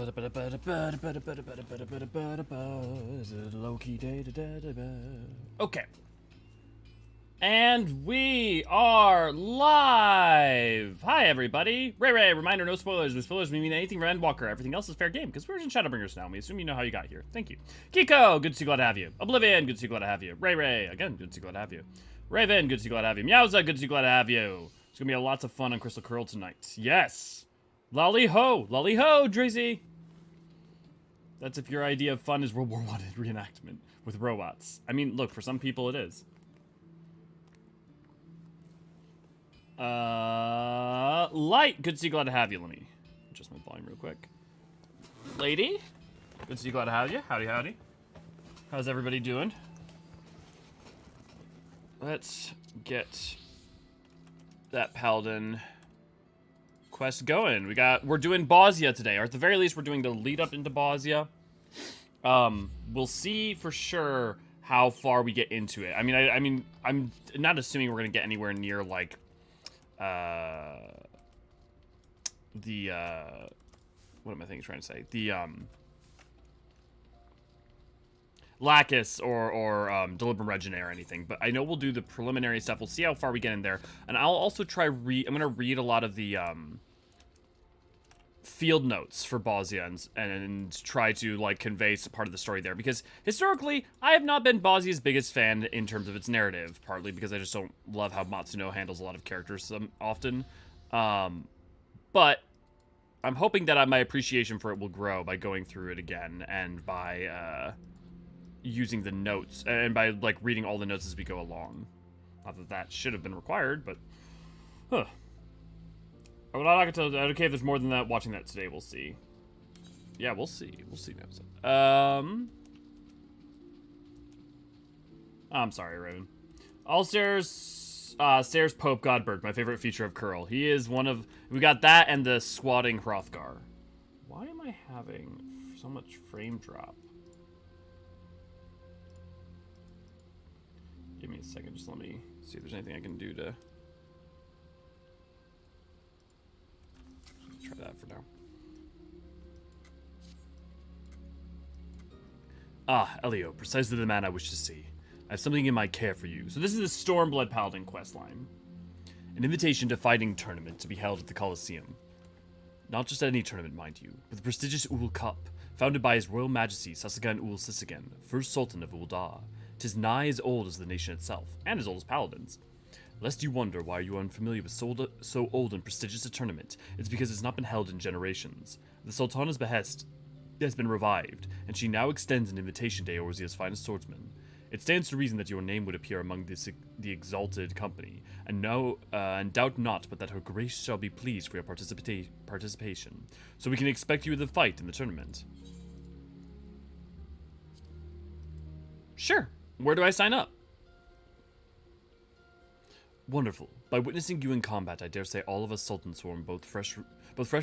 Is it a low-key day? Okay. And we are live! Hi, everybody. Ray, reminder, no spoilers. With spoilers, we mean anything for Endwalker. Everything else is fair game, because we're in Shadowbringers now. We assume you know how you got here. Thank you. Kiko, good to see you, glad to have you. Oblivion, good to see you, glad to have you. Ray, again, good to see you, glad to have you. Raven, good to see you, glad to have you. Meowza, good to see you, glad to have you. It's gonna be lots of fun on Crystal Curl tonight. Yes! Lolly-ho, Drazy! That's if your idea of fun is World War I reenactment with robots. I mean, look, for some people it is. Light, good to see you, glad to have you. Let me adjust my volume real quick. Lady, good to see you, glad to have you. Howdy. How's everybody doing? Let's get that Paladin quest going. We're doing Bozja today, or at the very least, we're doing the lead up into Bozja. We'll see for sure how far we get into it. I mean, I'm not assuming we're gonna get anywhere near like what am I trying to say? The Lacus or Deliberate Reginae or anything, but I know we'll do the preliminary stuff. We'll see how far we get in there, and I'll also try I'm gonna read a lot of the field notes for Bozja and try to like convey some part of the story there, because historically I have not been Bozja's biggest fan in terms of its narrative, partly because I just don't love how Matsuno handles a lot of characters often, but I'm hoping that my appreciation for it will grow by going through it again and by using the notes and by like reading all the notes as we go along. Not that should have been required, but I'm not gonna tell you. Okay, if there's more than that, watching that today, we'll see. Yeah, we'll see. We'll see next time. I'm sorry, Raven. All stairs Pope Godbert, my favorite feature of Curl. He is one of... We got that and the squatting Hrothgar. Why am I having so much frame drop? Give me a second, just let me see if there's anything I can do to... Try that for now. Ah, Elio, precisely the man I wish to see. I have something in my care for you. So this is the Stormblood Paladin questline. An invitation to fighting tournament to be held at the Colosseum. Not just any tournament, mind you, but the prestigious Ul Cup, founded by His Royal Majesty Sasagan Ul Sisigan, first Sultan of Ul'dah. 'Tis nigh as old as the nation itself, and as old as paladins. Lest you wonder why you are unfamiliar with so old and prestigious a tournament, it's because it's not been held in generations. The Sultana's behest has been revived, and she now extends an invitation to Eorzean's finest swordsmen. It stands to reason that your name would appear among the exalted company, and doubt not but that her grace shall be pleased for your participation, so we can expect you in the fight in the tournament. Sure. Where do I sign up? Wonderful. By witnessing you in combat, I dare say all of us Sultan Swarm, both fresh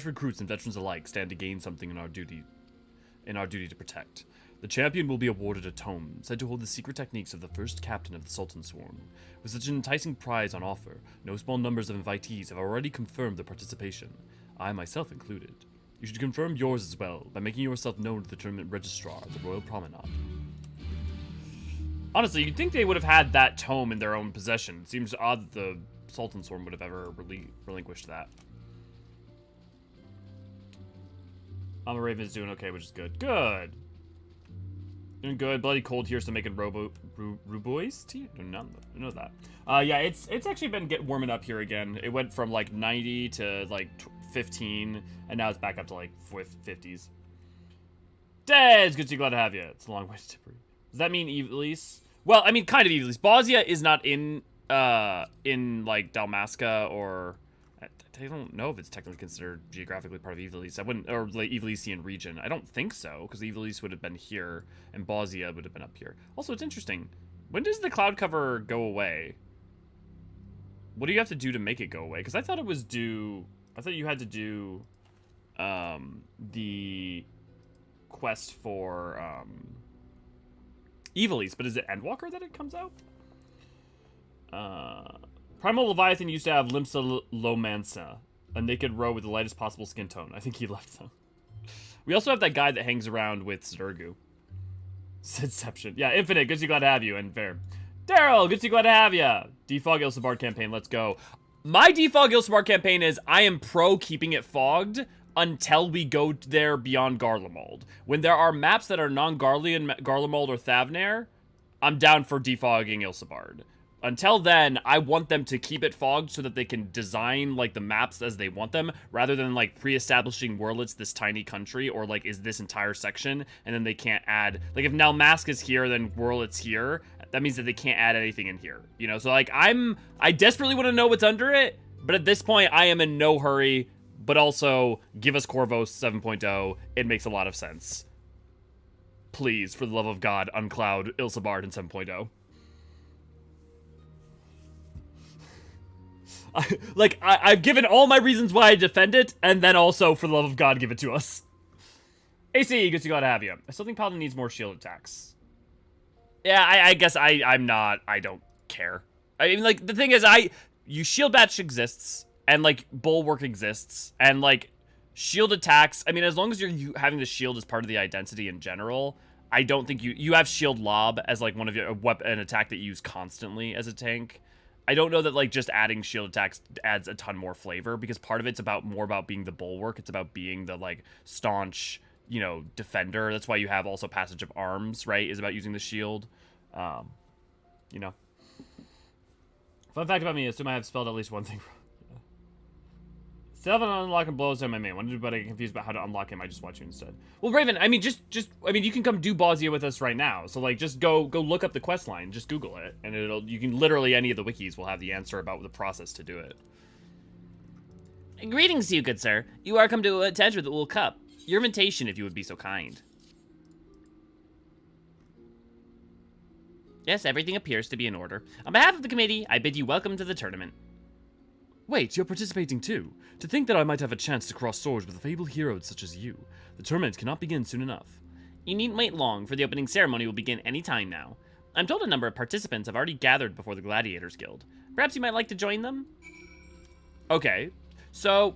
recruits and veterans alike, stand to gain something in our duty to protect. The champion will be awarded a tome, said to hold the secret techniques of the first captain of the Sultan Swarm. With such an enticing prize on offer, no small numbers of invitees have already confirmed their participation, I myself included. You should confirm yours as well, by making yourself known to the tournament registrar at the Royal Promenade. Honestly, you'd think they would have had that tome in their own possession. It seems odd that the Sultan Swarm would have ever relinquished that. Mama Raven's doing okay, which is good. Good! Doing good. Bloody cold here, so making Ruboy's tea? I don't know that. Yeah, it's actually been warming up here again. It went from like 90 to like 15, and now it's back up to like 50s. Dez, good to see you, glad to have you. It's a long way to Tipperary. Does that mean Evilise? Well, I mean, kind of Evilise. Bozja is not in like Dalmasca, or I don't know if it's technically considered geographically part of Evilise. I wouldn't, or like Evilisian region. I don't think so, because Evilise would have been here, and Bozja would have been up here. Also, it's interesting. When does the cloud cover go away? What do you have to do to make it go away? Because I thought it was due. I thought you had to do the quest for Evilise, but is it Endwalker that it comes out? Primal Leviathan used to have Limsa Lomansa, a naked row with the lightest possible skin tone. I think he left them. We also have that guy that hangs around with Zergu. Sidception. Yeah, Infinite, good to see, glad to have you, and fair. Daryl, good to see, glad to have ya. Defog Ilsabard campaign, let's go. My defog Ilsabard campaign is, I am pro keeping it fogged until we go there beyond Garlemald. When there are maps that are non-Garlean, Garlemald, or Thavnair, I'm down for defogging Ilsabard. Until then, I want them to keep it fogged so that they can design, like, the maps as they want them, rather than, like, pre-establishing Wurlitz, this tiny country, or, like, is this entire section, and then they can't add... Like, if Nalmask is here, then Wurlitz here, that means that they can't add anything in here, you know? So, like, I desperately want to know what's under it, but at this point, I am in no hurry, but also, give us Corvos 7.0, it makes a lot of sense. Please, for the love of God, uncloud Ilsabard in 7.0. I've given all my reasons why I defend it, and then also, for the love of God, give it to us. AC, good to glad to have you. I still think Paladin needs more shield attacks. Yeah, I guess I'm not, I don't care. I mean, like, the thing is, shield batch exists, and, like, bulwark exists, and, like, shield attacks, I mean, as long as you're having the shield as part of the identity in general, I don't think you have shield lob as, like, one of your, an attack that you use constantly as a tank. I don't know that, like, just adding shield attacks adds a ton more flavor, because part of it's more about being the bulwark. It's about being the, like, staunch, you know, defender. That's why you have also Passage of Arms, right, is about using the shield. You know. Fun fact about me, I assume I have spelled at least one thing wrong. Still haven't unlocked and blows on my main. Wondered, but I get confused about how to unlock him. I just watch you instead. Well, Raven, I mean, I mean, you can come do Bozja with us right now. So, like, just go look up the quest line. Just Google it, and you can literally, any of the wikis will have the answer about the process to do it. Greetings to you, good sir. You are come to attend with the Wool Cup. Your invitation, if you would be so kind. Yes, everything appears to be in order. On behalf of the committee, I bid you welcome to the tournament. Wait, you're participating too? To think that I might have a chance to cross swords with fabled heroes such as you. The tournament cannot begin soon enough. You needn't wait long, for the opening ceremony will begin any time now. I'm told a number of participants have already gathered before the Gladiators Guild. Perhaps you might like to join them? Okay, so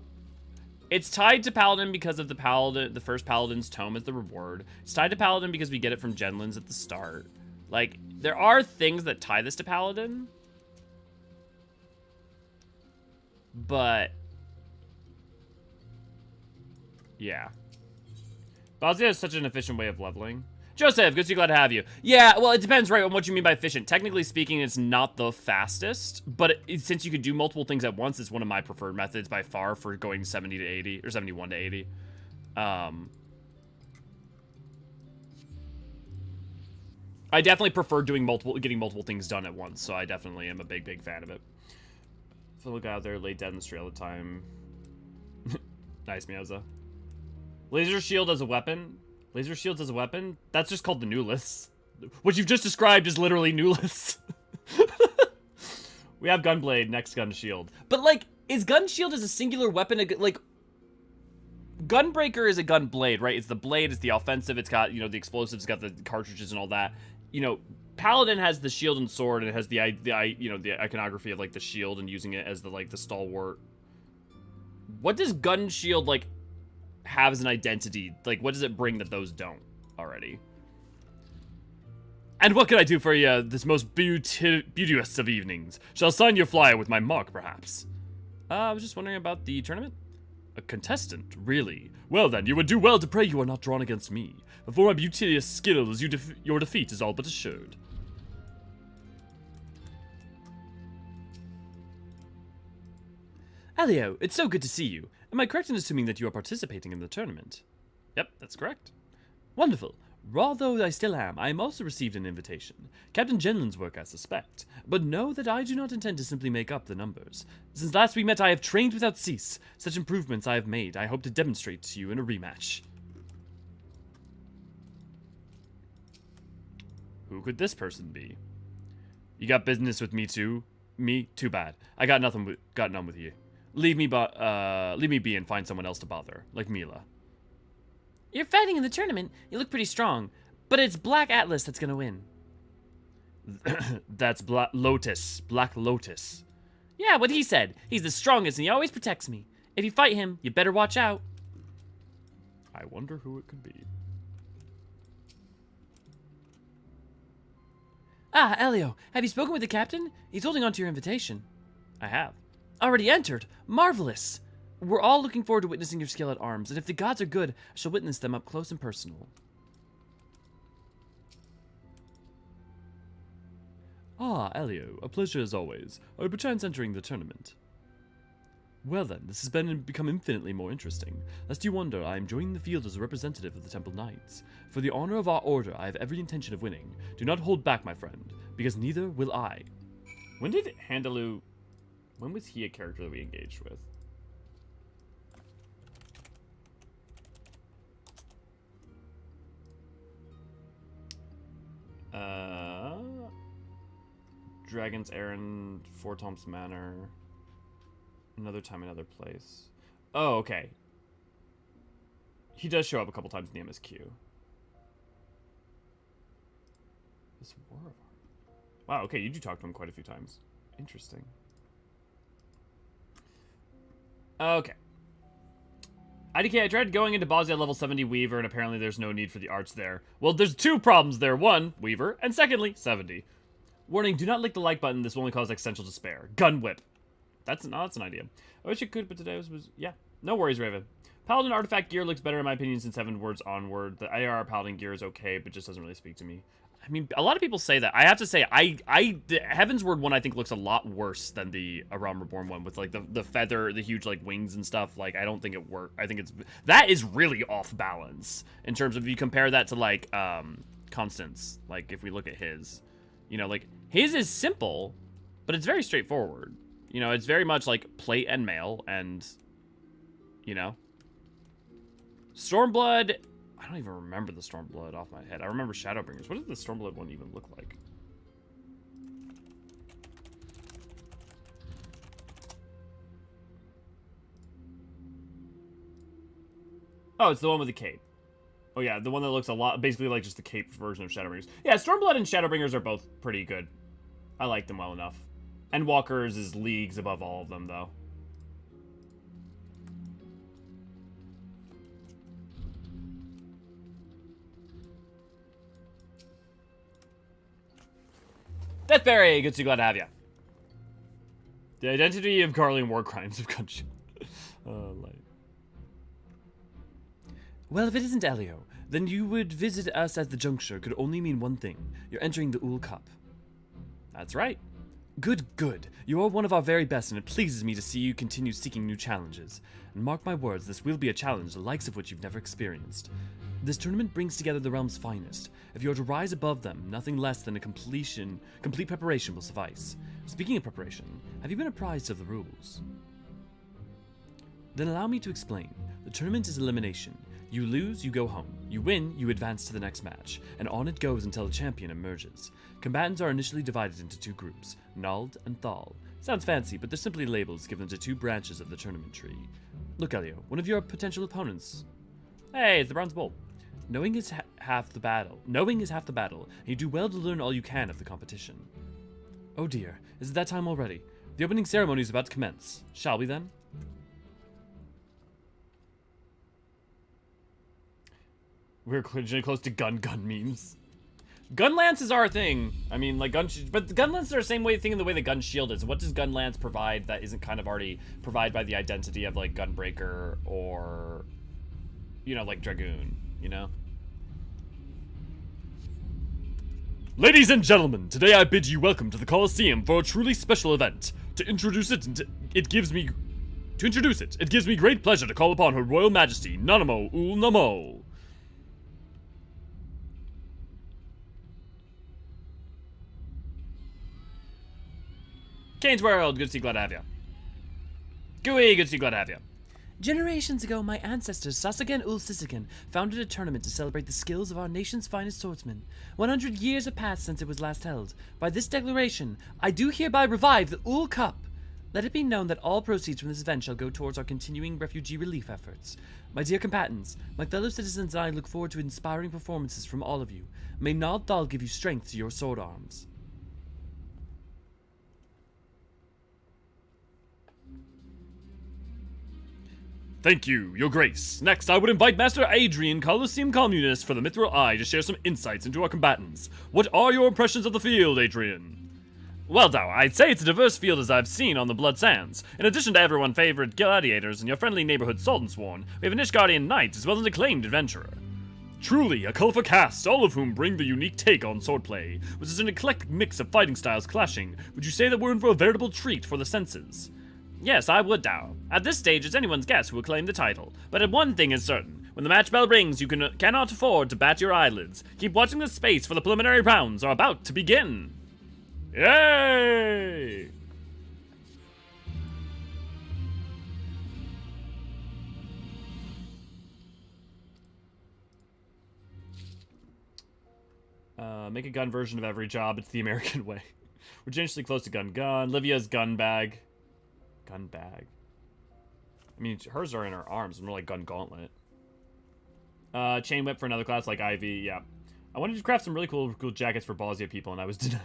it's tied to Paladin because of the first Paladin's Tome as the reward. It's tied to Paladin because we get it from Genlands at the start. Like, there are things that tie this to Paladin. But yeah. Bozja is such an efficient way of leveling. Joseph, good to see, glad to have you. Yeah, well, it depends, right, on what you mean by efficient. Technically speaking, it's not the fastest, but since you can do multiple things at once, it's one of my preferred methods by far for going 70 to 80, or 71 to 80. I definitely prefer getting multiple things done at once, so I definitely am a big fan of it. So look out there, laid dead in the street all the time. Nice, Meowza. Laser shield as a weapon? Laser shields as a weapon? That's just called the Newless. What you've just described is literally Newless. We have Gunblade, next gun shield. But, like, is gun shield as a singular weapon, like, Gunbreaker is a gun blade, right? It's the blade, it's the offensive, it's got, you know, the explosives, it's got the cartridges and all that. You know, Paladin has the shield and sword, and it has the you know, the iconography of, like, the shield and using it as the, like, the stalwart. What does gun shield, like, have as an identity? Like, what does it bring that those don't already? And what can I do for you this most beauteous of evenings? Shall sign your flyer with my mark, perhaps? I was just wondering about the tournament. A contestant, really? Well then, you would do well to pray you are not drawn against me. Before my beauteous skills, your defeat is all but assured. Alio, it's so good to see you. Am I correct in assuming that you are participating in the tournament? Yep, that's correct. Wonderful. Raw though I still am, I am also received an invitation. Captain Genlan's work, I suspect. But know that I do not intend to simply make up the numbers. Since last we met, I have trained without cease. Such improvements I have made, I hope to demonstrate to you in a rematch. Who could this person be? You got business with me too? Me? Too bad. I got none with you. Leave me be and find someone else to bother, like Mila. You're fighting in the tournament. You look pretty strong. But it's Black Atlas that's gonna win. That's Black Lotus. Black Lotus. Yeah, what he said. He's the strongest and he always protects me. If you fight him, you better watch out. I wonder who it could be. Ah, Elio, have you spoken with the captain? He's holding on to your invitation. I have. Already entered? Marvelous! We're all looking forward to witnessing your skill at arms, and if the gods are good, I shall witness them up close and personal. Ah, Elio, a pleasure as always. Are you perchance entering the tournament? Well then, this has become infinitely more interesting. Lest you wonder, I am joining the field as a representative of the Temple Knights. For the honor of our order, I have every intention of winning. Do not hold back, my friend, because neither will I. When did Hydaelyn... When was he a character that we engaged with? Dragon's Errand, Four Toms Manor. Another time, another place. Oh, okay. He does show up a couple times in the MSQ. This War of Art. Wow, okay, you do talk to him quite a few times. Interesting. Okay. IDK, I tried going into Bozja level 70 Weaver, and apparently there's no need for the arts there. Well, there's two problems there. One, Weaver, and secondly, 70. Warning, do not lick the like button. This will only cause existential despair. Gun whip. That's an idea. I wish it could, but today was yeah. No worries, Raven. Paladin artifact gear looks better in my opinion since Heaven Words onward. The AR Paladin gear is okay, but just doesn't really speak to me. I mean, a lot of people say that. I have to say, the Heaven's Word one I think looks a lot worse than the A Realm Reborn one with like the feather, the huge like wings and stuff. Like I don't think it worked. I think that is really off balance in terms of if you compare that to like Constance. Like if we look at his, you know, like his is simple, but it's very straightforward. You know, it's very much like plate and mail, and you know, Stormblood. I don't even remember the Stormblood off my head. I remember Shadowbringers. What did the Stormblood one even look like? Oh, it's the one with the cape. Oh yeah, the one that looks a lot, basically like just the cape version of Shadowbringers. Yeah, Stormblood and Shadowbringers are both pretty good. I like them well enough. Endwalkers is leagues above all of them, though. Deathberry, good to see, glad to have you. The identity of Garlean war crimes of Gunship. Well, if it isn't Elio, then you would visit us at the juncture could only mean one thing. You're entering the Ul Cup. That's right. Good, good. You are one of our very best, and it pleases me to see you continue seeking new challenges. And mark my words, this will be a challenge the likes of which you've never experienced. This tournament brings together the realm's finest. If you are to rise above them, nothing less than complete preparation will suffice. Speaking of preparation, have you been apprised of the rules? Then allow me to explain. The tournament is elimination. You lose, you go home. You win, you advance to the next match, and on it goes until a champion emerges. Combatants are initially divided into two groups, Nald and Thal. Sounds fancy, but they're simply labels given to two branches of the tournament tree. Look, Elio, one of your potential opponents. Hey, it's the Bronze Bull. Knowing is half the battle. Knowing is half the battle, and you do well to learn all you can of the competition. Oh dear, is it that time already? The opening ceremony is about to commence. Shall we then? We're close to gun memes. Gun lance is our thing. I mean, like but the gun lance are the same thing in the way the gun shield is. What does gun lance provide that isn't kind of already provided by the identity of like gunbreaker or, you know, like dragoon? You know. Ladies and gentlemen, today I bid you welcome to the Colosseum for a truly special event. To introduce it, it gives me great pleasure to call upon Her Royal Majesty Nanamo Ul Namo. Kane's World, good to see, glad to have you. Gooey, good to see, glad to have you. Generations ago, my ancestors, Sasagan Ul Sisigan, founded a tournament to celebrate the skills of our nation's finest swordsmen. 100 years have passed since it was last held. By this declaration, I do hereby revive the Ul Cup. Let it be known that all proceeds from this event shall go towards our continuing refugee relief efforts. My dear combatants, my fellow citizens and I look forward to inspiring performances from all of you. May Nald Thal give you strength to your sword arms. Thank you, your grace. Next, I would invite Master Adrian, Colosseum Communist for the Mithril Eye, to share some insights into our combatants. What are your impressions of the field, Adrian? Well, Dow, I'd say it's a diverse field as I've seen on the Blood Sands. In addition to everyone favorite gladiators and your friendly neighborhood Sworn, we have a Nishgardian knight as well as an acclaimed adventurer. Truly, a colorful cast, all of whom bring the unique take on swordplay, which is an eclectic mix of fighting styles clashing. Would you say that we're in for a veritable treat for the senses? Yes, I would, Dow. At this stage, it's anyone's guess who will claim the title. But one thing is certain. When the match bell rings, you cannot afford to bat your eyelids. Keep watching this space, for the preliminary rounds are about to begin. Yay! Make a gun version of every job. It's the American way. We're dangerously close to gun. Livia's gun bag. Gun bag. I mean, hers are in her arms. More like gun gauntlet. Chain whip for another class like IV. Yeah. I wanted to craft some really cool jackets for Bozja people, and I was denied.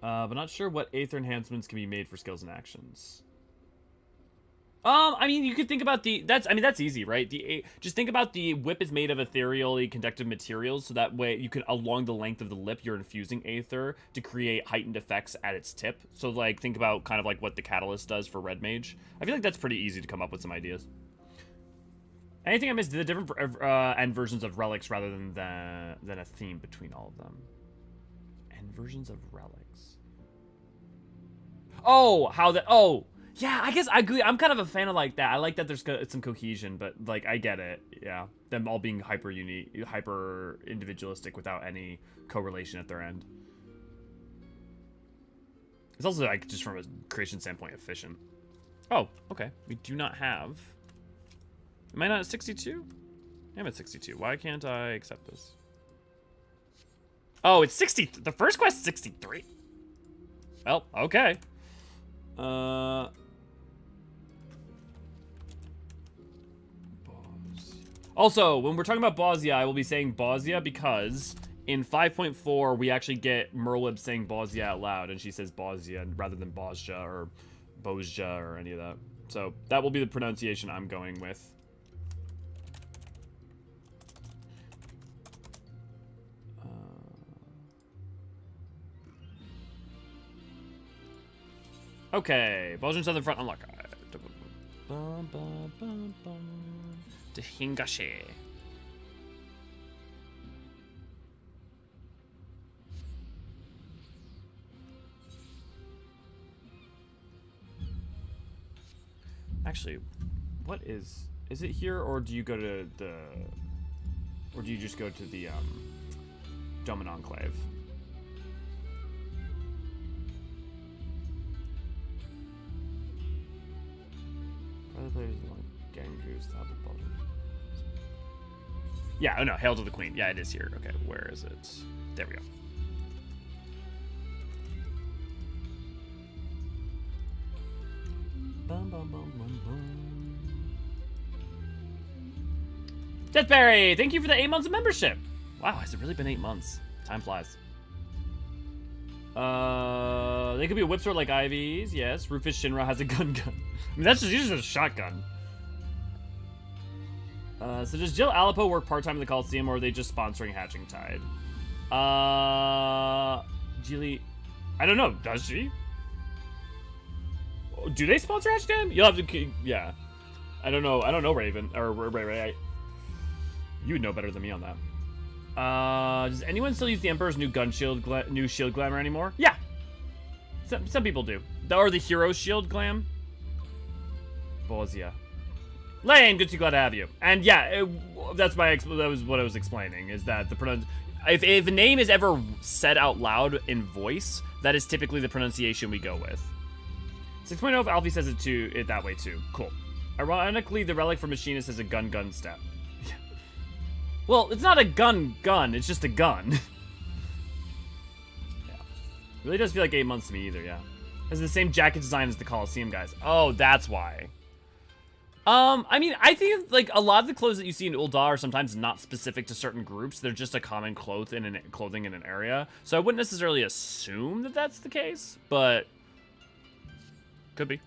But not sure what Aether enhancements can be made for skills and actions. I mean, you could think about that's easy, right? Just think about the whip is made of ethereally conductive materials, so that way you can, along the length of the lip, you're infusing Aether to create heightened effects at its tip. So, like, think about kind of like what the Catalyst does for Red Mage. I feel like that's pretty easy to come up with some ideas. Anything I missed? The different end versions of relics rather than a theme between all of them. End versions of relics. Oh, yeah, I guess I agree. I'm kind of a fan of like that. I like that there's some cohesion, but like I get it. Yeah, them all being hyper unique, hyper individualistic without any correlation at their end. It's also like just from a creation standpoint efficient. Oh, okay. We do not have. Am I not at 62? I'm at 62. Why can't I accept this? Oh, it's 60. The first quest is 63. Well, okay. Also, when we're talking about Bozja, I will be saying Bozja because in 5.4 we actually get Merlib saying Bozja out loud, and she says Bozja rather than Bozja or Bozja or any of that. So that will be the pronunciation I'm going with. Okay, Bozjan's on the front unlock. To Hingashi. Actually, what is it here, or do you go to the, or do you just go to the Doman Enclave? Other players want Gang Goose, the Bottom. Yeah, oh no, Hail to the Queen. Yeah, it is here. Okay, where is it? There we go. Bum, bum, bum, bum, bum. Deathberry, thank you for the 8 months of membership. Wow, has it really been 8 months? Time flies. They could be a whip sword like IVs, yes. Rufus Shinra has a gun. I mean, that's just a shotgun. So does Jill Alipo work part-time in the Coliseum, or are they just sponsoring Hatching Tide? Jilly, I don't know, does she? Do they sponsor Hatching Tide? You'll have to, yeah. I don't know, Raven, or Ray. You would know better than me on that. Does anyone still use the Emperor's new new shield glamour anymore? Yeah. Some people do. Or the Hero Shield glam. Bozja. Lane, good to glad to have you. And yeah, that was what I was explaining, is that if a name is ever said out loud in voice, that is typically the pronunciation we go with. 6.0 if Alfie says it that way too. Cool. Ironically, the relic for Machinist has a gun step. Well, it's not a gun, it's just a gun. Yeah. Really does feel like 8 months to me either, yeah. Has the same jacket design as the Coliseum guys. Oh, that's why. I mean, I think like a lot of the clothes that you see in Ul'dah are sometimes not specific to certain groups. They're just a common clothing in an area. So I wouldn't necessarily assume that that's the case, but could be.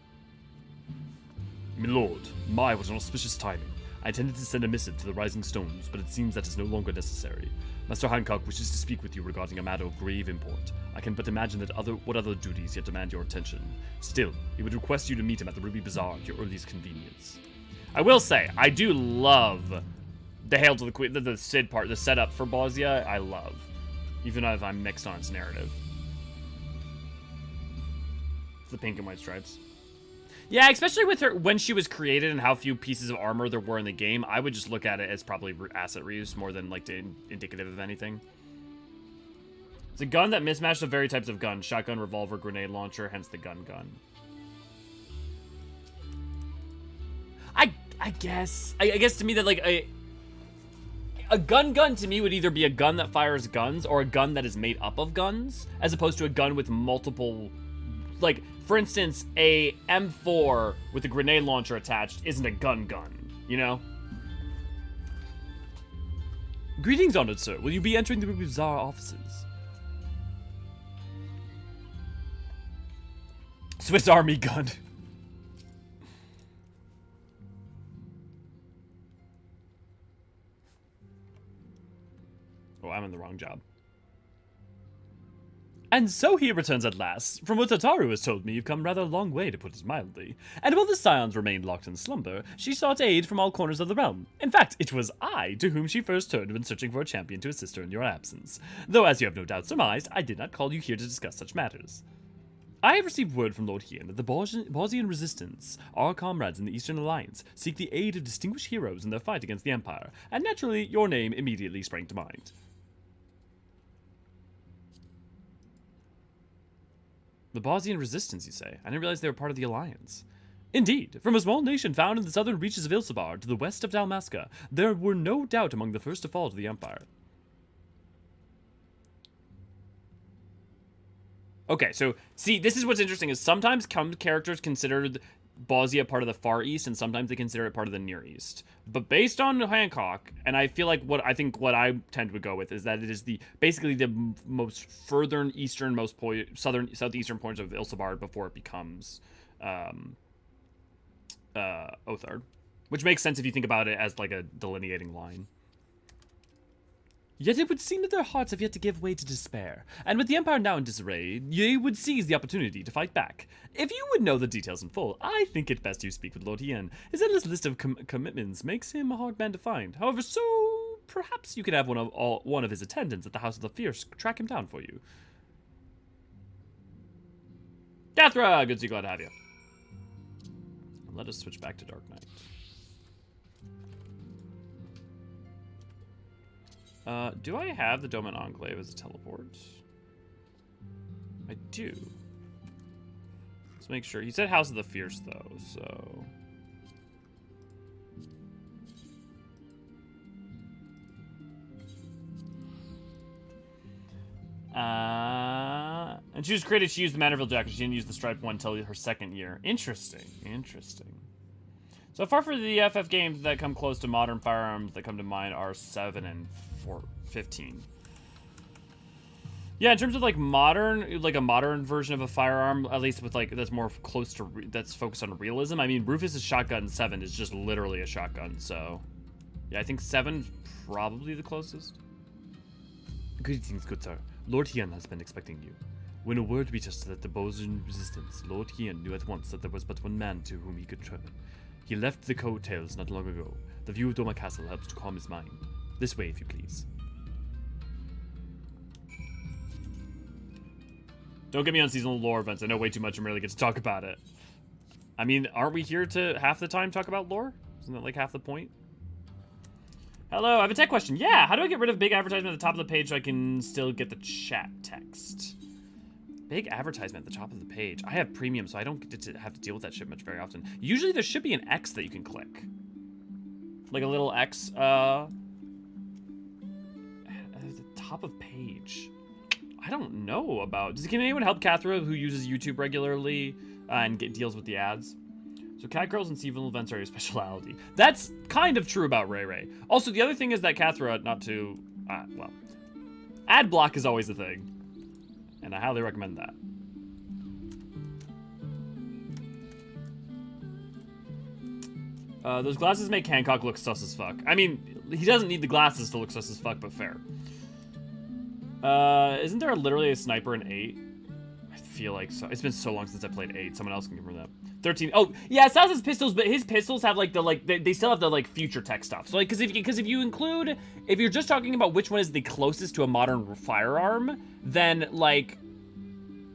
Milord, what an auspicious timing. I intended to send a missive to the Rising Stones, but it seems that is no longer necessary. Master Hancock wishes to speak with you regarding a matter of grave import. I can but imagine that what other duties yet demand your attention. Still, he would request you to meet him at the Ruby Bazaar at your earliest convenience. I will say, I do love the Hail to the Queen, the Sid part, the setup for Bozja, I love. Even if I'm mixed on its narrative. It's the pink and white stripes. Yeah, especially with her, when she was created and how few pieces of armor there were in the game, I would just look at it as probably asset reuse more than, like, indicative of anything. It's a gun that mismatched the very types of guns. Shotgun, revolver, grenade launcher, hence the gun. I guess to me that, like, a gun to me would either be a gun that fires guns or a gun that is made up of guns, as opposed to a gun with multiple, like, for instance, a M4 with a grenade launcher attached isn't a gun, you know? Greetings, honored sir. Will you be entering the Ruby Bazaar offices? Swiss Army gun. Oh, I'm in the wrong job. And so he returns at last. From what Tataru has told me, you've come rather a long way, to put it mildly. And while the Scions remained locked in slumber, she sought aid from all corners of the realm. In fact, it was I to whom she first turned when searching for a champion to assist her in your absence. Though, as you have no doubt surmised, I did not call you here to discuss such matters. I have received word from Lord Hydaelyn that the Bozjian resistance, our comrades in the Eastern Alliance, seek the aid of distinguished heroes in their fight against the Empire, and naturally, your name immediately sprang to mind. The Bozjian resistance, you say? I didn't realize they were part of the Alliance. Indeed, from a small nation found in the southern reaches of Ilsabar to the west of Dalmasca, there were no doubt among the first to fall to the Empire. Okay, so, see, this is what's interesting, is sometimes characters considered Bozja part of the Far East, and sometimes they consider it part of the Near East. But based on Hancock, and I feel like what I tend to go with is that it is basically the most easternmost southeastern points of Ilsabar before it becomes Othard, which makes sense if you think about it as like a delineating line. Yet it would seem that their hearts have yet to give way to despair, and with the Empire now in disarray, they would seize the opportunity to fight back. If you would know the details in full, I think it best you speak with Lord Hydaelyn. His endless list of commitments makes him a hard man to find. However, so perhaps you could have one of his attendants at the House of the Fierce track him down for you. Cathra, good to see you, glad to have you. And let us switch back to Dark Knight. Do I have the Doman Enclave as a teleport? I do. Let's make sure. He said House of the Fierce, though, so... And she was created, she used the Manorville jacket. She didn't use the striped one until her second year. Interesting. So far for the FF games that come close to modern firearms that come to mind are 7 and 15. Yeah, in terms of like modern, like a modern version of a firearm, at least with like that's more close to that's focused on realism. I mean, Rufus's shotgun 7 is just literally a shotgun. So, yeah, I think 7 probably the closest. Greetings, good sir. Lord Hydaelyn has been expecting you. When a word reached us that the Bozjian resistance, Lord Hydaelyn knew at once that there was but one man to whom he could turn. He left the coattails not long ago. The view of Doma Castle helps to calm his mind. This way, if you please. Don't get me on seasonal lore events. I know way too much and rarely get to talk about it. I mean, aren't we here to half the time talk about lore? Isn't that like half the point? Hello, I have a tech question. Yeah, how do I get rid of big advertisement at the top of the page so I can still get the chat text? Big advertisement at the top of the page. I have premium, so I don't get to have to deal with that shit much very often. Usually there should be an X that you can click. Like a little X, at the top of page. I don't know about... Can anyone help Cathra, who uses YouTube regularly and deals with the ads? So cat girls and seasonal events are your speciality. That's kind of true about Ray Ray. Also, the other thing is that Cathra, not to... well, ad block is always a thing. And I highly recommend that. Those glasses make Hancock look sus as fuck. I mean, he doesn't need the glasses to look sus as fuck, but fair. Isn't there literally a sniper in 8? I feel like so. It's been so long since I played 8. Someone else can confirm that. 13. Oh, yeah, it sounds his pistols, but his pistols have like the they still have the like future tech stuff. So like, because if you include, if you're just talking about which one is the closest to a modern firearm, then like,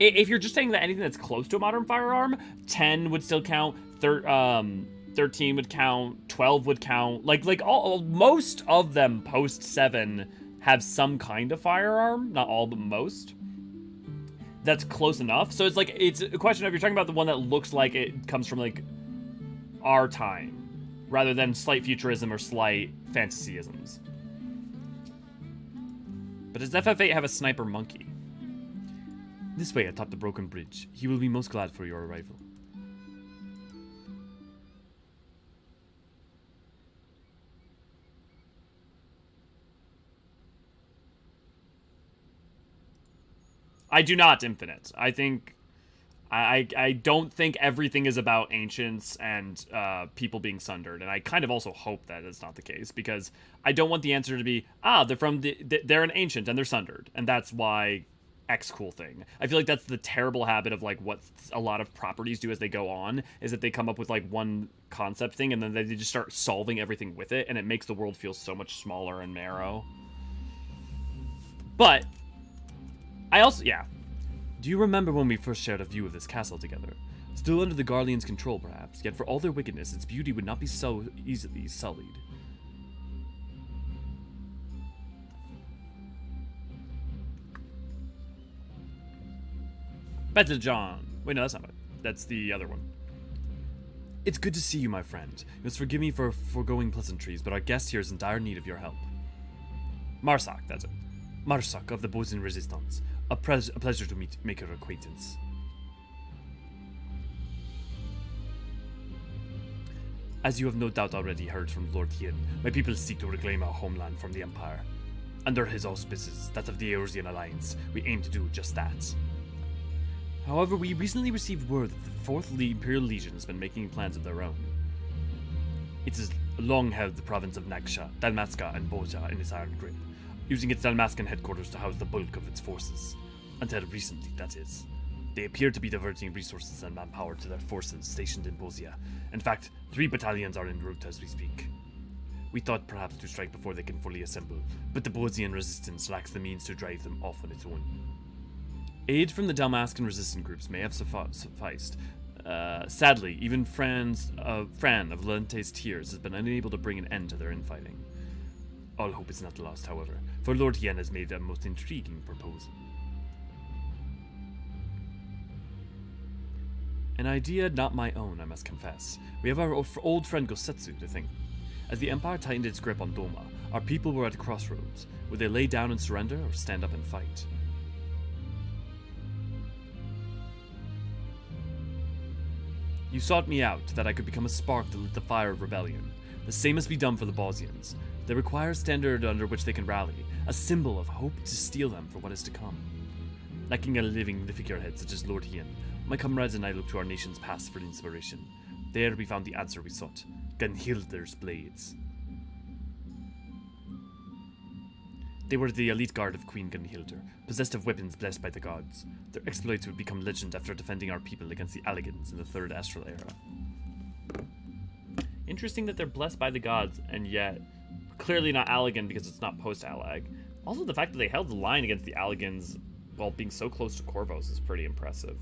if you're just saying that anything that's close to a modern firearm, 10 would still count. 13 would count. 12 would count. Like most of them post 7 have some kind of firearm. Not all, but most. That's close enough. So it's like, it's a question of, you're talking about the one that looks like it comes from like our time rather than slight futurism or slight fantasyisms. But does FF8 have a sniper monkey? This way atop the broken bridge. He will be most glad for your arrival. I do not, Infinite. I think... I don't think everything is about ancients and people being sundered, and I kind of also hope that it's not the case, because I don't want the answer to be, they're an ancient and they're sundered, and that's why X cool thing. I feel like that's the terrible habit of like what a lot of properties do as they go on, is that they come up with like one concept thing and then they just start solving everything with it, and it makes the world feel so much smaller and narrow. But I also, yeah. Do you remember when we first shared a view of this castle together? Still under the Garleans' control, perhaps, yet for all their wickedness, its beauty would not be so easily sullied. Better John. Wait, no, that's not it. That's the other one. It's good to see you, my friend. You must forgive me for foregoing pleasantries, but our guest here is in dire need of your help. Marsak, that's it. Marsak of the Bozjan Resistance. A pleasure to make your acquaintance. As you have no doubt already heard from Lord Hydaelyn, my people seek to reclaim our homeland from the Empire. Under his auspices, that of the Eorzean Alliance, we aim to do just that. However, we recently received word that the 4th Imperial Legion has been making plans of their own. It has long held the province of Nagsha, Dalmasca, and Bozja in its iron grip, using its Dalmascan headquarters to house the bulk of its forces. Until recently, that is. They appear to be diverting resources and manpower to their forces stationed in Bozja. In fact, 3 battalions are en route as we speak. We thought perhaps to strike before they can fully assemble, but the Bozjan resistance lacks the means to drive them off on its own. Aid from the Dalmascan resistant groups may have sufficed. Sadly, even Fran of Lente's Tears has been unable to bring an end to their infighting. All hope is not lost, however, for Lord Hydaelyn has made a most intriguing proposal. An idea not my own, I must confess. We have our old friend Gosetsu to thank. As the Empire tightened its grip on Doma, our people were at a crossroads. Would they lay down and surrender, or stand up and fight? You sought me out, that I could become a spark to lit the fire of rebellion. The same must be done for the Bozjans. They require a standard under which they can rally, a symbol of hope to steel them for what is to come. Lacking a living figurehead such as Lord Hydaelyn, my comrades and I looked to our nation's past for inspiration. There we found the answer we sought, Gunhildr's blades. They were the elite guard of Queen Gunhildr, possessed of weapons blessed by the gods. Their exploits would become legend after defending our people against the Alligans in the 3rd Astral Era. Interesting that they're blessed by the gods, and yet clearly not Allagan because it's not post-Allag. Also, the fact that they held the line against the Alligans while being so close to Corvos is pretty impressive.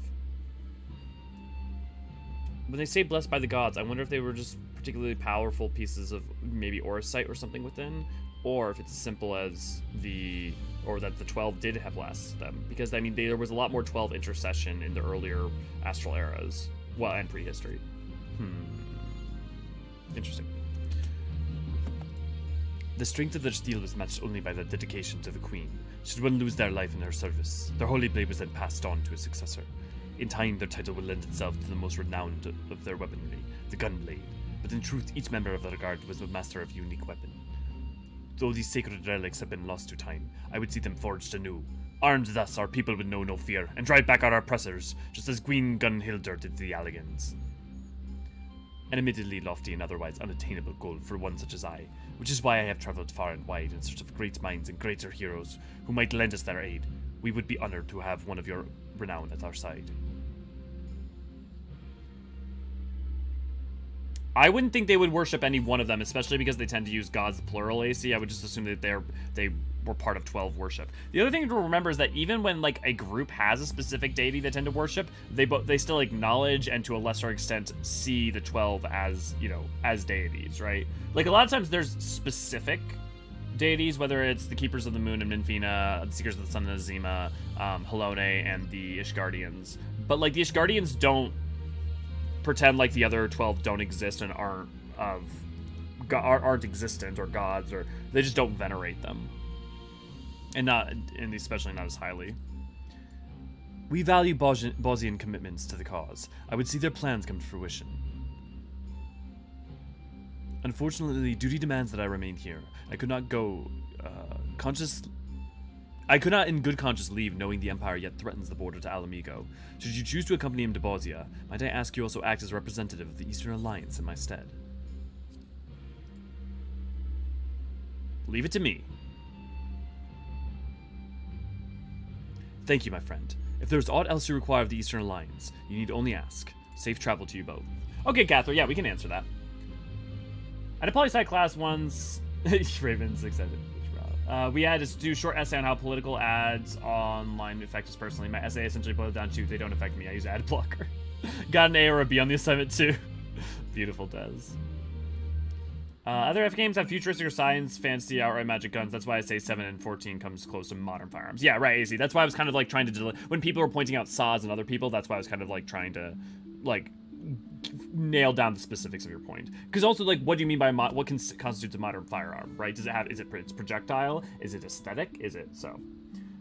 When they say blessed by the gods, I wonder if they were just particularly powerful pieces of maybe Oracite or something within, or if it's as simple as that the 12 did have blessed them. Because, I mean, there was a lot more 12 intercession in the earlier Astral Eras, well, and prehistory. Interesting. The strength of their steel was matched only by their dedication to the Queen. Should one lose their life in her service, their holy blade was then passed on to a successor. In time, their title would lend itself to the most renowned of their weaponry, the Gunblade. But in truth, each member of their guard was a master of a unique weapon. Though these sacred relics have been lost to time, I would see them forged anew. Armed thus, our people would know no fear, and drive back our oppressors, just as Queen Gunhildr did to the Alligans. An admittedly lofty and otherwise unattainable goal for one such as I, which is why I have travelled far and wide in search of great minds and greater heroes who might lend us their aid. We would be honoured to have one of your renown at our side. I wouldn't think they would worship any one of them, especially because they tend to use gods plural, AC. I would just assume that they were part of 12 worship. The other thing to remember is that even when like a group has a specific deity they tend to worship, they still acknowledge and to a lesser extent see the 12 as, you know, as deities, right? Like a lot of times there's specific deities, whether it's the Keepers of the Moon and Minfina, the Seekers of the Sun and Azima, Halone, and the Ishgardians. But like the Ishgardians don't pretend like the other 12 don't exist and aren't existent or gods, or they just don't venerate them, and especially not as highly. We value Bozjian commitments to the cause. I would see their plans come to fruition. Unfortunately, duty demands that I remain here. I could not in good conscience leave, knowing the Empire yet threatens the border to Alamigo. Should you choose to accompany him to Bozja, might I ask you also act as representative of the Eastern Alliance in my stead? Leave it to me. Thank you, my friend. If there is aught else you require of the Eastern Alliance, you need only ask. Safe travel to you both. Okay, Catherine, yeah, we can answer that. At a poli-sci class once... Raven's excited. We had to do a short essay on how political ads online affect us personally. My essay essentially boiled down to, they don't affect me, I use ad blocker. Got an A or a B on the assignment too. Beautiful, Des. Other F games have futuristic or science, fantasy, outright magic guns. That's why I say 7 and 14 comes close to modern firearms. Yeah, right, AC. That's why I was kind of like trying to... When people were pointing out saws and other people, that's why I was kind of like trying to like nail down the specifics of your point. Because also, like, what do you mean by what constitutes a modern firearm, right? Does it have... Is it its projectile? Is it aesthetic? Is it... So...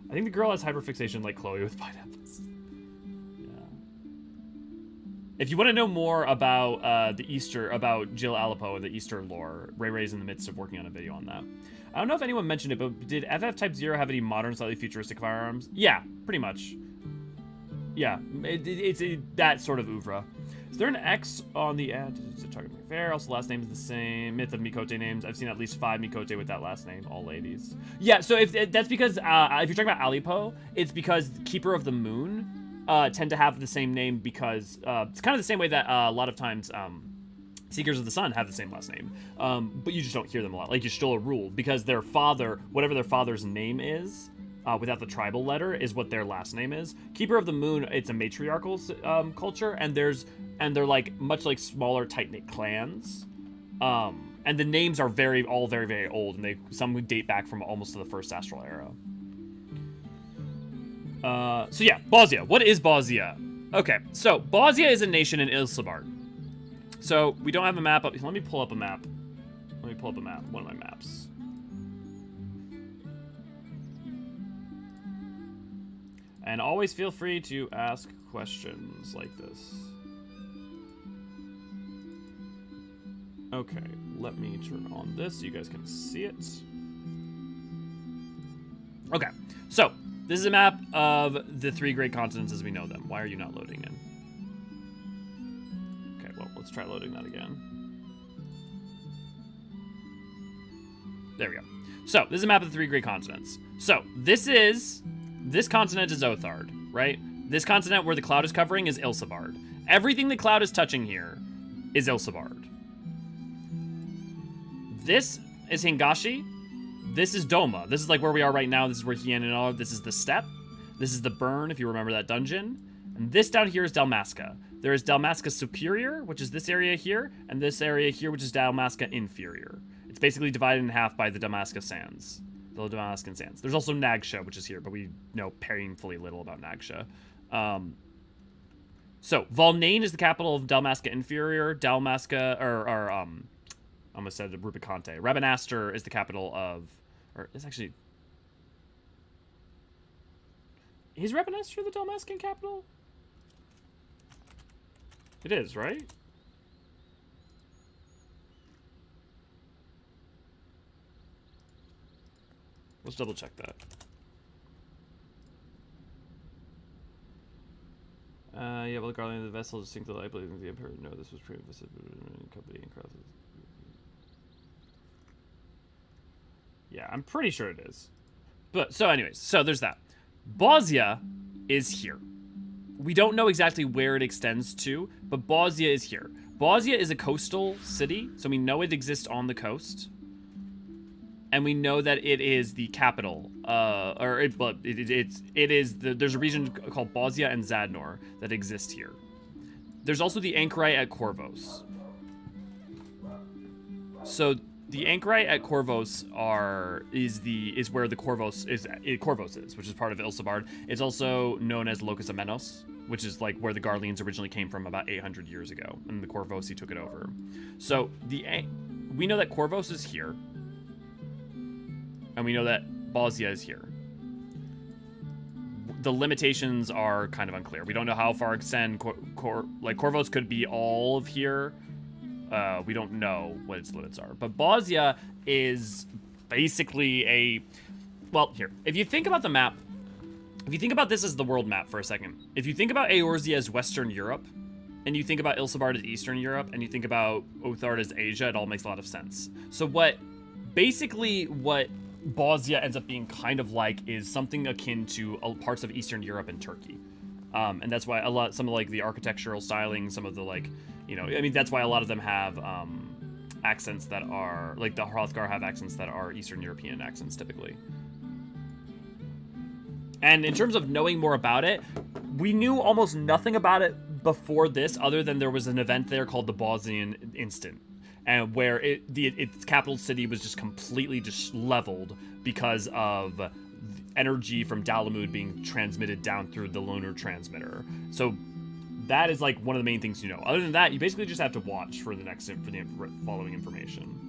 I think the girl has hyperfixation like Chloe with pineapples. If you want to know more about about Jill Alipo and the Easter lore, Ray-Ray's in the midst of working on a video on that. I don't know if anyone mentioned it, but did FF-Type-0 have any modern, slightly futuristic firearms? Yeah, pretty much. Yeah, it's that sort of oeuvre. Is there an X on the ad? It's a target fair. Also, last name is the same. Myth of Mikote names. I've seen at least 5 Mikote with that last name, all ladies. Yeah, so if that's because if you're talking about Alipo, it's because Keeper of the Moon tend to have the same name because it's kind of the same way that a lot of times Seekers of the Sun have the same last name, but you just don't hear them a lot. Like, you're still a rule because their father, whatever their father's name is, without the tribal letter, is what their last name is. Keeper of the Moon, it's a matriarchal culture, and they're like much like smaller tight-knit clans, and the names are all very, very old, and some would date back from almost to the first astral era. So yeah, Bozja. What is Bozja? Okay, so Bozja is a nation in Ilsabard. So we don't have a map up. Let me pull up a map. One of my maps. And always feel free to ask questions like this. Okay, let me turn on this so you guys can see it. Okay, so this is a map of the 3 great continents as we know them. Why are you not loading in? Okay, well, let's try loading that again. There we go. So, this is a map of the 3 great continents. So, this continent is Othard, right? This continent where the cloud is covering is Ilsabard. Everything the cloud is touching here is Ilsabard. This is Hingashi. This is Doma. This is like where we are right now. This is where Hien and all. This is the steppe. This is the burn, if you remember that dungeon. And this down here is Dalmasca. There is Dalmasca Superior, which is this area here, and this area here, which is Dalmasca Inferior. It's basically divided in half by the Damascus Sands. The Damascan Sands. There's also Nagsha, which is here, but we know painfully little about Nagsha. So, Valnain is the capital of Dalmasca Inferior. Dalmasca, I almost said Rubicante. Rabanastre is the capital of... Or it's actually... Is Rabanastre the Dalmascan capital? It is, right? Let's double check that. Yeah, well, the guardian of the vessel distinctly, I believe the Emperor. No, this was previously company and crosses. Yeah, I'm pretty sure it is. But so, anyways, so there's that. Bozja is here. We don't know exactly where it extends to, but Bozja is here. Bozja is a coastal city, so we know it exists on the coast. And we know that it is the capital, there's a region called Bozja and Zadnor that exist here. There's also the anchorite at Corvos. So the anchorite at Corvos is where the Corvos is, which is part of Ilsabard. It's also known as Locus Amenos, which is like where the Garleans originally came from about 800 years ago, and the Corvosi took it over. So we know that Corvos is here. And we know that Bozja is here. The limitations are kind of unclear. We don't know how far extend Corvos could be all of here. We don't know what its limits are. But Bozja is basically here. If you think about the map, if you think about this as the world map for a second, if you think about Eorzea as Western Europe, and you think about Ilsabard as Eastern Europe, and you think about Othard as Asia, it all makes a lot of sense. So what Bozja ends up being kind of like is something akin to parts of Eastern Europe and Turkey. And that's why some of like the architectural styling, some of the that's why a lot of them have accents that are, like the Hrothgar have accents that are Eastern European accents typically. And in terms of knowing more about it, we knew almost nothing about it before this other than there was an event there called the Bosnian Instant. And where its capital city was just completely just leveled because of energy from Dalamud being transmitted down through the lunar transmitter. So that is like one of the main things you know. Other than that, you basically just have to watch for the following information.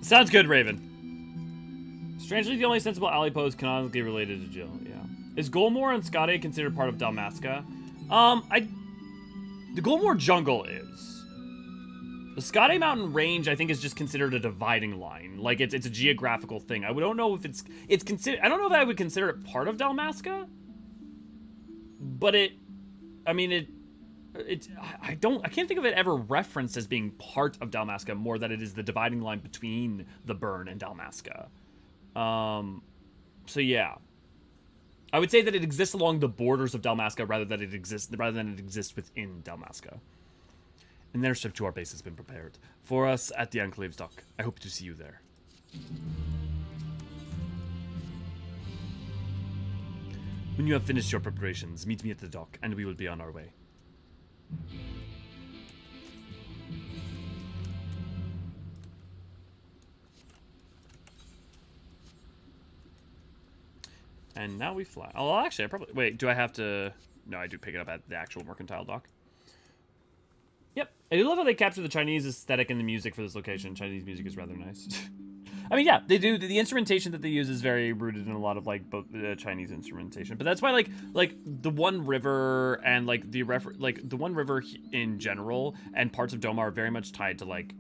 Sounds good, Raven. Strangely, the only sensible ally pose canonically related to Jill. Yeah. Is Golmore and Skade considered part of Dalmasca? The Golmore jungle is. The Skade Mountain Range, I think, is just considered a dividing line. Like it's a geographical thing. I don't know if it's considered. I don't know if I would consider it part of Dalmasca. But I can't think of it ever referenced as being part of Dalmasca more than it is the dividing line between the Burn and Dalmasca. So yeah. I would say that it exists along the borders of Dalmasca rather than it exists within Dalmasca. An airship to our base has been prepared for us at the Enclave's dock. I hope to see you there. When you have finished your preparations, meet me at the dock and we will be on our way. And now we fly. Oh, actually, I probably... Wait, do I have to... No, I do pick it up at the actual mercantile dock. Yep. I do love how they capture the Chinese aesthetic in the music for this location. Chinese music is rather nice. I mean, yeah, they do. The instrumentation that they use is very rooted in a lot of, like, both Chinese instrumentation. But that's why, like the One River and, like, the One River in general and parts of Doma are very much tied to, like,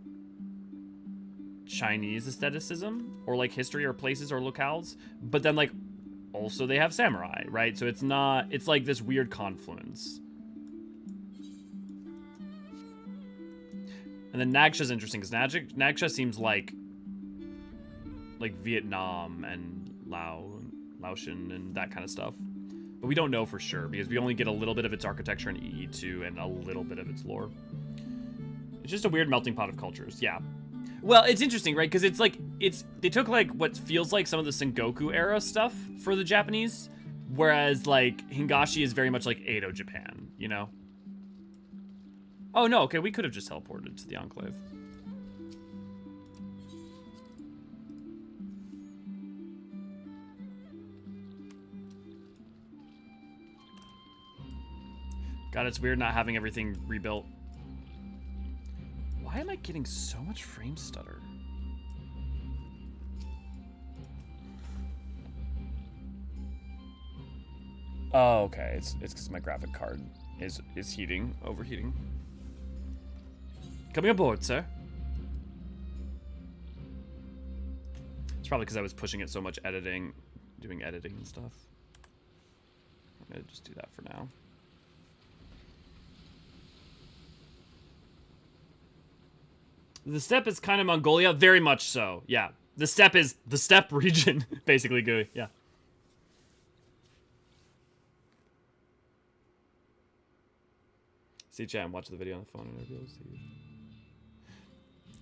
Chinese aestheticism or, like, history or places or locales. But then, like, also they have samurai, right? So it's like this weird confluence. And then Nagsha's interesting because Nagsha seems like Vietnam and Laotian and that kind of stuff. But we don't know for sure because we only get a little bit of its architecture in EE2 and a little bit of its lore. It's just a weird melting pot of cultures, yeah. Well, it's interesting, right? Because they took like what feels like some of the Sengoku era stuff for the Japanese, whereas like Hingashi is very much like Edo Japan, you know? Oh no, okay, we could have just teleported to the Enclave. God, it's weird not having everything rebuilt. Why am I getting so much frame stutter? Oh, okay. It's because my graphic card is overheating. Coming aboard, sir. It's probably because I was pushing it so much doing editing and stuff. I'm gonna just do that for now. The steppe is kind of Mongolia, very much so. Yeah, the steppe is the steppe region, basically. Gooey, yeah. See chat and watch the video on the phone and be able to see it.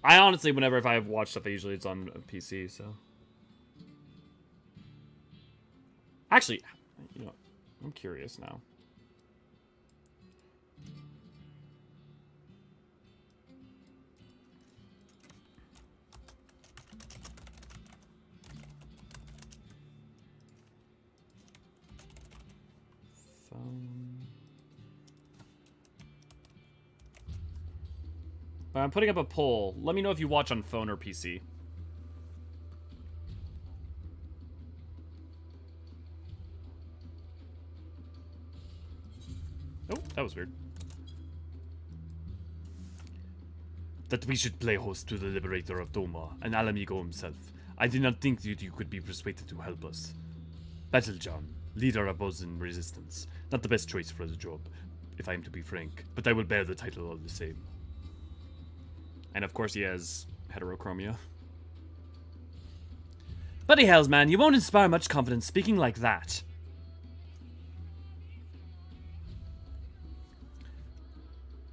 I honestly, whenever if I have watched stuff, usually it's on a PC. So actually, you know, I'm curious now. I'm putting up a poll. Let me know if you watch on phone or PC. Oh, that was weird. That we should play host to the liberator of Doma, and Alamigo himself. I did not think that you could be persuaded to help us. Battlejohn, leader of Bozjan resistance. Not the best choice for the job, if I am to be frank, but I will bear the title all the same. And of course he has heterochromia. Bloody hells, man, you won't inspire much confidence speaking like that.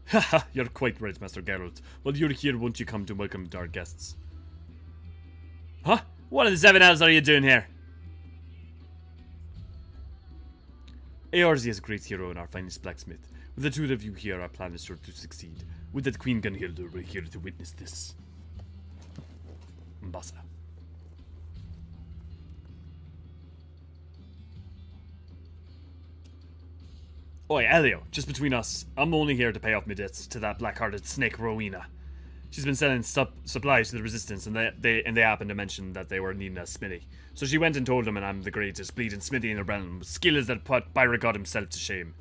Haha, you're quite right, Master Geralt. While you're here, won't you come to welcome our guests? Huh? What in the seven hells are you doing here? Eorzean is a great hero and our finest blacksmith. With the two of you here, our plan is sure to succeed. With that Queen Gunhilda, we're here to witness this. Bozja. Oi, Elio, just between us, I'm only here to pay off my debts to that black-hearted snake Rowena. She's been selling supplies to the resistance, and they happened to mention that they were needing a smithy. So she went and told them, and I'm the greatest bleeding smithy in the realm, with skills that put Byragod himself to shame.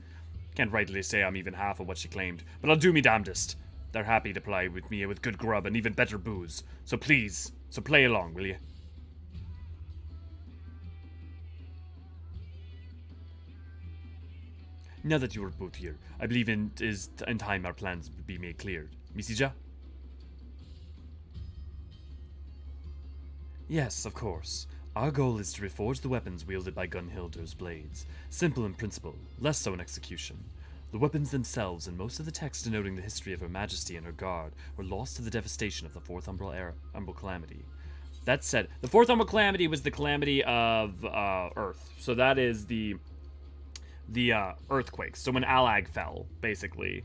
Can't rightly say I'm even half of what she claimed, but I'll do me damnedest. They're happy to ply with me with good grub and even better booze. So please, play along, will you? Now that you are both here, I believe in time our plans will be made clear. Misija? Yes, of course. Our goal is to reforge the weapons wielded by Gunhilda's blades. Simple in principle, less so in execution. The weapons themselves and most of the text denoting the history of Her Majesty and her guard were lost to the devastation of the Fourth Umbral Calamity. That said, the Fourth Umbral Calamity was the calamity of Earth. So that is the earthquakes. So when Alag fell, basically.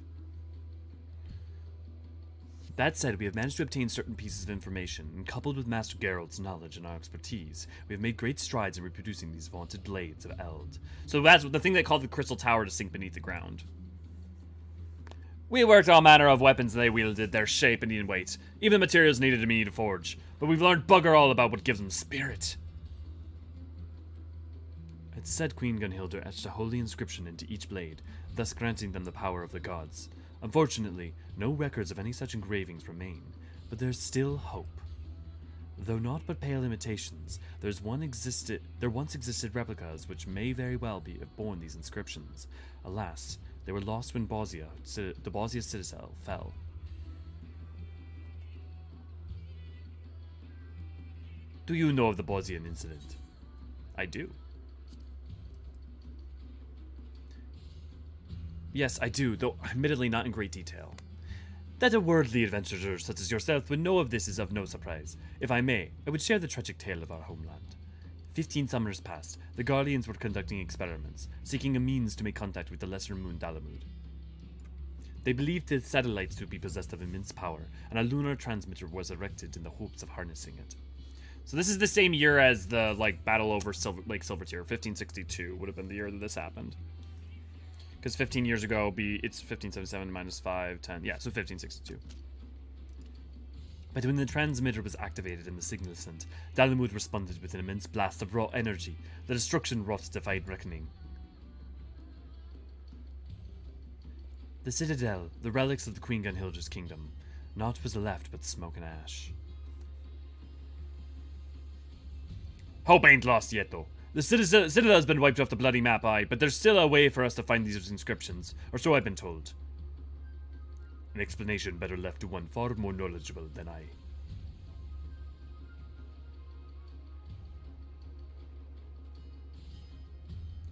That said, we have managed to obtain certain pieces of information, and coupled with Master Geralt's knowledge and our expertise, we have made great strides in reproducing these vaunted blades of Eld. So that's the thing they called the Crystal Tower to sink beneath the ground. We worked all manner of weapons they wielded, their shape and even weight, even the materials needed to be to forge, but we've learned bugger all about what gives them spirit. It said Queen Gunhilda etched a holy inscription into each blade, thus granting them the power of the gods. Unfortunately, no records of any such engravings remain, but there's still hope. Though not but pale imitations, there once existed replicas which may very well have borne these inscriptions. Alas, they were lost when the Bozja citadel fell. Do you know of the Bozjan incident? I do. Yes, I do, though admittedly not in great detail. That a worldly adventurer such as yourself would know of this is of no surprise. If I may, I would share the tragic tale of our homeland. 15 summers passed, the Guardians were conducting experiments, seeking a means to make contact with the lesser moon Dalamud. They believed the satellites to be possessed of immense power, and a lunar transmitter was erected in the hopes of harnessing it. So this is the same year as the battle over Lake Silvertear. 1562 would have been the year that this happened. Because 15 years ago, it's 1577 minus 5, 10. Yeah, so 1562. But when the transmitter was activated and the signal sent, Dalamud responded with an immense blast of raw energy. The destruction wrought defied reckoning. The Citadel, the relics of the Queen Gunhilda's kingdom. Naught was left but smoke and ash. Hope ain't lost yet, though. The Citadel's been wiped off the bloody map, aye, but there's still a way for us to find these inscriptions, or so I've been told. An explanation better left to one far more knowledgeable than I.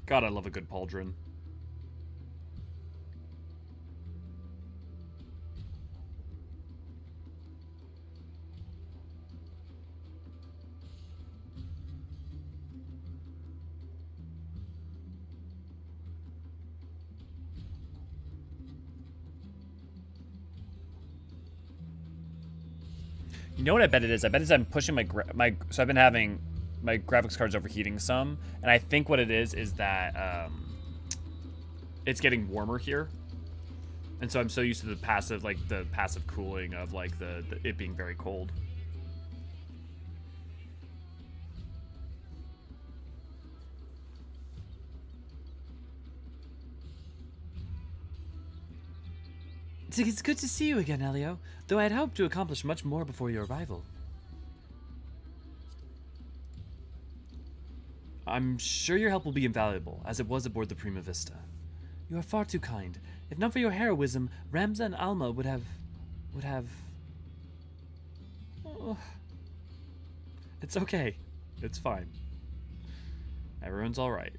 God, I love a good pauldron. You know what I bet it is? I bet it's I'm pushing so I've been having my graphics cards overheating some, and I think what it is that it's getting warmer here, and so I'm so used to the passive cooling of like the it being very cold. It's good to see you again, Elio, though I had hoped to accomplish much more before your arrival. I'm sure your help will be invaluable, as it was aboard the Prima Vista. You are far too kind. If not for your heroism, Ramza and Alma would have... Oh. It's okay. It's fine. Everyone's alright.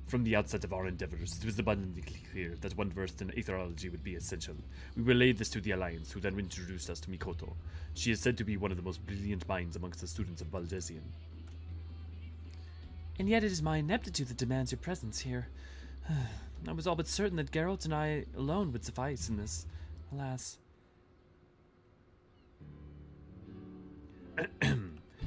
From the outset of our endeavors, it was abundantly clear that one versed in aetherology would be essential. We relayed this to the Alliance, who then introduced us to Mikoto. She is said to be one of the most brilliant minds amongst the students of Bozja. And yet it is my ineptitude that demands your presence here. I was all but certain that Geralt and I alone would suffice in this. Alas.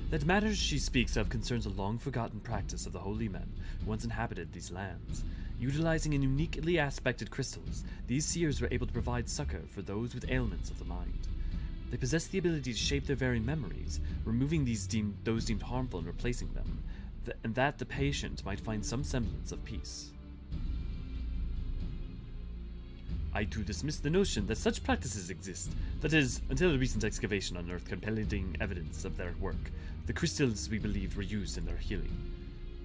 That matters she speaks of concerns a long-forgotten practice of the holy men who once inhabited these lands. Utilizing in uniquely aspected crystals, these seers were able to provide succor for those with ailments of the mind. They possess the ability to shape their very memories, removing those deemed harmful and replacing them, and that the patient might find some semblance of peace. I too dismiss the notion that such practices exist. That is, until a recent excavation unearthed compelling evidence of their work. The crystals we believed were used in their healing.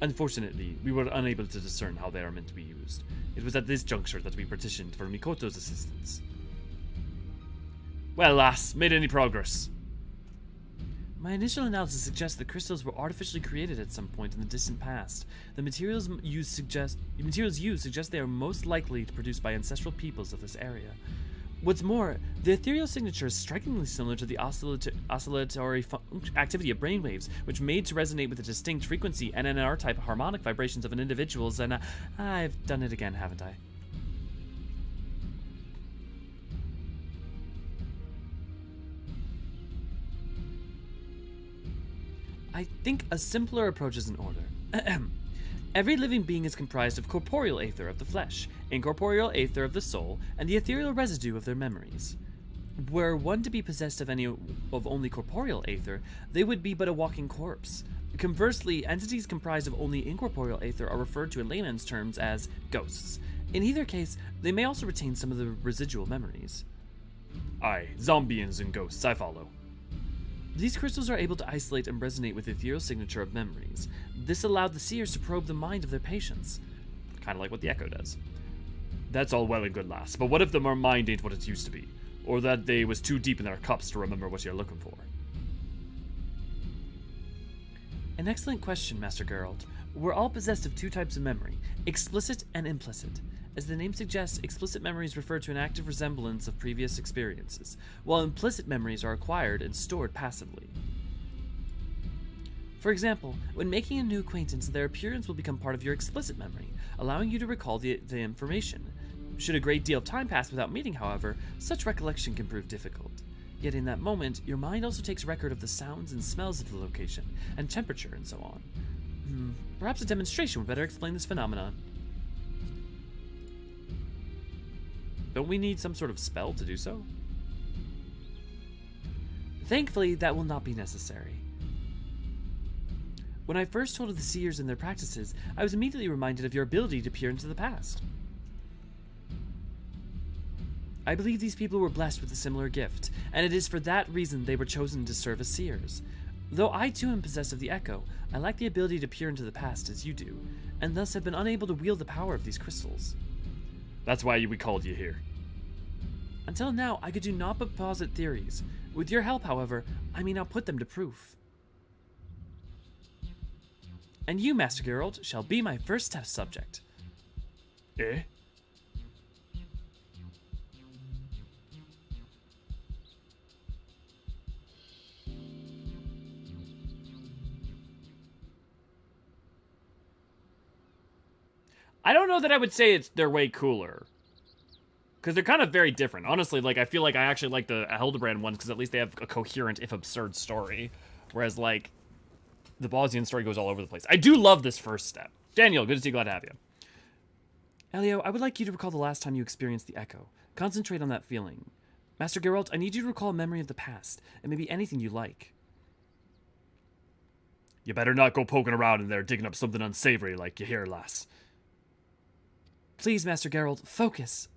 Unfortunately, we were unable to discern how they are meant to be used. It was at this juncture that we petitioned for Mikoto's assistance. Well, lass, made any progress? My initial analysis suggests the crystals were artificially created at some point in the distant past. The materials used suggest they are most likely produced by ancestral peoples of this area. What's more, the ethereal signature is strikingly similar to the oscillatory activity of brainwaves, which made to resonate with a distinct frequency and NR-type harmonic vibrations of an individual's, and I've done it again, haven't I? I think a simpler approach is in order. Every living being is comprised of corporeal aether of the flesh, incorporeal aether of the soul, and the ethereal residue of their memories. Were one to be possessed of only corporeal aether, they would be but a walking corpse. Conversely, entities comprised of only incorporeal aether are referred to in layman's terms as ghosts. In either case, they may also retain some of the residual memories. Aye, zombians and ghosts, I follow. These crystals are able to isolate and resonate with the ethereal signature of memories. This allowed the seers to probe the mind of their patients. Kind of like what the Echo does. That's all well and good, lass, but what if the mind ain't what it used to be? Or that they was too deep in their cups to remember what you're looking for? An excellent question, Master Geralt. We're all possessed of two types of memory, explicit and implicit. As the name suggests, explicit memories refer to an active resemblance of previous experiences, while implicit memories are acquired and stored passively. For example, when making a new acquaintance, their appearance will become part of your explicit memory, allowing you to recall the information. Should a great deal of time pass without meeting, however, such recollection can prove difficult. Yet in that moment, your mind also takes record of the sounds and smells of the location, and temperature, and so on. Perhaps a demonstration would better explain this phenomenon. Don't we need some sort of spell to do so? Thankfully, that will not be necessary. When I first told of the seers and their practices, I was immediately reminded of your ability to peer into the past. I believe these people were blessed with a similar gift, and it is for that reason they were chosen to serve as seers. Though I too am possessed of the echo, I lack the ability to peer into the past as you do, and thus have been unable to wield the power of these crystals. That's why we called you here. Until now, I could do naught but posit theories. With your help, however, I may now put them to proof. And you, Master Geralt, shall be my first test subject. Eh? I don't know that I would say they're way cooler. Because they're kind of very different. Honestly, like, I feel like I actually like the Hildebrand ones because at least they have a coherent, if absurd, story. Whereas, like, the Bozjan story goes all over the place. I do love this first step. Daniel, good to see you. Glad to have you. Elio, I would like you to recall the last time you experienced the echo. Concentrate on that feeling. Master Geralt, I need you to recall a memory of the past, and maybe anything you like. You better not go poking around in there digging up something unsavory like you hear, lass. Please, Master Geralt, focus.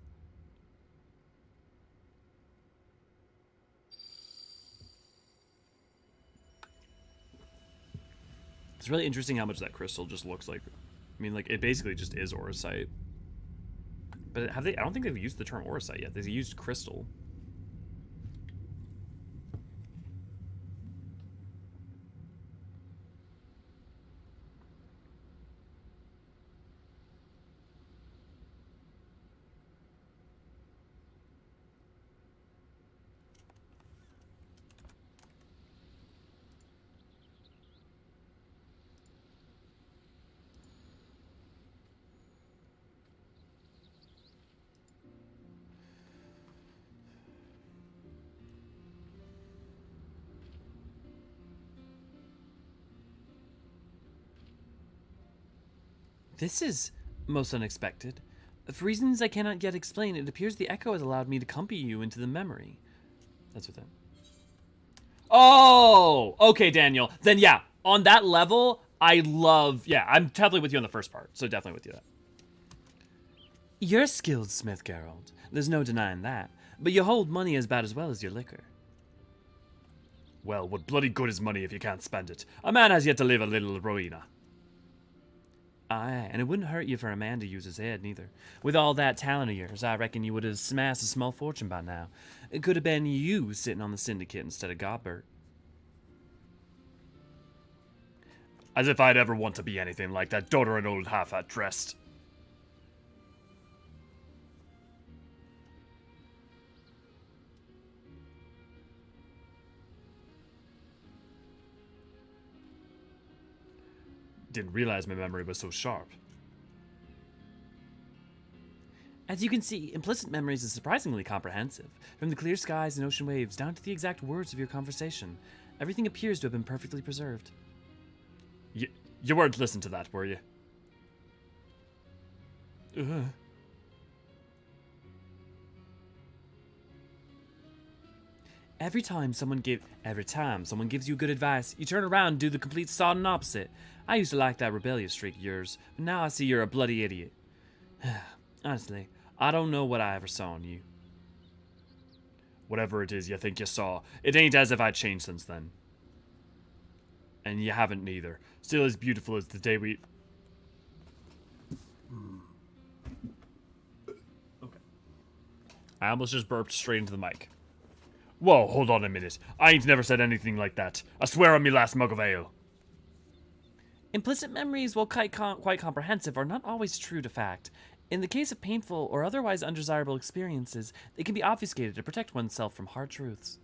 It's really interesting how much that crystal just looks like. I mean, like, it basically just is Auracite. But have they? I don't think they've used the term Auracite yet. They've used crystal. This is most unexpected. For reasons I cannot yet explain, it appears the echo has allowed me to accompany you into the memory. That's what that. Oh, okay, Daniel. Then yeah, on that level, I love. Yeah, I'm definitely with you on the first part. So definitely with you. You're a skilled smith, Geralt. There's no denying that. But you hold money about as well as your liquor. Well, what bloody good is money if you can't spend it? A man has yet to live a little ruina. Aye, and it wouldn't hurt you for a man to use his head, neither. With all that talent of yours, I reckon you would have smashed a small fortune by now. It could have been you sitting on the syndicate instead of Godbert. As if I'd ever want to be anything like that doddering old half-hat dressed. Didn't realize my memory was so sharp. As you can see, implicit memories is surprisingly comprehensive. From the clear skies and ocean waves down to the exact words of your conversation, everything appears to have been perfectly preserved. You weren't listening to that, were you? Every time someone gives you good advice, you turn around and do the complete sodden opposite. I used to like that rebellious streak of yours, but now I see you're a bloody idiot. Honestly, I don't know what I ever saw in you. Whatever it is you think you saw, it ain't as if I'd changed since then. And you haven't neither. Still as beautiful as the day we... Okay. I almost just burped straight into the mic. Whoa, hold on a minute. I ain't never said anything like that. I swear on me last mug of ale. Implicit memories, while quite comprehensive, are not always true to fact. In the case of painful or otherwise undesirable experiences, they can be obfuscated to protect oneself from hard truths.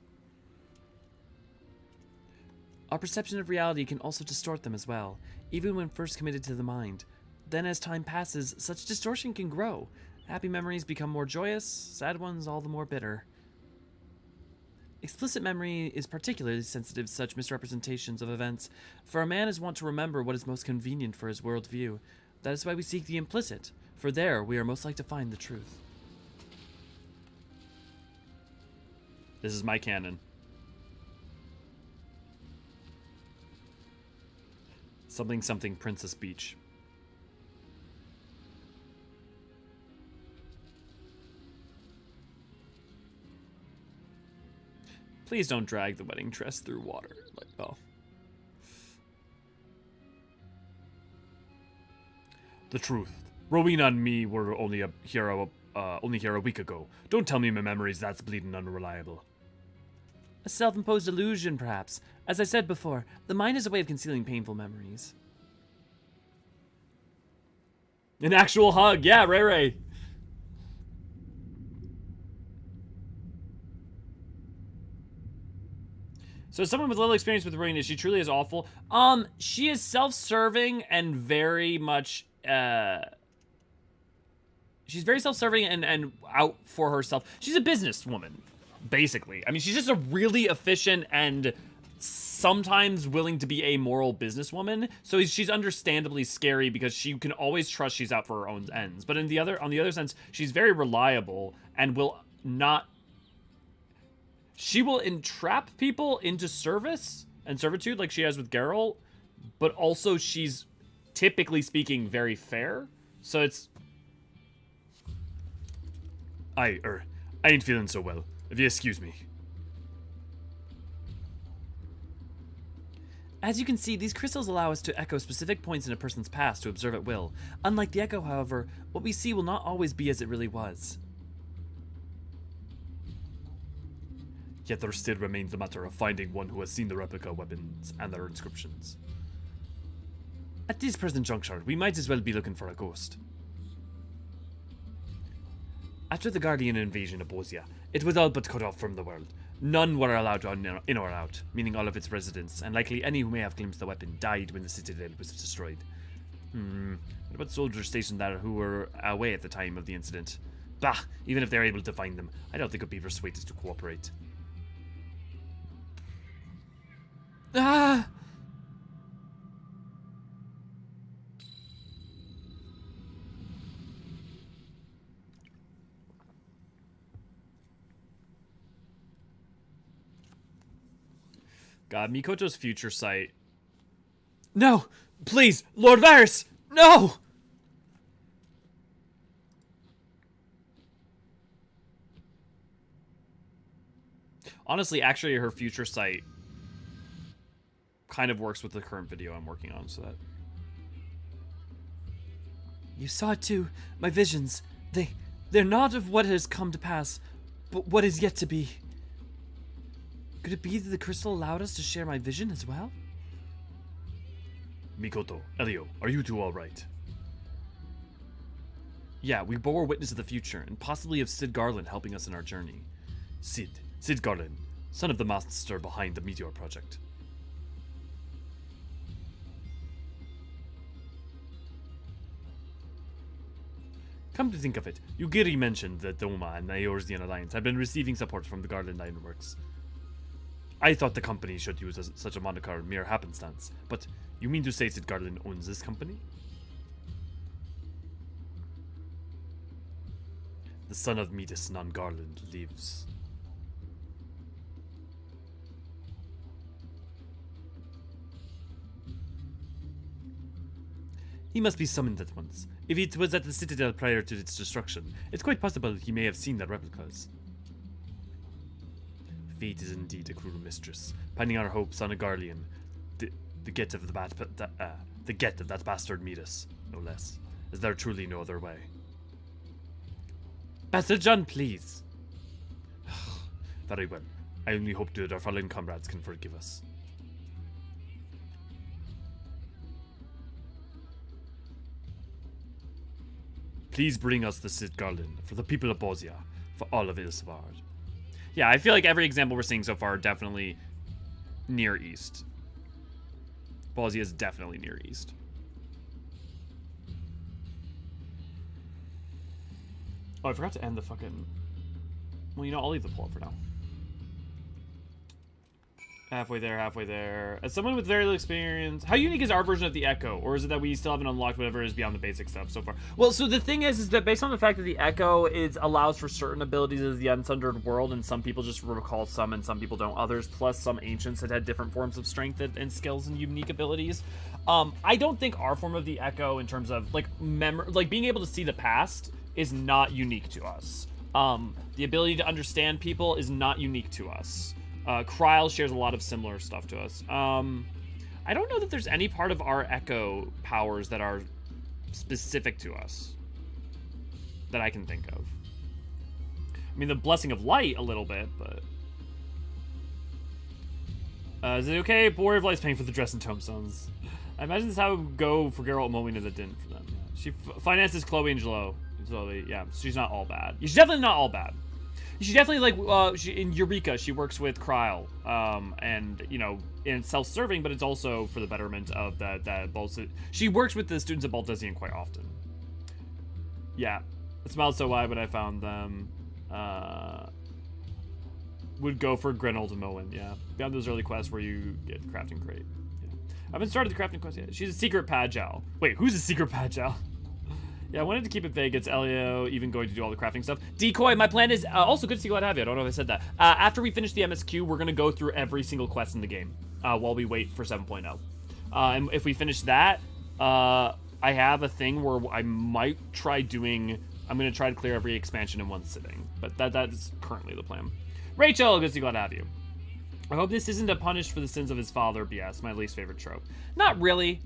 Our perception of reality can also distort them as well, even when first committed to the mind. Then as time passes, such distortion can grow. Happy memories become more joyous, sad ones all the more bitter. Explicit memory is particularly sensitive to such misrepresentations of events, for a man is wont to remember what is most convenient for his worldview. That is why we seek the implicit, for there we are most likely to find the truth. This is my canon. Something something Princess Beach. Please don't drag the wedding dress through water. Like, oh. The truth. Rowena and me were only here a week ago. Don't tell me my memory's that's bleeding unreliable. A self-imposed illusion, perhaps. As I said before, the mind is a way of concealing painful memories. An actual hug. Yeah, Ray Ray. So someone with little experience with Rowena, she truly is awful. She is self-serving and very much, she's very self-serving and out for herself. She's a businesswoman, basically. I mean, she's just a really efficient and sometimes willing to be a moral businesswoman. So she's understandably scary because she can always trust she's out for her own ends. But on the other sense, she's very reliable and will not. She will entrap people into service and servitude like she has with Geralt, but also she's, typically speaking, very fair. So it's... I ain't feeling so well. If you excuse me. As you can see, these crystals allow us to echo specific points in a person's past to observe at will. Unlike the echo, however, what we see will not always be as it really was. Yet there still remains the matter of finding one who has seen the replica weapons and their inscriptions. At this present juncture, we might as well be looking for a ghost. After the Guardian invasion of Bozja, it was all but cut off from the world. None were allowed in or out, meaning all of its residents, and likely any who may have glimpsed the weapon died when the citadel was destroyed. What about soldiers stationed there who were away at the time of the incident? Bah, even if they're able to find them, I don't think it would be persuaded to cooperate. Ah! God, Mikoto's future sight. No! Please! Lord Varys! No! Honestly, actually, her future sight kind of works with the current video I'm working on, so that... You saw it too. My visions. They're not of what has come to pass, but what is yet to be. Could it be that the crystal allowed us to share my vision as well? Mikoto, Elio, are you two alright? Yeah, we bore witness of the future, and possibly of Sid Garland helping us in our journey. Sid Garland, son of the master behind the Meteor Project. Come to think of it, Yugiri mentioned that Doma and the Eorzean Alliance had been receiving support from the Garland Ironworks. I thought the company should use such a moniker mere happenstance, but you mean to say Sid Garland owns this company? The son of Metis non Garland lives. He must be summoned at once. If it was at the Citadel prior to its destruction, it's quite possible he may have seen the replicas. Fate is indeed a cruel mistress, pinning our hopes on a Garlean, the get of that bastard Metis, no less. Is there truly no other way? Pastor John, please. Very well. I only hope that our fallen comrades can forgive us. Please bring us the Sid Garland, for the people of Bozja, for all of Ilsvard. Yeah, I feel like every example we're seeing so far are definitely Near East. Bozja is definitely Near East. Oh, I forgot to end the fucking... Well, you know, I'll leave the poll for now. Halfway there, halfway there. As someone with very little experience, how unique is our version of the Echo? Or is it that we still haven't unlocked whatever is beyond the basic stuff so far? Well, so the thing is that based on the fact that the Echo allows for certain abilities of the Unsundered World, and some people just recall some and some people don't others, plus some ancients had different forms of strength and skills and unique abilities. I don't think our form of the Echo, in terms of, like, being able to see the past, is not unique to us. The ability to understand people is not unique to us. Kryl shares a lot of similar stuff to us. I don't know that there's any part of our echo powers that are specific to us that I can think of. I mean, the Blessing of Light a little bit, but... is it okay? Warrior of Light's paying for the dress and tombstones. I imagine this is how it would go for Geralt and Momina that didn't for them. Yeah. She finances Chloe and Jalo. Slowly, yeah, she's not all bad. She's definitely not all bad. She definitely, like, in Eureka, she works with Kryl, and, you know, it's self-serving, but it's also for the betterment of that Bozja. She works with the students at Baldesion quite often. Yeah. It smelled so wide when I found them. Would go for Grenold and Moen, yeah. Beyond those early quests where you get crafting crate. Yeah. I haven't started the crafting quest yet. She's a secret Pajal. Wait, who's a secret Pajal? Yeah, I wanted to keep it vague. It's Elio even going to do all the crafting stuff. Decoy, my plan is... also, good to see you. Glad to have you. I don't know if I said that. After we finish the MSQ, we're going to go through every single quest in the game while we wait for 7.0. And if we finish that, I have a thing where I might try doing... I'm going to try to clear every expansion in one sitting. But that is currently the plan. Rachel, good to see you. Glad to have you. I hope this isn't a punish for the sins of his father BS, my least favorite trope. Not really.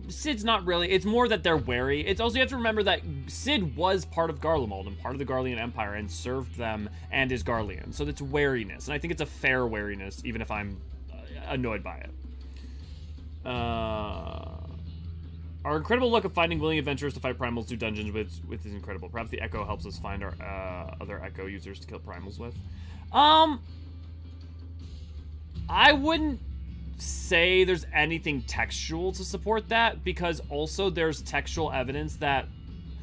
Sid's not really. It's more that they're wary. It's also, you have to remember that Sid was part of Garlemald and part of the Garlean Empire and served them and is Garlean. So that's wariness. And I think it's a fair wariness, even if I'm annoyed by it. Our incredible luck of finding willing adventurers to fight primals through dungeons with is incredible. Perhaps the Echo helps us find our other Echo users to kill primals with. I wouldn't say there's anything textual to support that, because also there's textual evidence that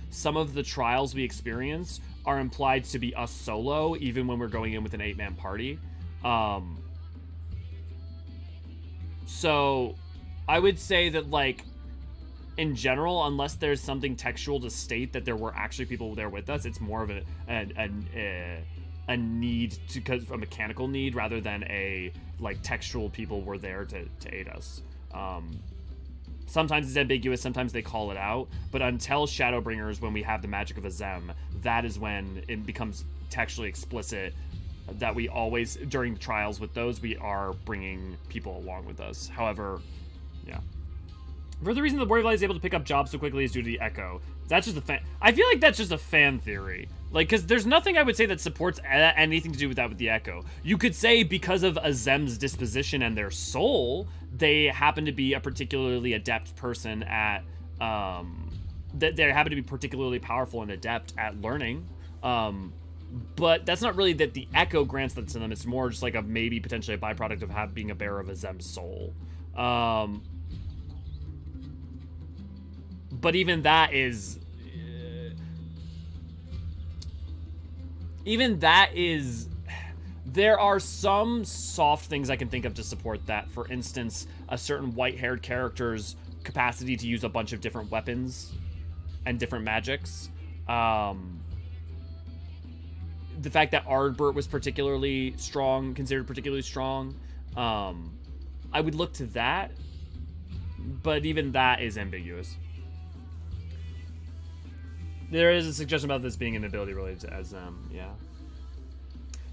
some of the trials we experience are implied to be us solo, even when we're going in with an 8-man party. So I would say that, like, in general, unless there's something textual to state that there were actually people there with us, it's more of a need a mechanical need rather than a, like, textual people were there to aid us. Sometimes it's ambiguous, sometimes they call it out, but until Shadowbringers, when we have the magic of Azem, that is when it becomes textually explicit that we always, during the trials with those, we are bringing people along with us. However, yeah. For the reason the Warrior of Light is able to pick up jobs so quickly is due to the Echo. That's just a fan... I feel like that's just a fan theory. Like, because there's nothing I would say that supports anything to do with that with the Echo. You could say because of Azem's disposition and their soul, they happen to be a particularly adept person at... they happen to be particularly powerful and adept at learning. But that's not really that the Echo grants that to them. It's more just like a maybe potentially a byproduct of being a bearer of Azem's soul. But even that is... there are some soft things I can think of to support that. For instance, a certain white-haired character's capacity to use a bunch of different weapons and different magics. The fact that Ardbert was particularly strong, considered particularly strong. I would look to that, but even that is ambiguous. There is a suggestion about this being an ability related to Azem, yeah.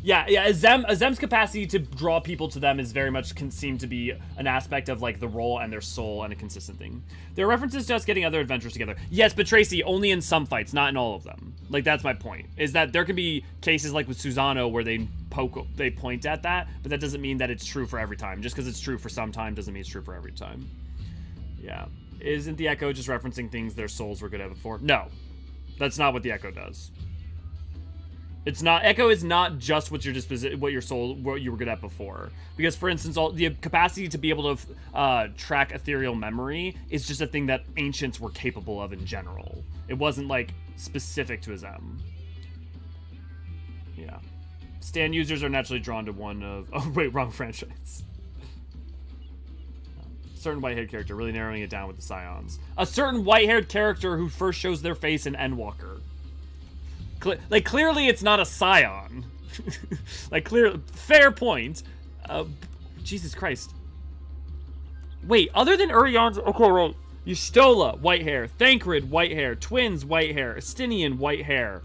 Yeah, Azem's capacity to draw people to them is very much seem to be an aspect of, like, the role and their soul and a consistent thing. There are references to us getting other adventures together. Yes, but Tracy, only in some fights, not in all of them. Like, that's my point, is that there can be cases like with Susano where they point at that, but that doesn't mean that it's true for every time. Just because it's true for some time doesn't mean it's true for every time. Yeah. Isn't the Echo just referencing things their souls were good at before? No. That's not what the Echo does. It's not... Echo is not just what your what you were good at before. Because, for instance, the capacity to be able to track ethereal memory is just a thing that ancients were capable of in general. It wasn't, like, specific to Azem. Yeah. Stan users are naturally drawn to one of... Oh, wait, wrong franchise. Certain white-haired character, really narrowing it down with the Scions. A certain white-haired character who first shows their face in Endwalker. Like, clearly it's not a Scion. Like, fair point. Jesus Christ. Wait, other than Urian's... Okay, wait. Eustola, white hair. Thancred, white hair. Twins, white hair. Estinian, white hair.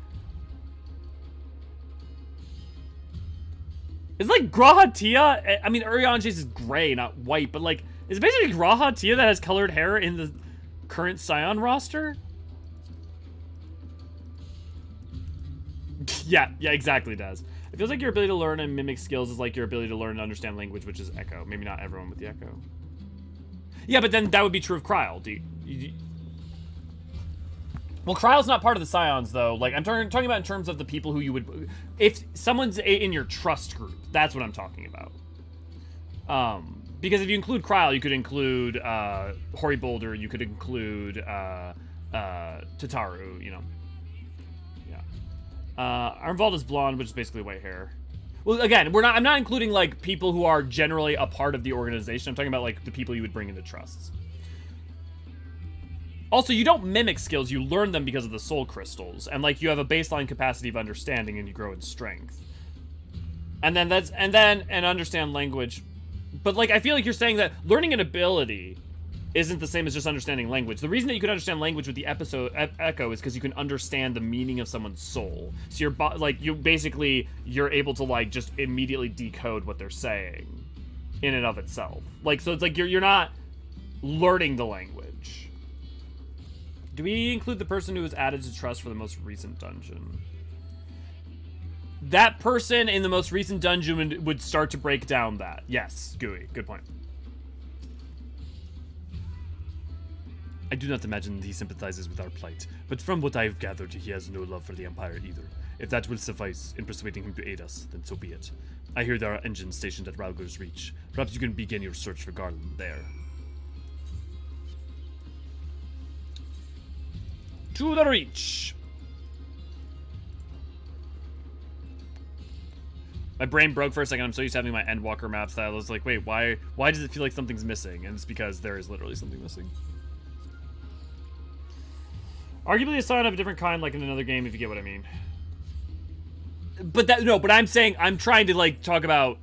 It's like G'raha Tia. I mean, Eorzean Chase is gray, not white, but like, it's basically G'raha Tia that has colored hair in the current Scion roster. yeah, exactly, Daz. It feels like your ability to learn and mimic skills is like your ability to learn and understand language, which is Echo. Maybe not everyone with the Echo. Yeah, but then that would be true of Kryl. Well, Kryle's not part of the Scions, though. Like, I'm talking about in terms of the people who you would... If someone's in your trust group, that's what I'm talking about. Because if you include Kryl, you could include Hori Boulder, you could include Tataru, you know. Yeah. Armvald is blonde, which is basically white hair. Well, again, I'm not including, like, people who are generally a part of the organization. I'm talking about, like, the people you would bring into trusts. Also, you don't mimic skills, you learn them because of the soul crystals. And, like, you have a baseline capacity of understanding and you grow in strength. And understand language. But, like, I feel like you're saying that learning an ability isn't the same as just understanding language. The reason that you can understand language with the Echo is because you can understand the meaning of someone's soul. So you're able to, like, just immediately decode what they're saying in and of itself. Like, so it's like you're not learning the language. Do we include the person who was added to trust for the most recent dungeon? That person in the most recent dungeon would start to break down that. Yes, Gooey, good point. I do not imagine he sympathizes with our plight, but from what I've gathered, he has no love for the Empire either. If that will suffice in persuading him to aid us, then so be it. I hear there are engines stationed at Ralgor's Reach. Perhaps you can begin your search for Garland there. To the Reach. My brain broke for a second. I'm so used to having my Endwalker maps that I was like, wait, why does it feel like something's missing? And it's because there is literally something missing. Arguably a sign of a different kind, like in another game, if you get what I mean. But I'm saying, I'm trying to, like, talk about,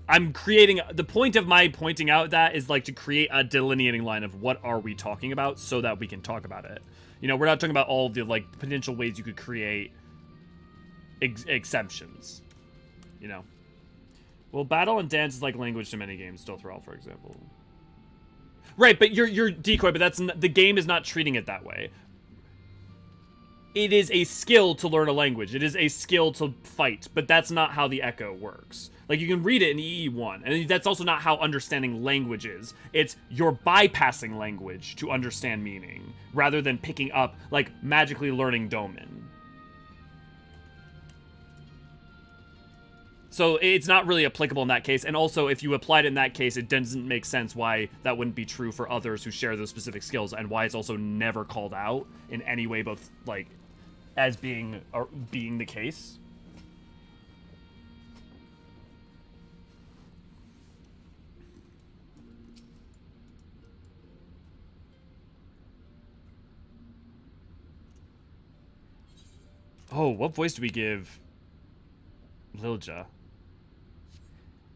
I'm creating, the point of my pointing out that is, like, to create a delineating line of what are we talking about so that we can talk about it. You know, we're not talking about all the, like, potential ways you could create exceptions. You know? Well, battle and dance is like language to many games, still Thrall, for example. Right, but you're decoy, but that's the game is not treating it that way. It is a skill to learn a language. It is a skill to fight, but that's not how the Echo works. Like, you can read it in EE1, and that's also not how understanding language is. It's you're bypassing language to understand meaning, rather than picking up, like, magically learning Domin. So it's not really applicable in that case, and also, if you applied it in that case, it doesn't make sense why that wouldn't be true for others who share those specific skills, and why it's also never called out in any way, both, like, as being the case. Oh, what voice do we give Lilja?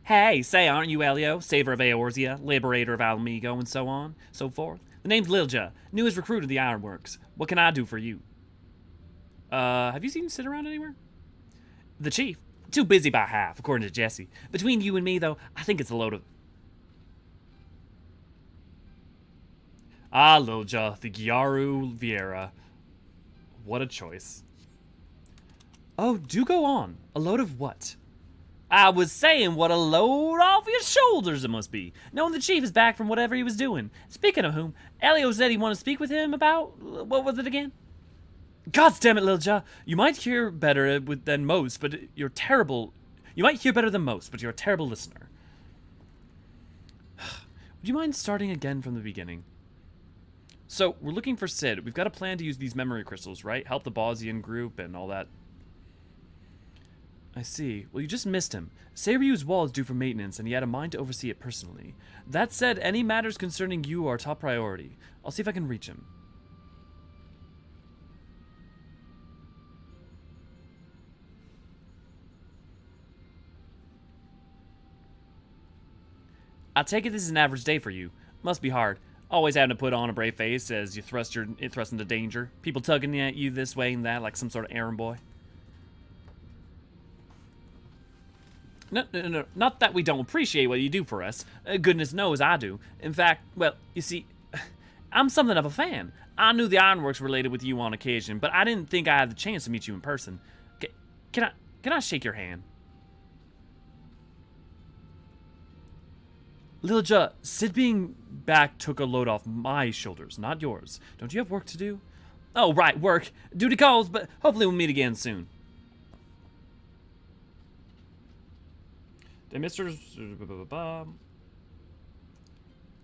Hey, say, aren't you Elio, saver of Eorzea, liberator of Almigo, and so on, so forth? The name's Lilja, newest recruit of the Ironworks. What can I do for you? Have you seen him sit around anywhere? The chief? Too busy by half, according to Jesse. Between you and me, though, I think it's a load of... Ah, Lilja, the Gyaru Vieira. What a choice. Oh, do go on. A load of what? I was saying what a load off your shoulders it must be, knowing the chief is back from whatever he was doing. Speaking of whom, Elio said he wanted to speak with him about... What was it again? God damn it, Lilja. You might hear better than most, but you're terrible... You might hear better than most, but you're a terrible listener. Would you mind starting again from the beginning? So, we're looking for Sid. We've got a plan to use these memory crystals, right? Help the Bozjan group and all that. I see. Well, you just missed him. Seiryu's wall is due for maintenance, and he had a mind to oversee it personally. That said, any matters concerning you are top priority. I'll see if I can reach him. I take it this is an average day for you. Must be hard. Always having to put on a brave face as you thrust into danger. People tugging at you this way and that like some sort of errand boy. No. Not that we don't appreciate what you do for us. Goodness knows I do. In fact, well, you see, I'm something of a fan. I knew the ironworks related with you on occasion, but I didn't think I had the chance to meet you in person. Can I shake your hand? Lilja, Sid being back took a load off my shoulders, not yours. Don't you have work to do? Oh, right, work. Duty calls, but hopefully we'll meet again soon.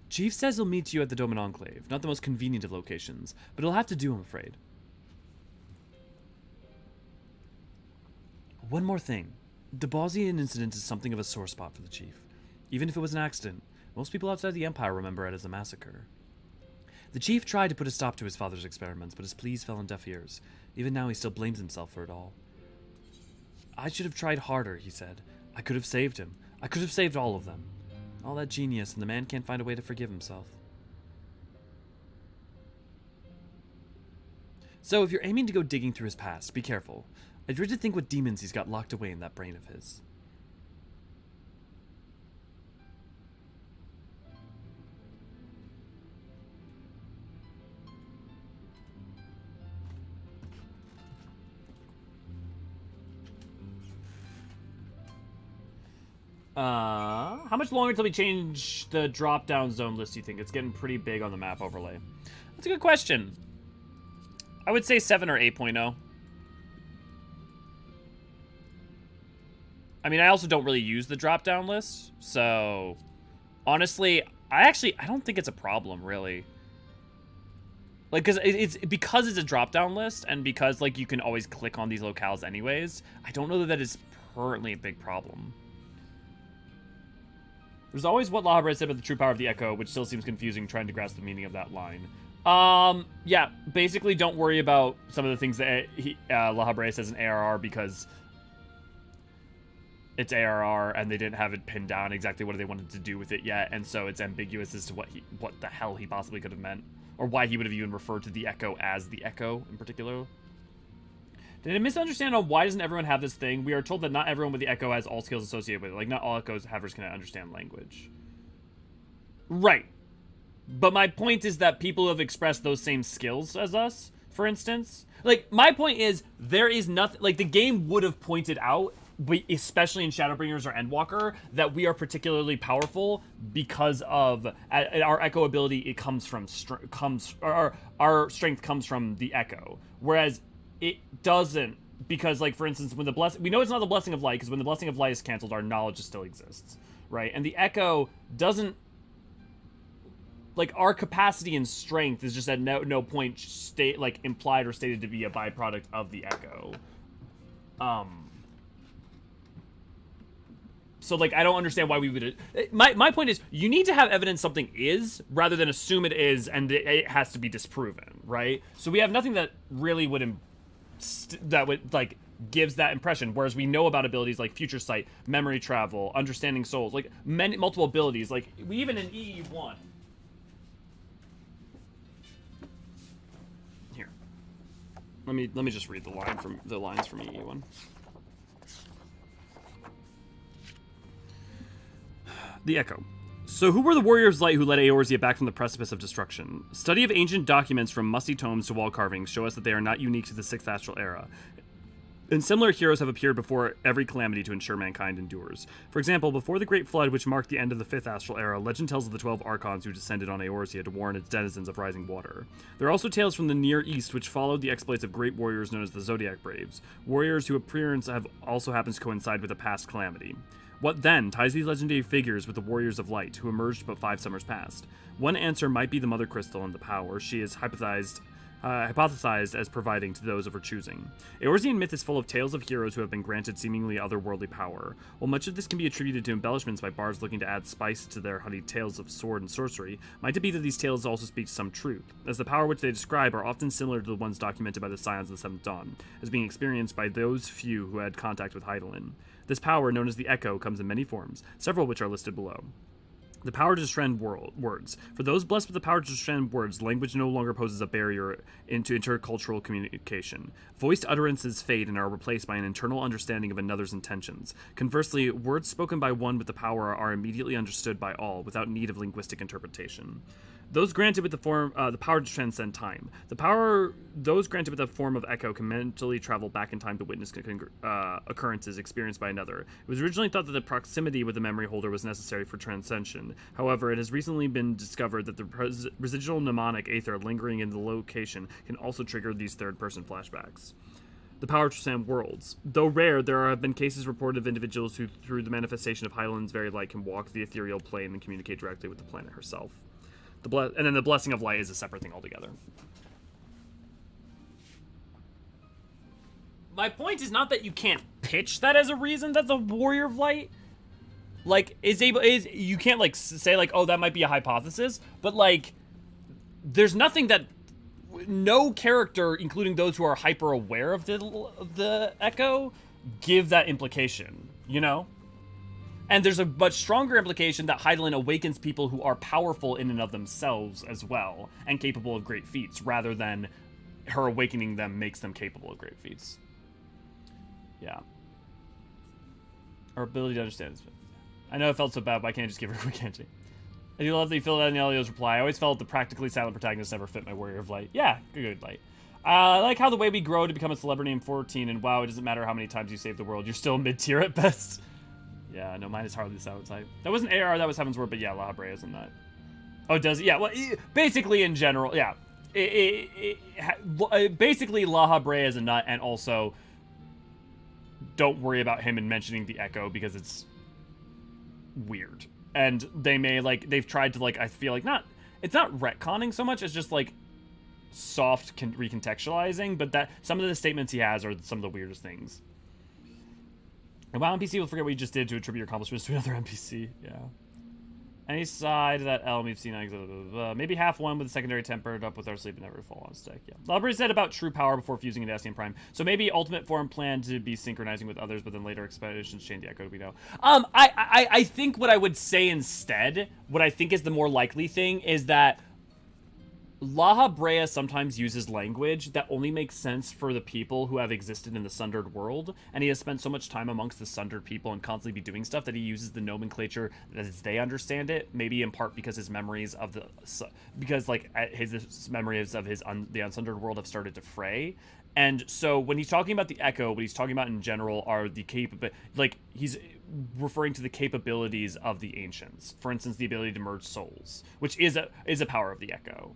Chief says he'll meet you at the Doman Enclave. Not the most convenient of locations, but it'll have to do, I'm afraid. One more thing. The Bozjian incident is something of a sore spot for the Chief. Even if it was an accident, most people outside the Empire remember it as a massacre. The Chief tried to put a stop to his father's experiments, but his pleas fell on deaf ears. Even now, he still blames himself for it all. I should have tried harder, he said. I could have saved him. I could have saved all of them. All that genius, and the man can't find a way to forgive himself. So, if you're aiming to go digging through his past, be careful. I dread to think what demons he's got locked away in that brain of his. How much longer until we change the drop-down zone list, do you think? It's getting pretty big on the map overlay. That's a good question. I would say 7 or 8.0. I mean, I also don't really use the drop-down list, so honestly, I don't think it's a problem, really. Like, because it's a drop-down list, and because, like, you can always click on these locales anyways, I don't know that is currently a big problem. There's always what Lahabra said about the true power of the Echo, which still seems confusing trying to grasp the meaning of that line. Yeah, basically don't worry about some of the things that Lahabra says in ARR, because it's ARR and they didn't have it pinned down exactly what they wanted to do with it yet, and so it's ambiguous as to what the hell he possibly could have meant, or why he would have even referred to the Echo as the Echo in particular. Did I misunderstand on why doesn't everyone have this thing? We are told that not everyone with the Echo has all skills associated with it. Like, not all Echoes havers can understand language. Right. But my point is that people who have expressed those same skills as us, for instance. Like, my point is, there is nothing... Like, the game would have pointed out, especially in Shadowbringers or Endwalker, that we are particularly powerful because of our Echo ability. It comes from... Our strength comes from the Echo. Whereas... it doesn't, because, like, for instance, when the blessing... We know it's not the Blessing of Light, because when the Blessing of Light is canceled, our knowledge still exists, right? And the Echo doesn't... Like, our capacity and strength is just at no point implied or stated to be a byproduct of the Echo. So, like, I don't understand why we would... My point is, you need to have evidence something is, rather than assume it is, and it has to be disproven, right? So we have nothing that really would... like, gives that impression, whereas we know about abilities like Future Sight, Memory Travel, Understanding Souls, like, multiple abilities, like, we even in EE1... Here. Let me just read the lines from EE1. The Echo. So who were the warriors of light who led Eorzea back from the precipice of destruction? Study of ancient documents from musty tomes to wall carvings show us that they are not unique to the 6th Astral Era. And similar heroes have appeared before every calamity to ensure mankind endures. For example, before the Great Flood, which marked the end of the 5th Astral Era, legend tells of the 12 archons who descended on Eorzea to warn its denizens of rising water. There are also tales from the Near East which followed the exploits of great warriors known as the Zodiac Braves, warriors whose appearance also happens to coincide with a past calamity. What then ties these legendary figures with the Warriors of Light, who emerged about 5 summers past? One answer might be the Mother Crystal and the power she is hypothesized as providing to those of her choosing. Eorzean myth is full of tales of heroes who have been granted seemingly otherworldly power. While much of this can be attributed to embellishments by bards looking to add spice to their honeyed tales of sword and sorcery, might it be that these tales also speak to some truth, as the power which they describe are often similar to the ones documented by the Scions of the Seventh Dawn, as being experienced by those few who had contact with Hydaelyn. This power, known as the Echo, comes in many forms, several of which are listed below. The power to strand words. For those blessed with the power to strand words, language no longer poses a barrier into intercultural communication. Voiced utterances fade and are replaced by an internal understanding of another's intentions. Conversely, words spoken by one with the power are immediately understood by all, without need of linguistic interpretation. Those granted with the power to transcend time. Those granted with the form of echo can mentally travel back in time to witness occurrences experienced by another. It was originally thought that the proximity with the memory holder was necessary for transcension. However, it has recently been discovered that the residual mnemonic aether lingering in the location can also trigger these third-person flashbacks. The power to transcend worlds. Though rare, there have been cases reported of individuals who, through the manifestation of Hydaelyn's very light, can walk the ethereal plane and communicate directly with the planet herself. And then the blessing of light is a separate thing altogether. My point is not that you can't pitch that as a reason that the warrior of light, like, you can't, like, say, like, oh, that might be a hypothesis, but, like, there's nothing that no character, including those who are hyper aware of the echo, give that implication, you know? And there's a much stronger implication that Hydaelyn awakens people who are powerful in and of themselves as well, and capable of great feats, rather than her awakening them makes them capable of great feats. Yeah. Her ability to understand. I know it felt so bad, but I can't just give her a quick handshake. I do love that you filled out in Elio's reply. I always felt the practically silent protagonist never fit my warrior of light. Yeah, good light. I like how the way we grow to become a celebrity in 14, and wow, it doesn't matter how many times you save the world, you're still mid-tier at best. Yeah, no, mine is hardly the silent type. That wasn't AR, that was Heaven's Word, but yeah, La Habrea isn't that. Oh, does it? Yeah, well, basically in general, yeah. Basically, La Habrea is a nut, and also don't worry about him in mentioning the Echo because it's weird. And they may, like, they've tried to, like, I feel like it's not retconning so much, it's just, like, soft recontextualizing, but that some of the statements he has are some of the weirdest things. And wow, NPC will forget what you just did to attribute your accomplishments to another NPC. Yeah. Any side of that elm you've seen, maybe half one with a secondary tempered up with our sleep and never fall on stick. Yeah. Labrie said about true power before fusing into Estian Prime. So maybe ultimate form planned to be synchronizing with others, but then later expeditions change the echo. We know. I think what I would say instead, what I think is the more likely thing, is that La Habrea sometimes uses language that only makes sense for the people who have existed in the Sundered world, and he has spent so much time amongst the Sundered people and constantly be doing stuff that he uses the nomenclature as they understand it, maybe in part because his memories of the... Because, like, his memories of the Unsundered world have started to fray. And so when he's talking about the Echo, what he's talking about in general are the he's referring to the capabilities of the Ancients. For instance, the ability to merge souls, which is a power of the Echo.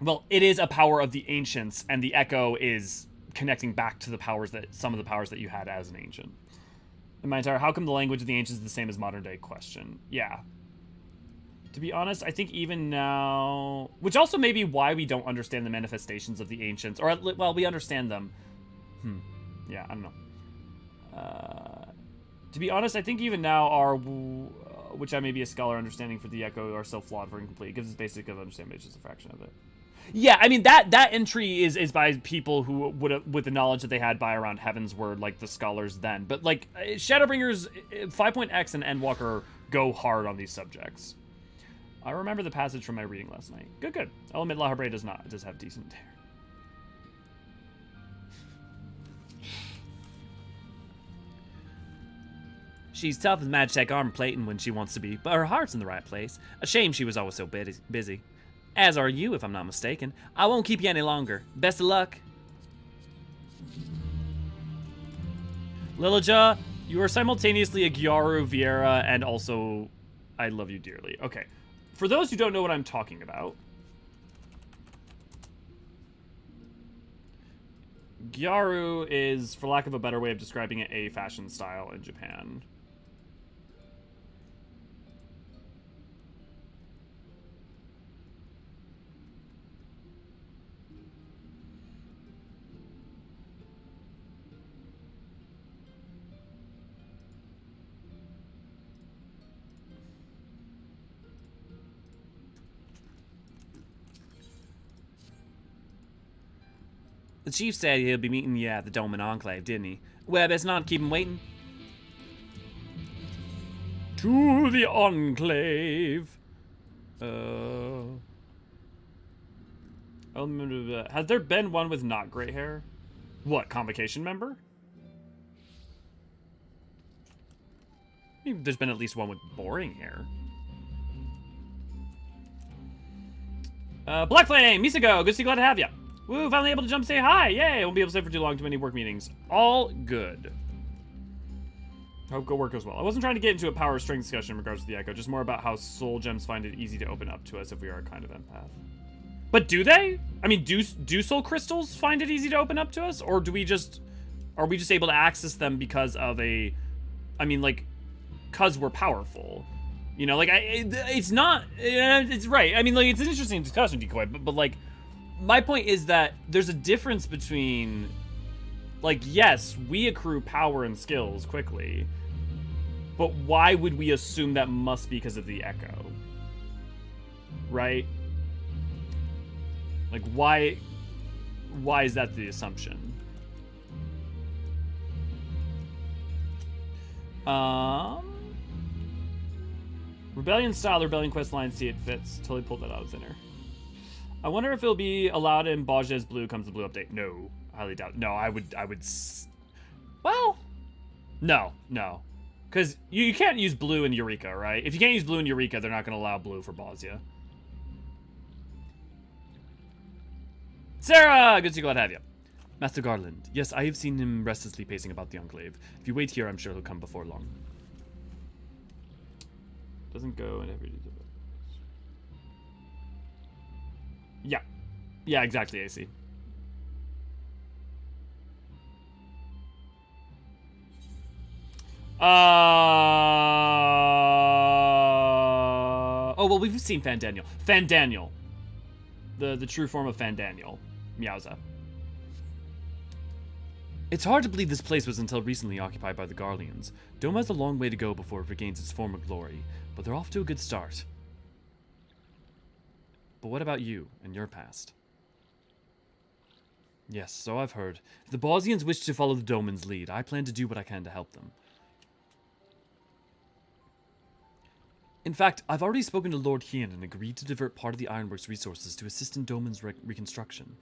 Well, it is a power of the Ancients, and the Echo is connecting back to some of the powers that you had as an Ancient. In my entire, how come the language of the Ancients is the same as modern day question? Yeah. To be honest, I think even now, which also may be why we don't understand the manifestations of the Ancients, or, well, we understand them. Yeah, I don't know. To be honest, I think even now our, which I may be a scholar understanding for the Echo, are still flawed for incomplete. It gives us basic of understanding, but it's just a fraction of it. Yeah, I mean, that entry is by people who with the knowledge that they had by around Heaven's Word, like the scholars then. But, like, Shadowbringers, 5.x and Endwalker go hard on these subjects. I remember the passage from my reading last night. Good. I'll admit La Habrea does have decent hair. She's tough as Magitech armor plating when she wants to be, but her heart's in the right place. A shame she was always so busy. As are you, if I'm not mistaken. I won't keep you any longer. Best of luck. Lilija, you are simultaneously a Gyaru, Viera, and also I love you dearly. Okay. For those who don't know what I'm talking about, Gyaru is, for lack of a better way of describing it, a fashion style in Japan. The chief said he'll be meeting you at the Dome and Enclave, didn't he? Well, best not keep him waiting. To the Enclave. Has there been one with not great hair? What, convocation member? Maybe there's been at least one with boring hair. Black Flame, Misago, good to see, glad to have you. Woo, finally able to jump say hi. Yay, won't be able to stay for too long, too many work meetings. All good. Hope go work goes well. I wasn't trying to get into a power strength discussion in regards to the Echo, just more about how soul gems find it easy to open up to us if we are a kind of empath. But do they? I mean, do soul crystals find it easy to open up to us? Or are we just able to access them because of because we're powerful? You know, like, it's not, it's right. I mean, like, it's an interesting discussion, Decoy, but like, my point is that there's a difference between, like, yes, we accrue power and skills quickly, but why would we assume that must be because of the Echo? Right? Like, why is that the assumption? Rebellion style, Rebellion quest line, see it fits. Totally pulled that out of thin air. I wonder if it'll be allowed in Bozja as blue comes the blue update. No, highly doubt. No, I would. Well, no. Because you can't use blue in Eureka, right? If you can't use blue in Eureka, they're not going to allow blue for Bozja. Sarah, good to see you, glad to have you. Master Garland, yes, I have seen him restlessly pacing about the Enclave. If you wait here, I'm sure he'll come before long. Doesn't go in every... Yeah, exactly, AC. Oh, well, we've seen Fandaniel. Fandaniel. The true form of Fandaniel. Meowza. It's hard to believe this place was until recently occupied by the Garleans. Dome has a long way to go before it regains its former glory, but they're off to a good start. But what about you and your past? Yes, so I've heard. If the Bosnians wish to follow the Doman's lead, I plan to do what I can to help them. In fact, I've already spoken to Lord Hydaelyn and agreed to divert part of the Ironworks resources to assist in Doman's reconstruction.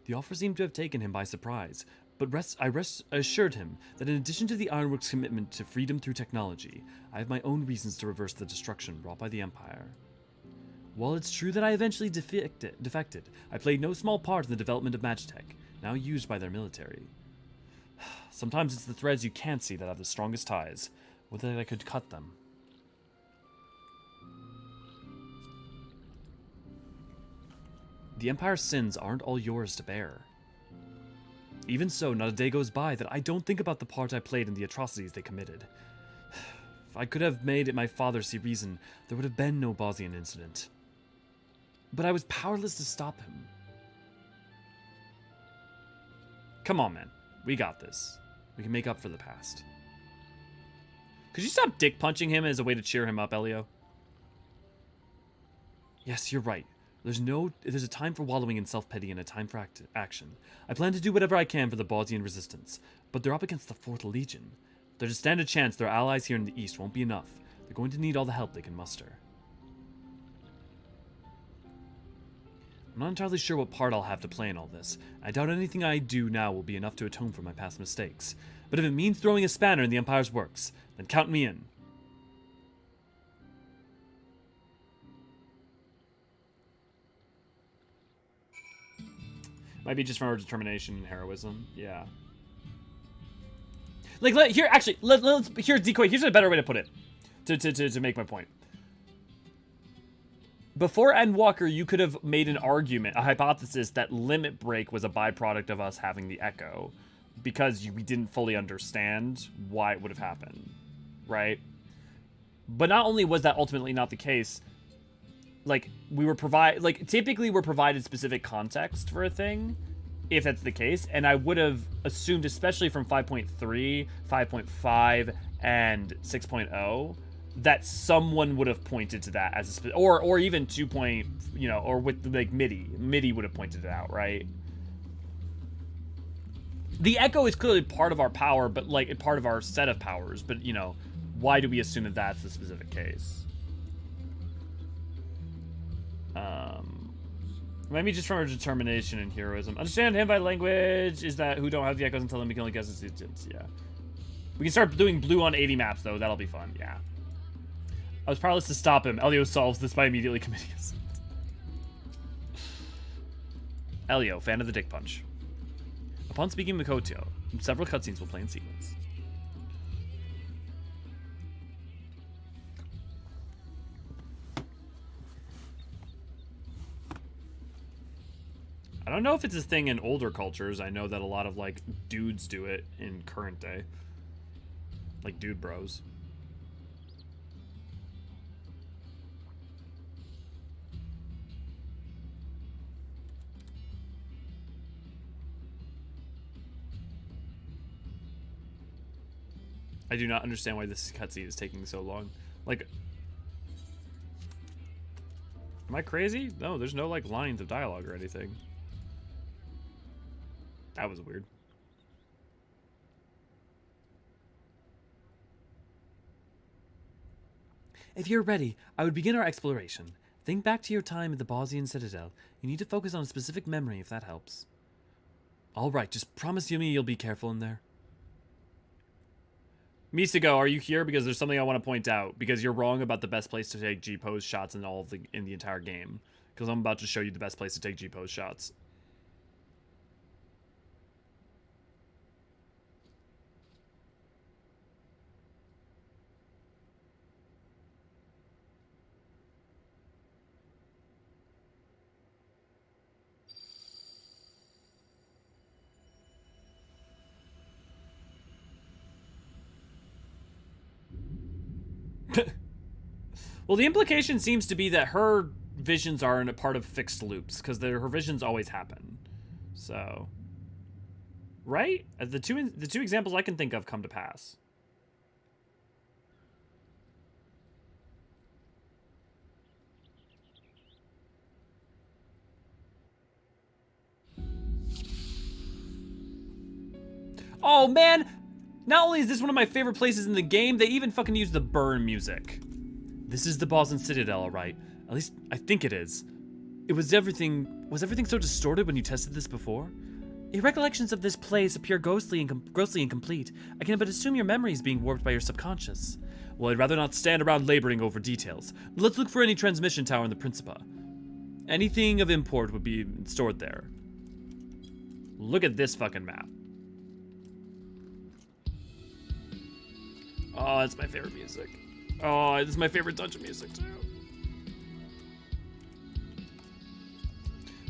The offer seemed to have taken him by surprise, but I assured him that in addition to the Ironworks' commitment to freedom through technology, I have my own reasons to reverse the destruction wrought by the Empire. While it's true that I eventually defected, I played no small part in the development of Magitech, now used by their military. Sometimes it's the threads you can't see that have the strongest ties, or that I could cut them. The Empire's sins aren't all yours to bear. Even so, not a day goes by that I don't think about the part I played in the atrocities they committed. If I could have made my father see reason, there would have been no Bosnian incident. But I was powerless to stop him. Come on, man. We got this. We can make up for the past. Could you stop dick punching him as a way to cheer him up, Elio? Yes, you're right. There's a time for wallowing in self-pity and a time for action. I plan to do whatever I can for the Bosnian resistance, but they're up against the 4th Legion. There's a standard chance their allies here in the east won't be enough. They're going to need all the help they can muster. I'm not entirely sure what part I'll have to play in all this. I doubt anything I do now will be enough to atone for my past mistakes. But if it means throwing a spanner in the Empire's works, then count me in. Might be just from our determination and heroism. Yeah. Like, here, actually, here's Decoy. Here's a better way to put it. To make my point. Before Endwalker, you could have made an argument, a hypothesis, that Limit Break was a byproduct of us having the Echo. Because we didn't fully understand why it would have happened. Right? But not only was that ultimately not the case, like, typically we're provided specific context for a thing, if that's the case, and I would have assumed, especially from 5.3, 5.5, and 6.0, that someone would have pointed to that as a or even 2. Or with, like, MIDI would have pointed it out, right? The Echo is clearly part of our power, but, like, part of our set of powers, but, why do we assume that that's the specific case? Maybe just from our determination and heroism. Understand him by language is that who don't have the echoes until then we can only guess its agents. Yeah. We can start doing blue on 80 maps though. That'll be fun. Yeah. I was powerless to stop him. Elio solves this by immediately committing us. Elio, fan of the dick punch. Upon speaking Mikoto, several cutscenes will play in sequence. I don't know if it's a thing in older cultures. I know that a lot of, like, dudes do it in current day. Like, dude bros. I do not understand why this cutscene is taking so long. Like, am I crazy? No, there's no, like, lines of dialogue or anything. That was weird. If you're ready, I would begin our exploration. Think back to your time at the Bozjan Citadel. You need to focus on a specific memory if that helps. Alright, just promise me you'll be careful in there. Misago, are you here? Because there's something I want to point out. Because you're wrong about the best place to take G-pose shots in in the entire game. Because I'm about to show you the best place to take G-pose shots. Well, the implication seems to be that her visions are in a part of fixed loops, because her visions always happen. So, right? The two examples I can think of come to pass. Oh man! Not only is this one of my favorite places in the game, they even fucking use the burn music. This is the Bozjan Citadel, alright. At least, I think it is. Was everything so distorted when you tested this before? Your recollections of this place appear grossly incomplete. I can but assume your memory is being warped by your subconscious. Well, I'd rather not stand around laboring over details. Let's look for any transmission tower in the Principa. Anything of import would be stored there. Look at this fucking map. Oh, it's my favorite music. Oh, this is my favorite dungeon music too.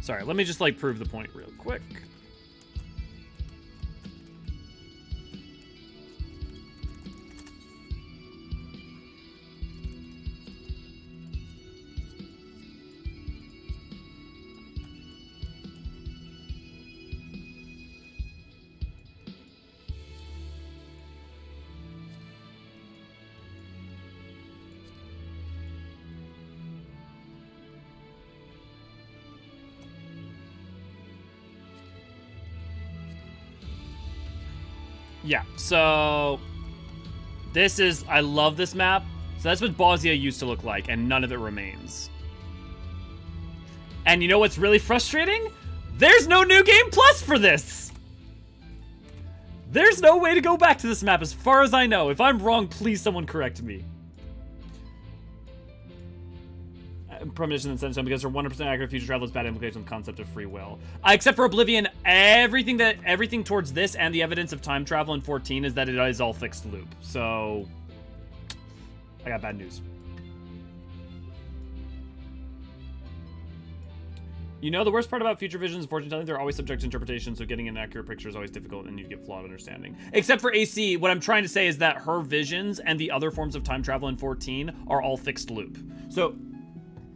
Sorry, let me just like prove the point real quick. Yeah, so this is, I love this map. So that's what Bozja used to look like, and none of it remains. And you know what's really frustrating? There's no New Game Plus for this! There's no way to go back to this map as far as I know. If I'm wrong, please someone correct me. Premonition and Sunstone, because her 100% accurate future travel is bad implication of the concept of free will. Except for Oblivion, everything towards this and the evidence of time travel in 14 is that it is all fixed loop. So, I got bad news. You know, the worst part about future visions and fortune telling, they're always subject to interpretation, so getting an accurate picture is always difficult and you get flawed understanding. Except for AC, what I'm trying to say is that her visions and the other forms of time travel in 14 are all fixed loop. So,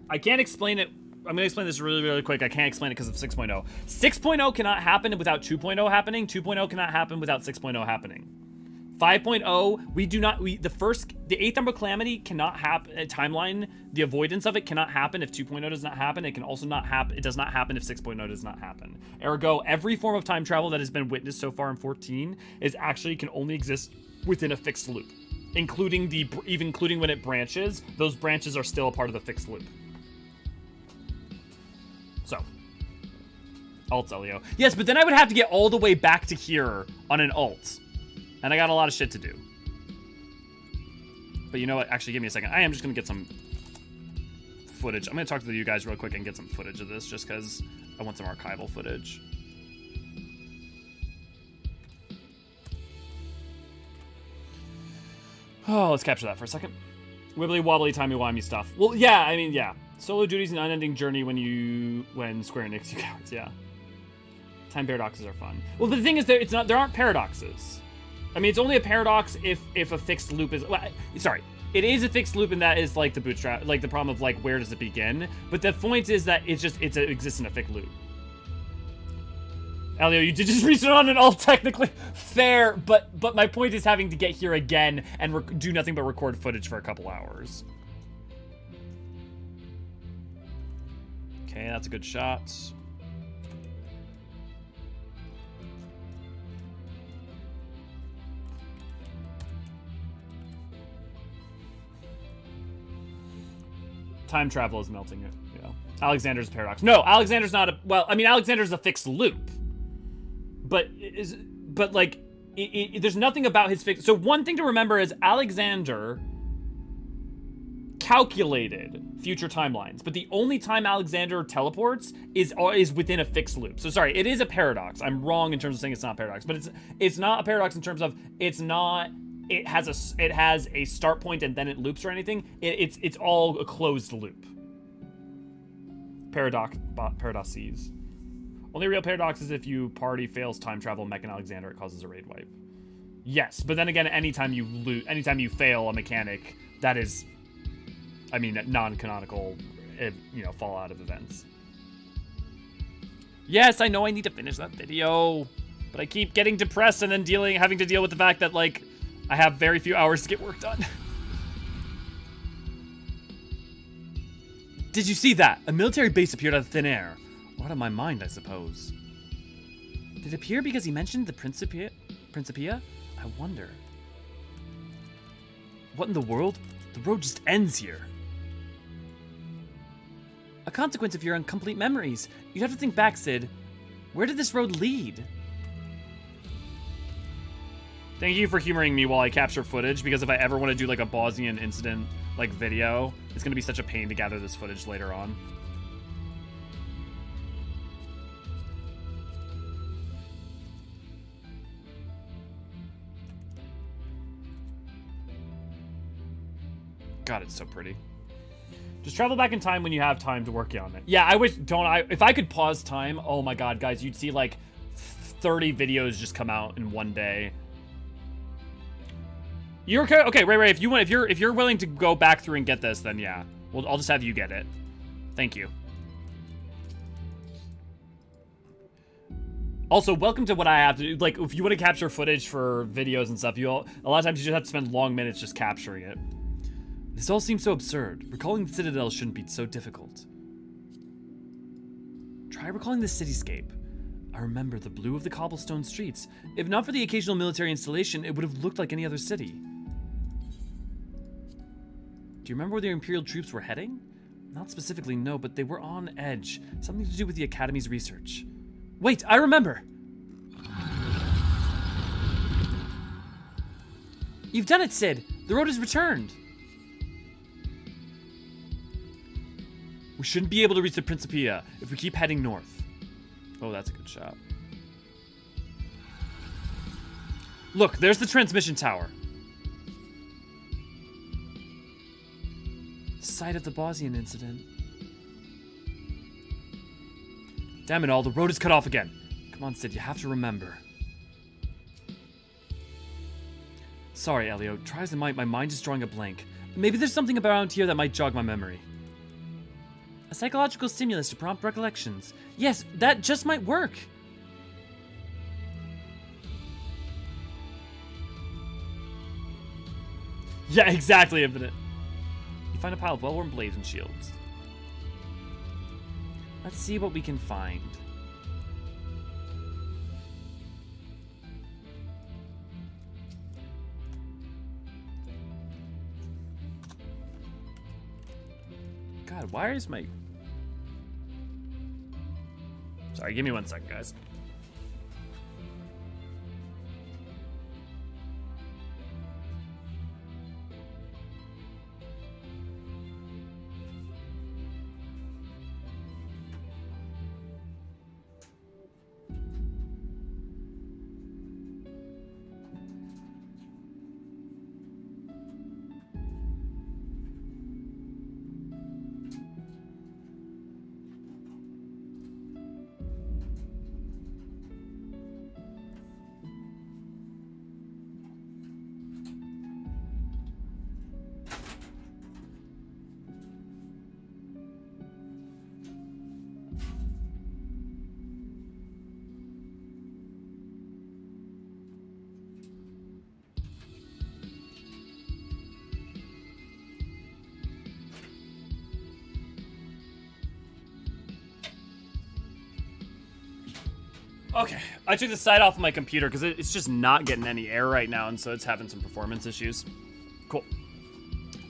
I can't explain it. I'm going to explain this really, really quick. I can't explain it because of 6.0. 6.0 cannot happen without 2.0 happening. 2.0 cannot happen without 6.0 happening. 5.0, the eighth number calamity cannot happen, timeline, the avoidance of it cannot happen if 2.0 does not happen. It can also not happen, it does not happen if 6.0 does not happen. Ergo, every form of time travel that has been witnessed so far in 14 can only exist within a fixed loop. including including when it branches. Those branches are still a part of the fixed loop. So, alt Elio. Yes, but then I would have to get all the way back to here on an alt, and I got a lot of shit to do. But you know what? Actually, give me a second. I am just gonna get some footage. I'm gonna talk to you guys real quick and get some footage of this, just because I want some archival footage. Oh, let's capture that for a second. Wibbly wobbly timey-wimey stuff. Well, yeah, I mean, yeah. Solo duty's an unending journey when Square Enix you cowards, yeah. Time paradoxes are fun. Well, but the thing is, there aren't paradoxes. I mean, it's only a paradox if a fixed loop is... Well, sorry. It is a fixed loop, and that is, like, the bootstrap... Like, the problem of, like, where does it begin? But the point is that it exists in a fixed loop. Elio, you did just reset on an alt, technically. Fair, but my point is having to get here again and do nothing but record footage for a couple hours. Okay, that's a good shot. Time travel is melting it, yeah. Alexander's a paradox. No, Alexander's not a... Well, I mean, Alexander's a fixed loop. But like, there's nothing about his fixed... So one thing to remember is Alexander calculated future timelines, but the only time Alexander teleports is within a fixed loop. So sorry, it is a paradox. I'm wrong in terms of saying it's not a paradox, but it's not a paradox in terms of it has a start point and then it loops or anything. It's all a closed loop. Paradoxes. Only real paradox is if you party fails time travel mech and Alexander, it causes a raid wipe. Yes, but then again, anytime you fail a mechanic, that is, I mean, non-canonical, fallout of events. Yes, I know I need to finish that video, but I keep getting depressed and then having to deal with the fact that, like, I have very few hours to get work done. Did you see that? A military base appeared out of thin air. Out of my mind, I suppose. Did it appear because he mentioned the Principia? I wonder. What in the world? The road just ends here. A consequence of your incomplete memories. You'd have to think back, Sid. Where did this road lead? Thank you for humoring me while I capture footage, because if I ever want to do like a Bosnian incident like video, it's going to be such a pain to gather this footage later on. God, it's so pretty. Just travel back in time when you have time to work on it. Yeah, I wish, if I could pause time, oh my God, guys, you'd see like 30 videos just come out in one day. You're okay? Okay, Ray, if you're willing to go back through and get this, then yeah. Well, I'll just have you get it. Thank you. Also, welcome to what I have to do. Like, if you want to capture footage for videos and stuff, a lot of times you just have to spend long minutes just capturing it. This all seems so absurd. Recalling the Citadel shouldn't be so difficult. Try recalling the cityscape. I remember the blue of the cobblestone streets. If not for the occasional military installation, it would have looked like any other city. Do you remember where the Imperial troops were heading? Not specifically, no, but they were on edge. Something to do with the Academy's research. Wait, I remember! You've done it, Sid! The road has returned! We shouldn't be able to reach the Principia if we keep heading north. Oh, that's a good shot. Look, there's the transmission tower. Site of the Bozjian incident. Damn it all, the road is cut off again. Come on, Sid, you have to remember. Sorry, Elio. Try as I might, my mind is drawing a blank. Maybe there's something around here that might jog my memory. A psychological stimulus to prompt recollections. Yes, that just might work. Yeah, exactly, Infinite. You find a pile of well-worn blades and shields. Let's see what we can find. God, why is my... Sorry, give me 1 second, guys. Okay, I took the site off of my computer because it's just not getting any air right now, and so it's having some performance issues. Cool.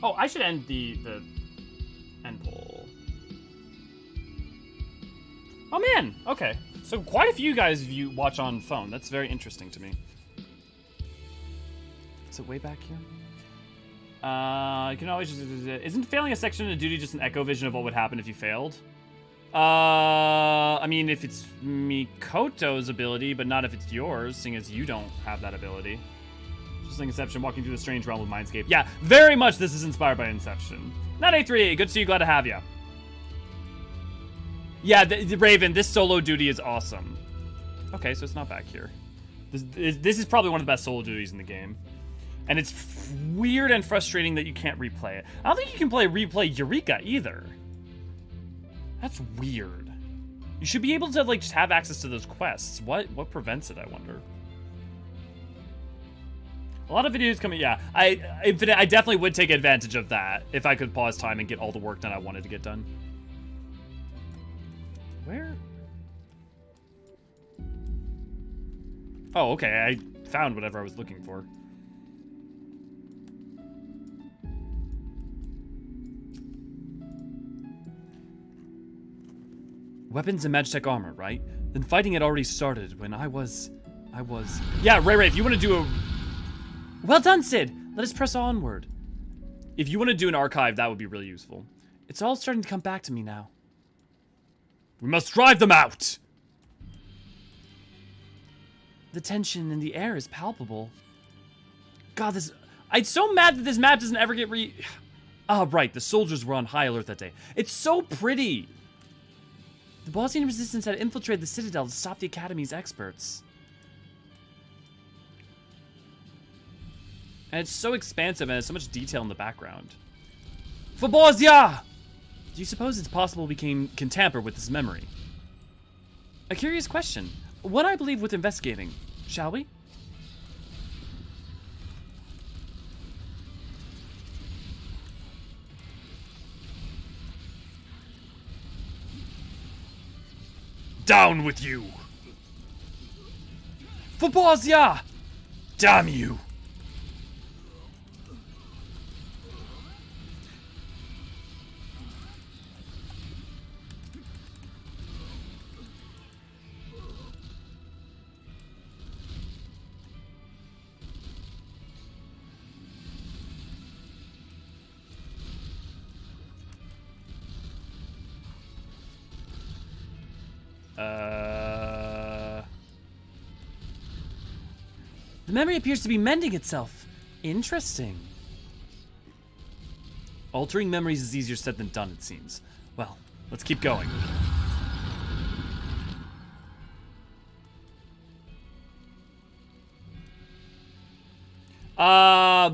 Oh, I should end the end poll. Oh man, okay. So quite a few guys watch on phone. That's very interesting to me. Is it way back here? You can always just... Isn't failing a section of duty just an echo vision of what would happen if you failed? I mean, if it's Mikoto's ability, but not if it's yours, seeing as you don't have that ability. Just like Inception, walking through the strange realm of Mindscape. Yeah, very much this is inspired by Inception. Not A38, good to see you, glad to have you. Yeah, the Raven, this solo duty is awesome. Okay, so it's not back here. This is probably one of the best solo duties in the game. And it's weird and frustrating that you can't replay it. I don't think you can replay Eureka either. That's weird. You should be able to, like, just have access to those quests. What prevents it, I wonder? A lot of videos coming, yeah. I definitely would take advantage of that if I could pause time and get all the work done I wanted to get done. Where? Oh, okay, I found whatever I was looking for. Weapons and magitech armor, right? Then fighting had already started when I was... Yeah, Ray, if you want to do a... Well done, Sid! Let us press onward. If you want to do an archive, that would be really useful. It's all starting to come back to me now. We must drive them out! The tension in the air is palpable. God, I'm so mad that this map doesn't ever get Oh, right, the soldiers were on high alert that day. It's so pretty! The Bosnian resistance had infiltrated the Citadel to stop the Academy's experts. And it's so expansive and has so much detail in the background. For Bozja! Do you suppose it's possible we can tamper with this memory? A curious question. One I believe worth investigating. Shall we? Down with you! For Bozja! Damn you! The memory appears to be mending itself. Interesting. Altering memories is easier said than done, it seems. Well, let's keep going.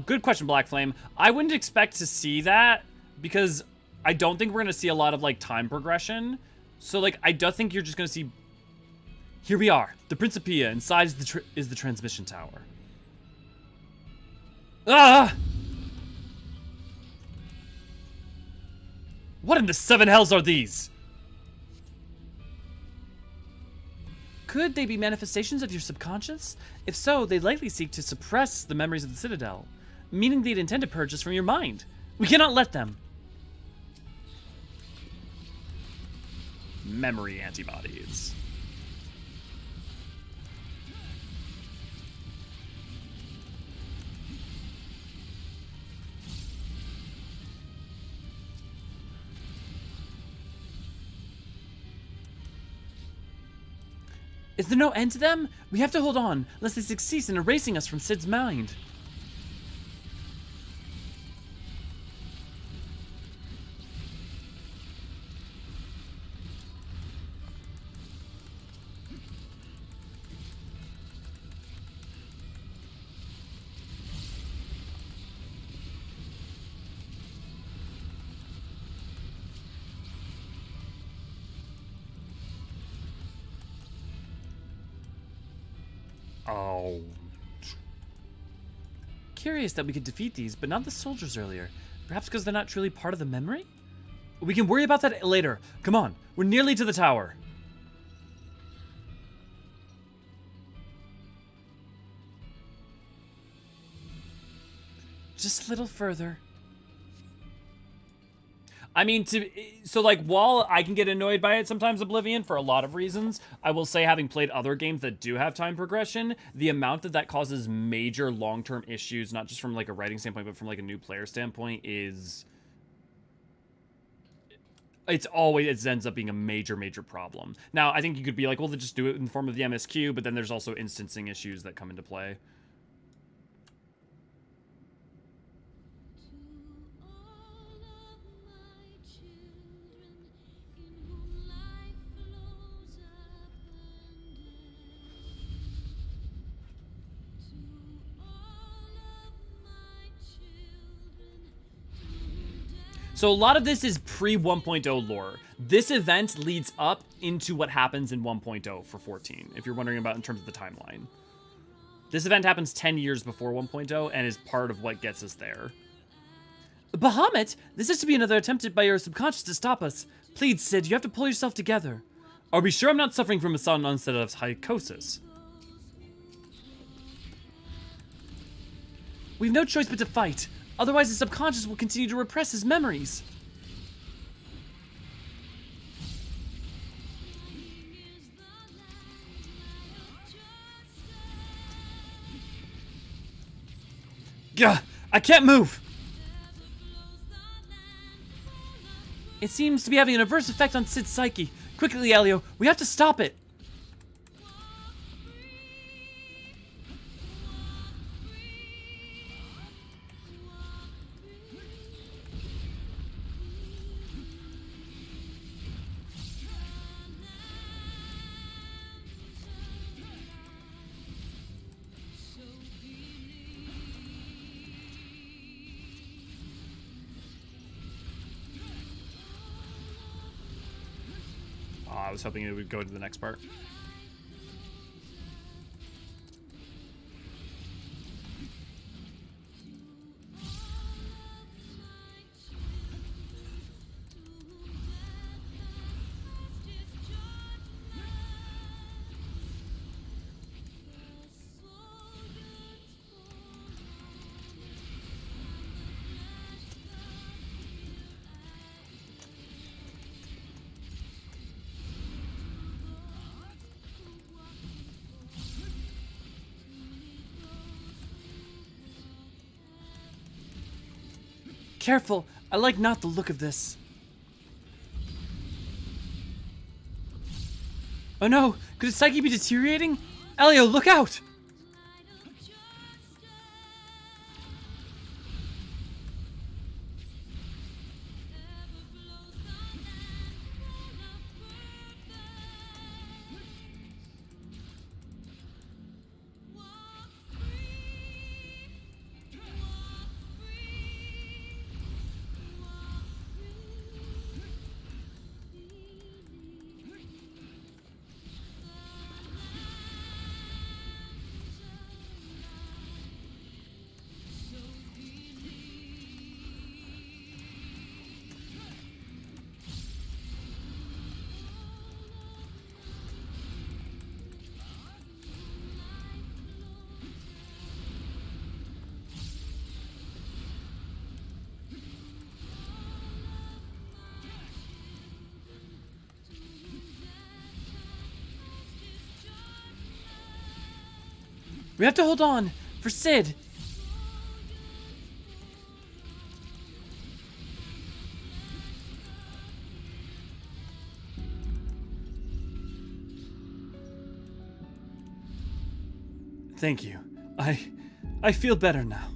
Good question, Black Flame. I wouldn't expect to see that because I don't think we're gonna see a lot of like time progression. So like, I don't think you're just gonna see. Here we are, the Principia. Inside is the transmission tower. Ah! What in the seven hells are these? Could they be manifestations of your subconscious? If so, they'd likely seek to suppress the memories of the Citadel, meaning they'd intend to purge us from your mind. We cannot let them. memory antibodies. Is there no end to them? We have to hold on, lest they succeed in erasing us from Sid's mind. Oh. Curious that we could defeat these, but not the soldiers earlier. Perhaps because they're not truly part of the memory? We can worry about that later. Come on, we're nearly to the tower. Just a little further. I mean, so like, while I can get annoyed by it sometimes, Oblivion, for a lot of reasons, I will say, having played other games that do have time progression, the amount that causes major long-term issues, not just from like a writing standpoint, but from like a new player standpoint, is... it ends up being a major problem. Now, I think you could be like, well, just do it in the form of the MSQ, but then there's also instancing issues that come into play. So a lot of this is pre-1.0 lore. This event leads up into what happens in 1.0 for 14, if you're wondering about in terms of the timeline. This event happens 10 years before 1.0 and is part of what gets us there. Bahamut, this is to be another attempt by your subconscious to stop us. Please, Sid, you have to pull yourself together. Are we sure I'm not suffering from a sudden onset of psychosis? We've no choice but to fight. Otherwise, the subconscious will continue to repress his memories. Gah! I can't move! It seems to be having an adverse effect on Sid's psyche. Quickly, Elio, we have to stop it. I was hoping it would go to the next part. Careful, I like not the look of this. Oh no, could his psyche be deteriorating? Elio, look out! We have to hold on for Sid. Thank you. I feel better now.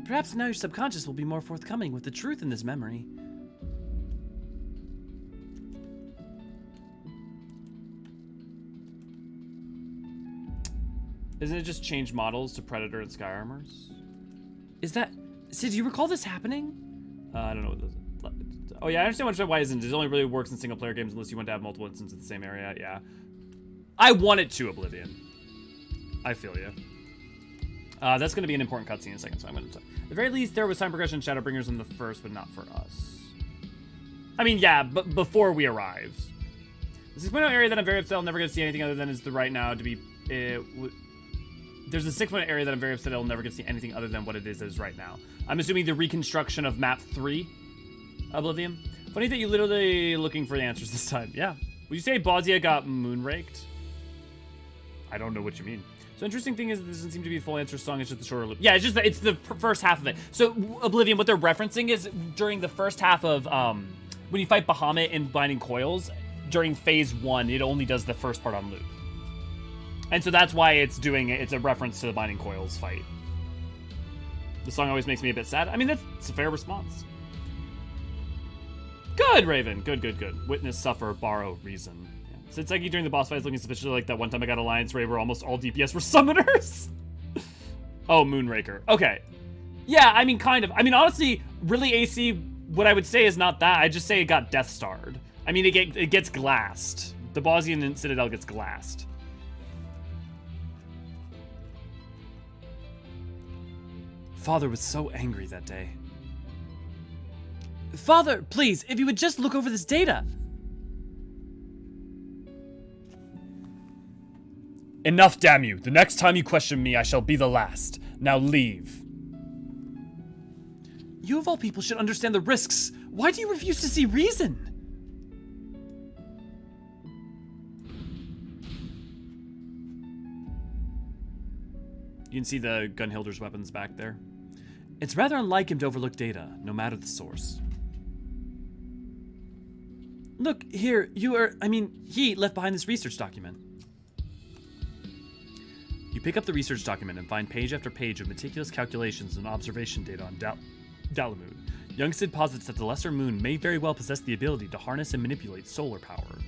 Perhaps now your subconscious will be more forthcoming with the truth in this memory. Isn't it just change models to Predator and Sky Armors? Is that... Sid, do you recall this happening? I don't know what this is. Oh yeah, I understand why isn't. It only really works in single player games unless you want to have multiple instances in the same area. Yeah. I want it to, Oblivion. I feel you. That's going to be an important cutscene in a second, so I'm going to... At the very least, there was time progression Shadowbringers in the first, but not for us. I mean, yeah, but before we arrived. The 6.0 area that I'm very upset I'll never get to see anything other than is the right now to be... There's a 6.0 area that I'm very upset I'll never get to see anything other than what it is right now. I'm assuming the reconstruction of map 3, Oblivion. Funny that you literally looking for the answers this time. Yeah. Would you say Bozja got moonraked? I don't know what you mean. So interesting thing is there doesn't seem to be a full answer song, it's just the shorter loop. Yeah, it's just that it's the first half of it. So Oblivion, what they're referencing is during the first half of when you fight Bahamut in Binding Coils, during phase 1, it only does the first part on loop. And so that's why it's a reference to the Binding Coils fight. The song always makes me a bit sad. I mean, that's a fair response. Good, Raven. Good. Witness, suffer, borrow, reason. So it's like during the boss fight is looking suspiciously like that one time I got Alliance Raid where almost all DPS were summoners. Oh, Moonraker. Okay. Yeah, I mean, kind of. I mean, honestly, really, AC, what I would say is not that. I'd just say it got Death Starred. I mean, it gets glassed. The Bosnian Citadel gets glassed. Father was so angry that day. Father, please, if you would just look over this data. Enough, damn you. The next time you question me, I shall be the last. Now leave. You of all people should understand the risks. Why do you refuse to see reason? You can see the Gunhilder's weapons back there. It's rather unlike him to overlook data, no matter the source. Look, here, he left behind this research document. You pick up the research document and find page after page of meticulous calculations and observation data on Dalamud. Young Sid posits that the Lesser Moon may very well possess the ability to harness and manipulate solar power.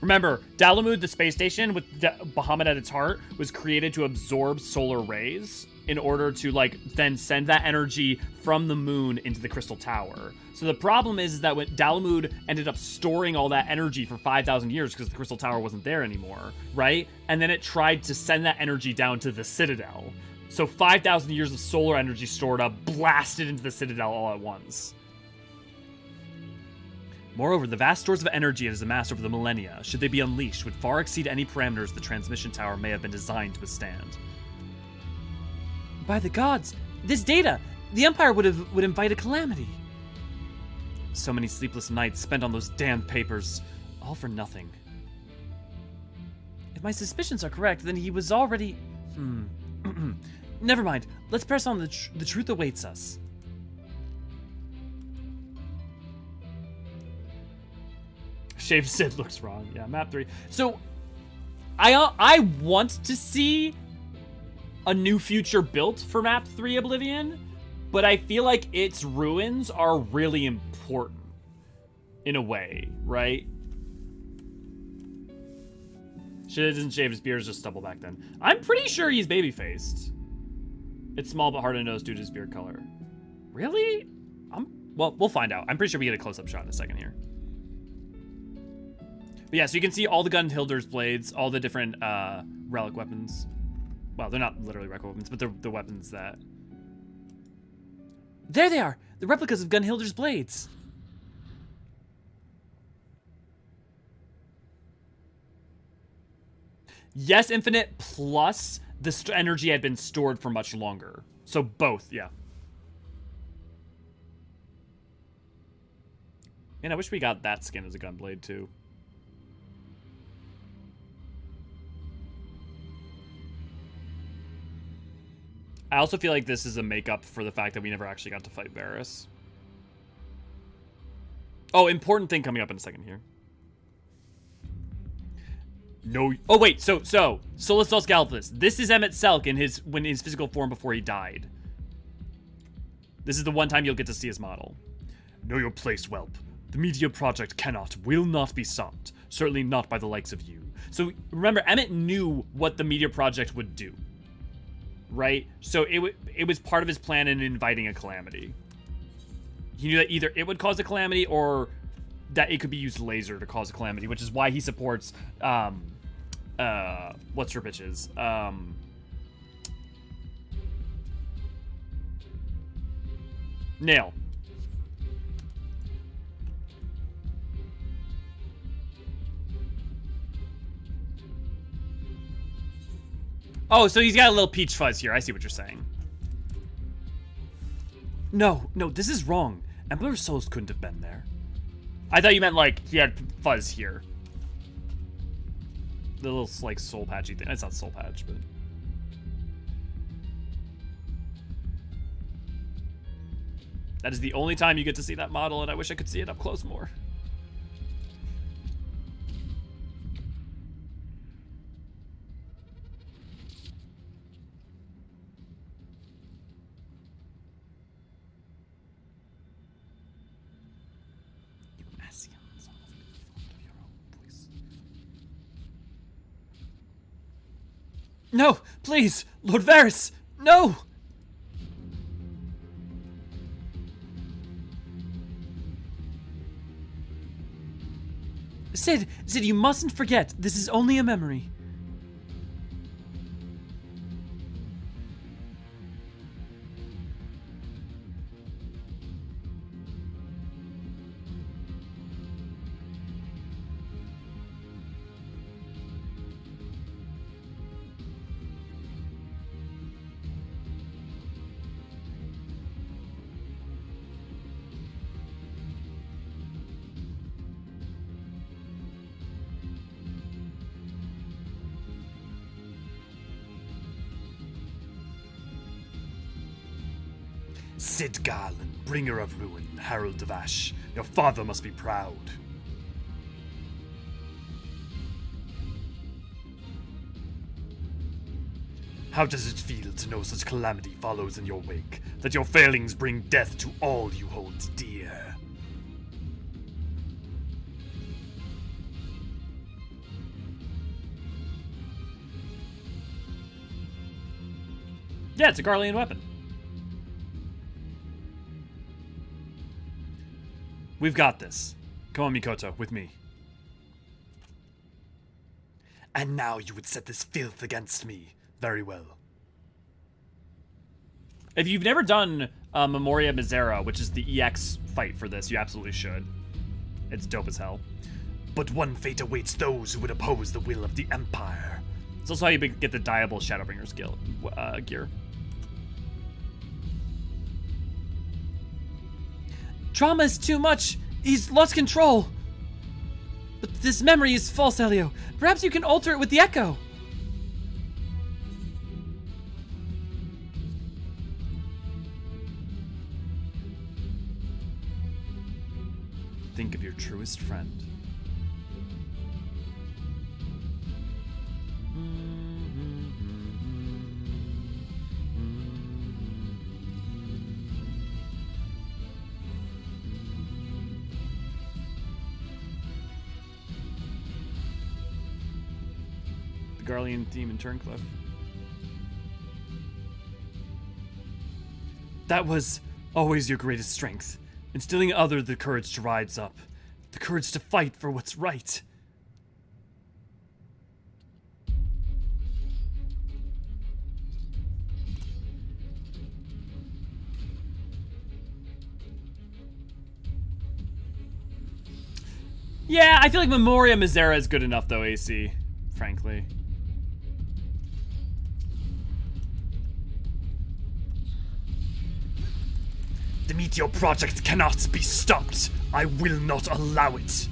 Remember, Dalamud, the space station with Bahamut at its heart, was created to absorb solar rays in order to, then send that energy from the moon into the Crystal Tower. So the problem is that when Dalamud ended up storing all that energy for 5,000 years because the Crystal Tower wasn't there anymore, right? And then it tried to send that energy down to the Citadel. So 5,000 years of solar energy stored up, blasted into the Citadel all at once. Moreover, the vast stores of energy it has amassed over the millennia, should they be unleashed, would far exceed any parameters the transmission tower may have been designed to withstand. By the gods, this data, the Empire would invite a calamity. So many sleepless nights spent on those damned papers, all for nothing. If my suspicions are correct, then he was already... Never mind, let's press on. The truth awaits us. Shaved Sid looks wrong. Yeah, map 3. So, I want to see a new future built for map 3 Oblivion, but I feel like its ruins are really important in a way, right? Shit, doesn't shave his beard, just stubble back then. I'm pretty sure he's baby-faced. It's small but hard to notice due to his beard color. Really? Well, we'll find out. I'm pretty sure we get a close-up shot in a second here. But yeah, so you can see all the Gunhilder's blades, all the different relic weapons. Well, they're not literally relic weapons, but they're the weapons that... There they are! The replicas of Gunhilder's blades! Yes, Infinite, plus the energy had been stored for much longer. So both, yeah. Man, I wish we got that skin as a gunblade, too. I also feel like this is a makeup for the fact that we never actually got to fight Varys. Oh, important thing coming up in a second here. No. Oh wait. So Solistos Galvus. This is Emmett Selk in his physical form before he died. This is the one time you'll get to see his model. Know your place, whelp. The Meteor Project will not be stopped. Certainly not by the likes of you. So remember, Emmett knew what the Meteor Project would do, right? So it was part of his plan in inviting a calamity. He knew that either it would cause a calamity or that it could be used laser to cause a calamity, which is why he supports what's her bitches? Nail. Oh, so he's got a little peach fuzz here. I see what you're saying. No, this is wrong. Emperor Sols couldn't have been there. I thought you meant, like, he had fuzz here. The little, like, soul patchy thing. It's not soul patch, but... That is the only time you get to see that model, and I wish I could see it up close more. No, please, Lord Varys, no! Sid, you mustn't forget, this is only a memory. Sid Garland, bringer of ruin, herald of ash, your father must be proud. How does it feel to know such calamity follows in your wake, that your failings bring death to all you hold dear? Yeah, it's a Garlean weapon. We've got this. Come on, Mikoto, with me. And now you would set this filth against me. Very well. If you've never done Memoria Misera, which is the EX fight for this, you absolutely should. It's dope as hell. But one fate awaits those who would oppose the will of the Empire. It's also how you get the Diable Shadowbringer's gear. Trauma is too much. He's lost control. But this memory is false, Elio. Perhaps you can alter it with the echo. Think of your truest friend. Garlean theme in Turncliffe. That was always your greatest strength, instilling in others the courage to rise up, the courage to fight for what's right. Yeah, I feel like Memoria Misera is good enough though, AC, frankly. The Meteor Project cannot be stopped. I will not allow it.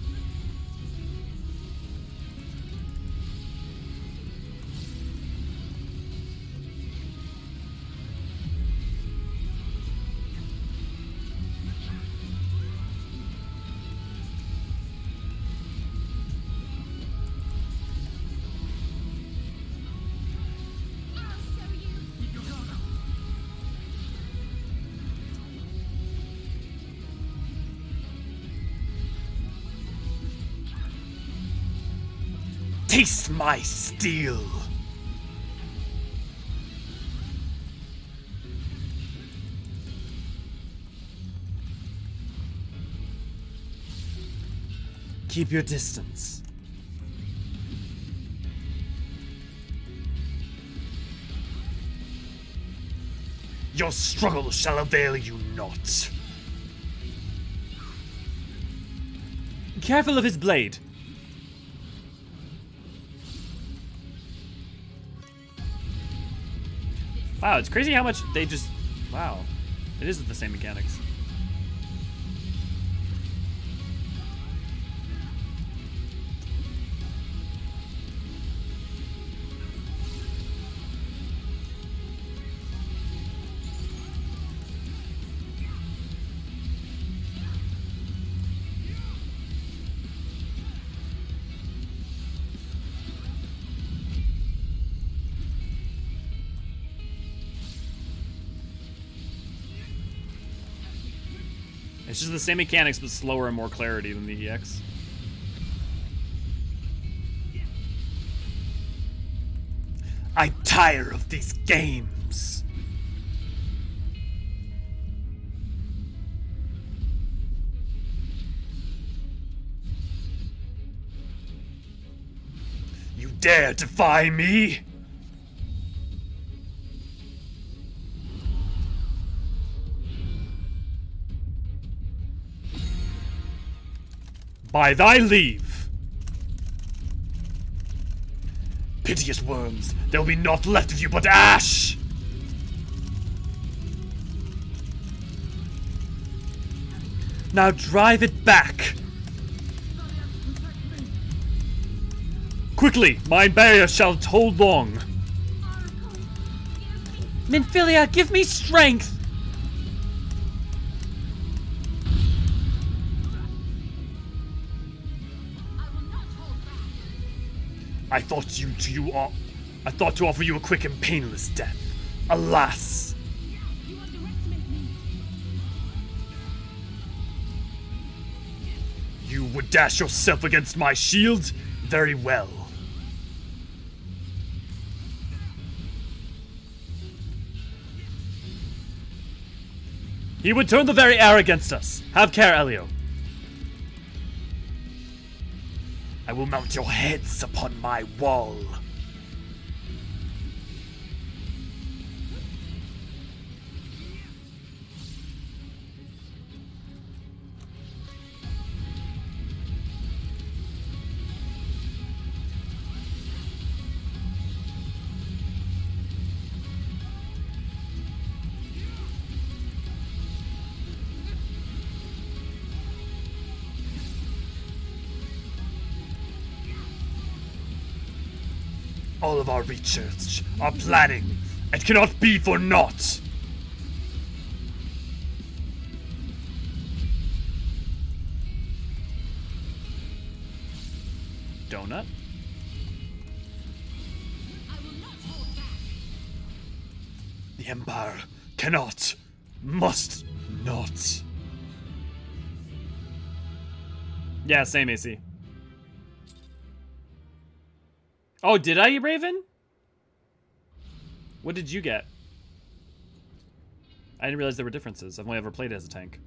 Taste my steel! Keep your distance. Your struggle shall avail you not. Careful of his blade. Wow, it's crazy how much they just... Wow. It is the same mechanics. It's just the same mechanics, but slower and more clarity than the EX. I'm tired of these games. You dare defy me? By thy leave! Piteous worms, there will be naught left of you but ash! Now drive it back! Quickly, my barrier shall hold long. Minfilia, give me strength! I thought to offer you a quick and painless death. Alas! You would dash yourself against my shield? Very well. He would turn the very air against us. Have care, Elio. I will mount your heads upon my wall. All of our research, our planning, it cannot be for naught. Donut? The Empire cannot, must not. Yeah, same AC. Oh, did I, Raven? What did you get? I didn't realize there were differences. I've only ever played as a tank.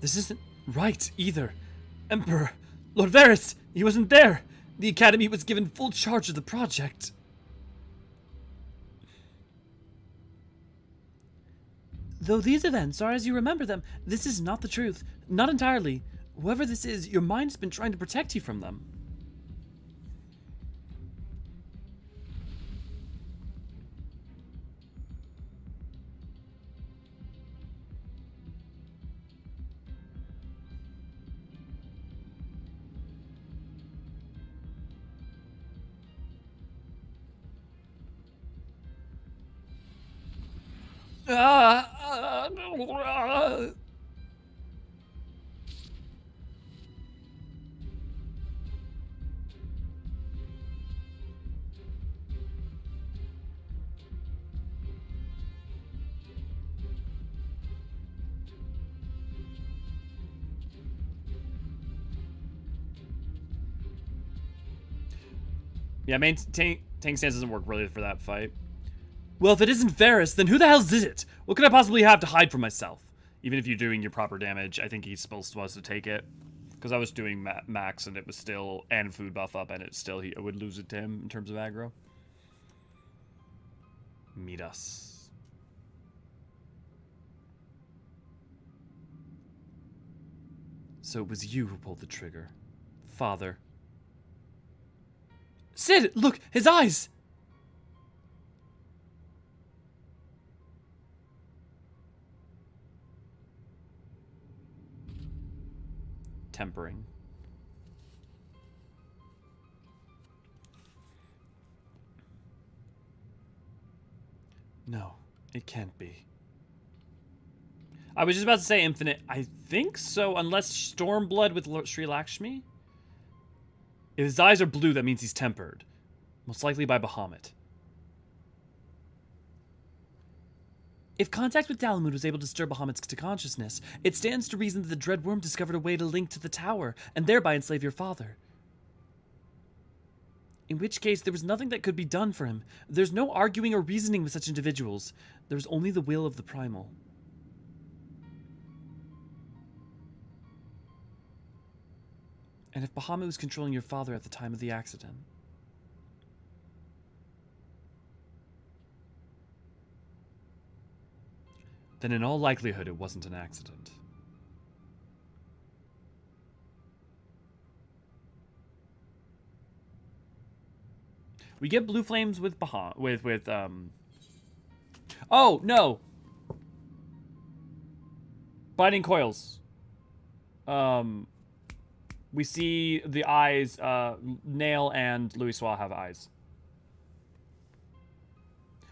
This isn't right either. Emperor, Lord Varys, he wasn't there. The Academy was given full charge of the project. Though these events are as you remember them, this is not the truth. Not entirely. Whoever this is, your mind's been trying to protect you from them. Yeah, tank stance doesn't work really for that fight. Well, if it isn't Varys, then who the hell is it? What could I possibly have to hide from myself? Even if you're doing your proper damage, I think he's supposed to take it. Because I was doing max and it was still, and food buff up, and it still, I would lose it to him in terms of aggro. Meet us. So it was you who pulled the trigger. Father. Sid, look, his eyes! Tempering. No, it can't be. I was just about to say infinite. I think so, unless Stormblood with Sri Lakshmi. If his eyes are blue, that means he's tempered. Most likely by Bahamut. If contact with Dalamud was able to stir Bahamut's to consciousness, it stands to reason that the Dread Worm discovered a way to link to the tower, and thereby enslave your father. In which case, there was nothing that could be done for him. There's no arguing or reasoning with such individuals. There's only the will of the Primal. And if Bahamut was controlling your father at the time of the accident... then in all likelihood it wasn't an accident. We get blue flames with Oh, no! Binding coils. We see the eyes, Nail and Louis Soir have eyes.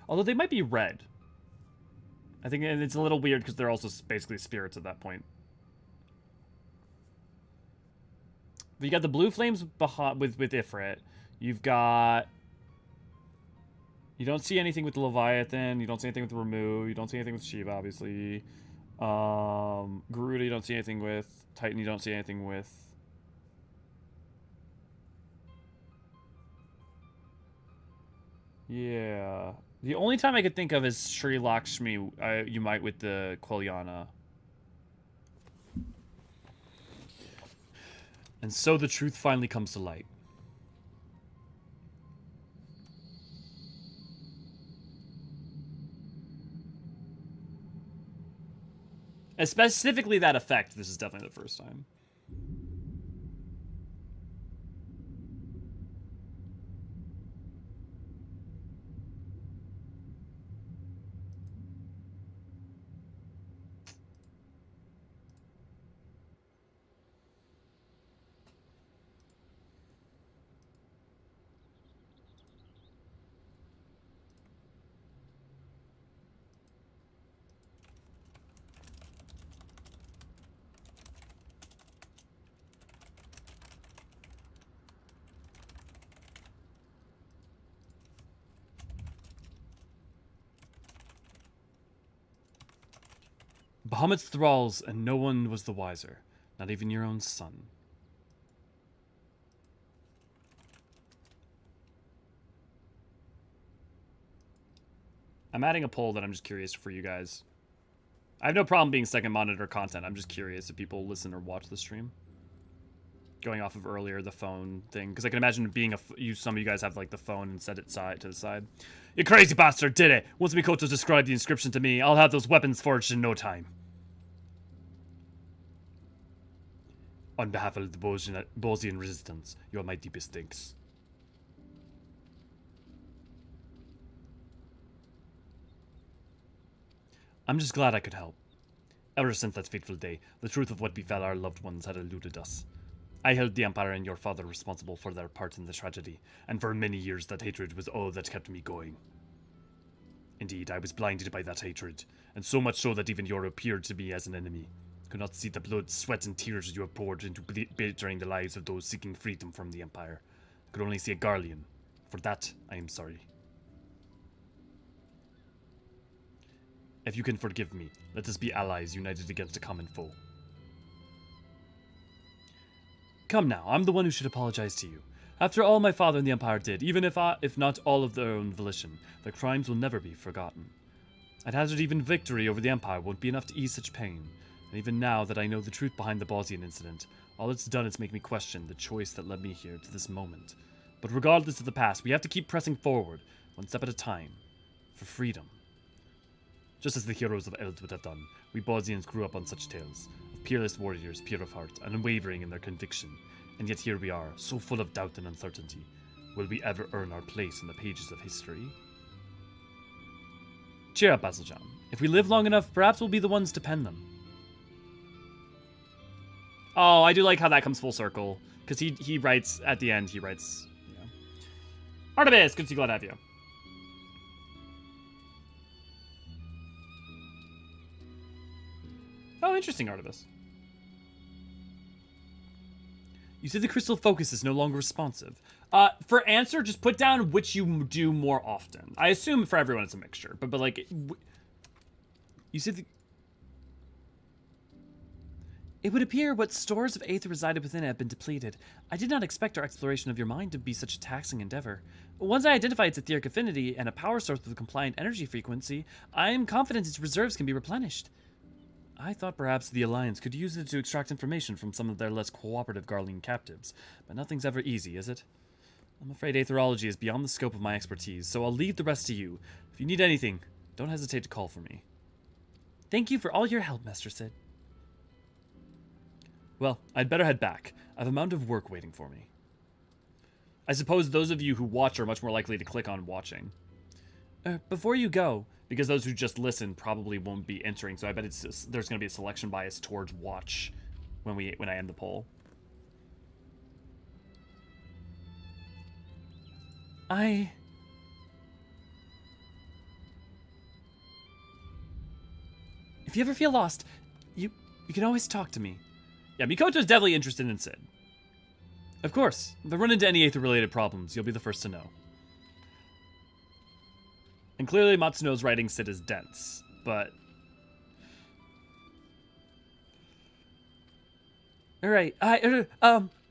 Although they might be red. I think it's a little weird because they're also basically spirits at that point. But you got the blue flames with Ifrit. You've got... You don't see anything with the Leviathan. You don't see anything with Ramu. You don't see anything with Shiva, obviously. Garuda, you don't see anything with. Titan, you don't see anything with. Yeah. The only time I could think of is Sri Lakshmi, you might with the Quiliana. And so the truth finally comes to light. Specifically that effect, this is definitely the first time. Bahamut's thralls, and no one was the wiser. Not even your own son. I'm adding a poll that I'm just curious for you guys. I have no problem being second monitor content. I'm just curious if people listen or watch the stream. Going off of earlier, the phone thing. Because I can imagine being some of you guys have like the phone and set it to the side. You crazy bastard did it! Once Mikoto described the inscription to me, I'll have those weapons forged in no time. On behalf of the Bozjan resistance, you are my deepest thanks. I'm just glad I could help. Ever since that fateful day, the truth of what befell our loved ones had eluded us. I held the Empire and your father responsible for their part in the tragedy, and for many years that hatred was all that kept me going. Indeed, I was blinded by that hatred, and so much so that even you appeared to me as an enemy. Could not see the blood, sweat, and tears you have poured into bettering the lives of those seeking freedom from the Empire. Could only see a Garlean. For that, I am sorry. If you can forgive me, let us be allies united against a common foe. Come now, I'm the one who should apologize to you. After all my father and the Empire did, even if not all of their own volition, their crimes will never be forgotten. I'd hazard even victory over the Empire won't be enough to ease such pain. And even now that I know the truth behind the Bozjan incident, all it's done is make me question the choice that led me here to this moment. But regardless of the past, we have to keep pressing forward, one step at a time, for freedom. Just as the heroes of Eld would have done, we Bozjans grew up on such tales, of peerless warriors, pure of heart, and unwavering in their conviction. And yet here we are, so full of doubt and uncertainty. Will we ever earn our place in the pages of history? Cheer up, Basiljan. If we live long enough, perhaps we'll be the ones to pen them. Oh, I do like how that comes full circle. Because he writes, at the end, he writes, you know. Artemis, good to see you, glad to have you. Oh, interesting, Artemis. You said the crystal focus is no longer responsive. For answer, just put down which you do more often. I assume for everyone it's a mixture, but like... You said It would appear what stores of aether resided within it have been depleted. I did not expect our exploration of your mind to be such a taxing endeavor. Once I identify its etheric affinity and a power source with a compliant energy frequency, I am confident its reserves can be replenished. I thought perhaps the Alliance could use it to extract information from some of their less cooperative Garlean captives, but nothing's ever easy, is it? I'm afraid aetherology is beyond the scope of my expertise, so I'll leave the rest to you. If you need anything, don't hesitate to call for me. Thank you for all your help, Master Sid. Well, I'd better head back. I have a mountain of work waiting for me. I suppose those of you who watch are much more likely to click on watching. Before you go... Because those who just listen probably won't be entering, so I bet there's going to be a selection bias towards watch when I end the poll. If you ever feel lost, you can always talk to me. Yeah, Mikoto's definitely interested in Sid. Of course. If I run into any aether-related problems, you'll be the first to know. And clearly Matsuno's writing Sid is dense, but... Alright, I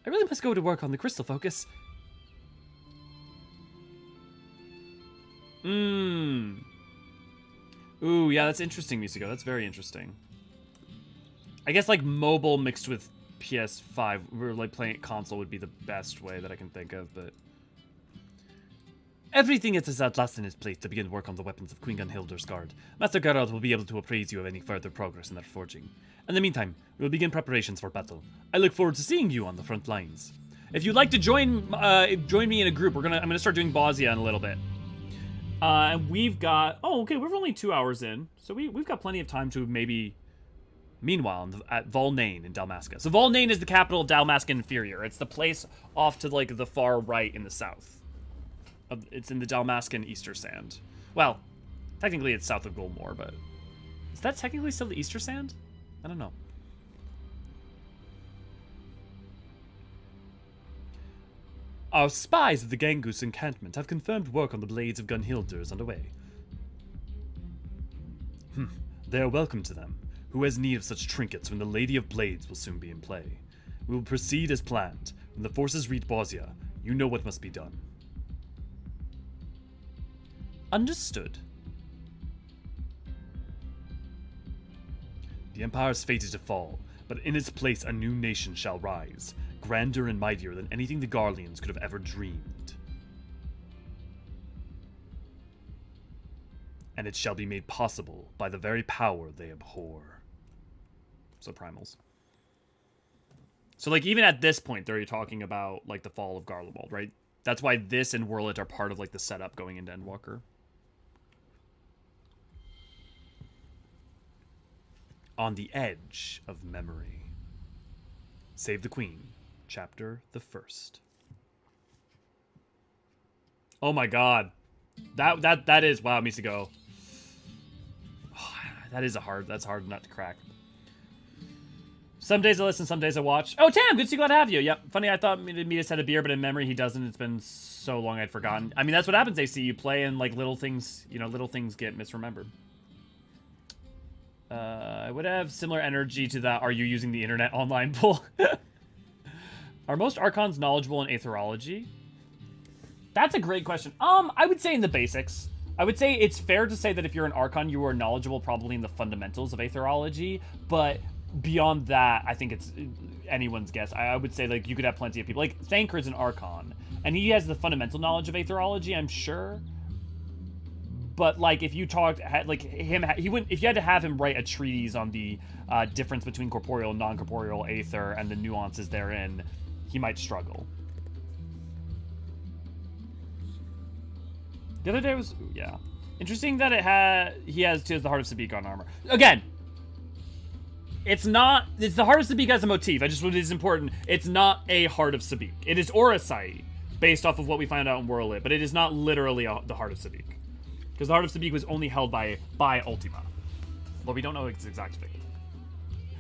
really must go to work on the crystal focus. Ooh, yeah, that's interesting, Musico. That's very interesting. I guess, like, mobile mixed with PS5, or, like, playing it console would be the best way that I can think of, but... Everything is at last in its place to begin work on the weapons of Queen Gunhilder's guard. Master Geralt will be able to appraise you of any further progress in their forging. In the meantime, we will begin preparations for battle. I look forward to seeing you on the front lines. If you'd like to join me in a group, I'm gonna start doing Bozja in a little bit. And we've got... Oh, okay, we're only 2 hours in, so we've got plenty of time to maybe... Meanwhile, at Volnane in Dalmasca. So Volnane is the capital of Dalmasca Inferior. It's the place off to, like, the far right in the south. It's in the Dalmascan Easter Sand. Well, technically it's south of Golmore, but... Is that technically still the Easter Sand? I don't know. Our spies at the Gangus encampment have confirmed work on the blades of Gunhilder is underway. They are welcome to them. Who has need of such trinkets when the Lady of Blades will soon be in play? We will proceed as planned. When the forces reach Bozja, you know what must be done. Understood. The Empire is fated to fall, but in its place a new nation shall rise, grander and mightier than anything the Garleans could have ever dreamed. And it shall be made possible by the very power they abhor. So primals. So, like, even at this point, they're talking about, like, the fall of Garlemald, right? That's why this and Whirlit are part of, like, the setup going into Endwalker. On the Edge of Memory. Save the Queen, Chapter the 1st. Oh my god. That is, wow, Misigo. Oh, that's hard nut to crack. Some days I listen, some days I watch. Oh, Tam, good to see you, glad to have you. Yep, funny, I thought Midas had a beer, but in memory he doesn't. It's been so long I'd forgotten. I mean, that's what happens, AC. You play and, like, little things, you know, little things get misremembered. I would have similar energy to that, are you using the internet online poll? Are most archons knowledgeable in aetherology? That's a great question. I would say in the basics. I would say it's fair to say that if you're an Archon, you are knowledgeable probably in the fundamentals of Aetherology, but beyond that, I think it's anyone's guess. I would say, like, you could have plenty of people. Like, Thanker's an Archon, and he has the fundamental knowledge of Aetherology, I'm sure. But, like, if you talked, like, he wouldn't, if you had to have him write a treatise on the difference between corporeal and non-corporeal Aether and the nuances therein, he might struggle. The other day was, yeah. Interesting that he has the Heart of Sabik on armor. Again, it's the Heart of Sabik as a motif. I just, what is important, it's not a Heart of Sabik. It is Orosai, based off of what we find out in Worlit, but it is not literally the Heart of Sabik. Because the Heart of Sabik was only held by Ultima. But we don't know its exact fate.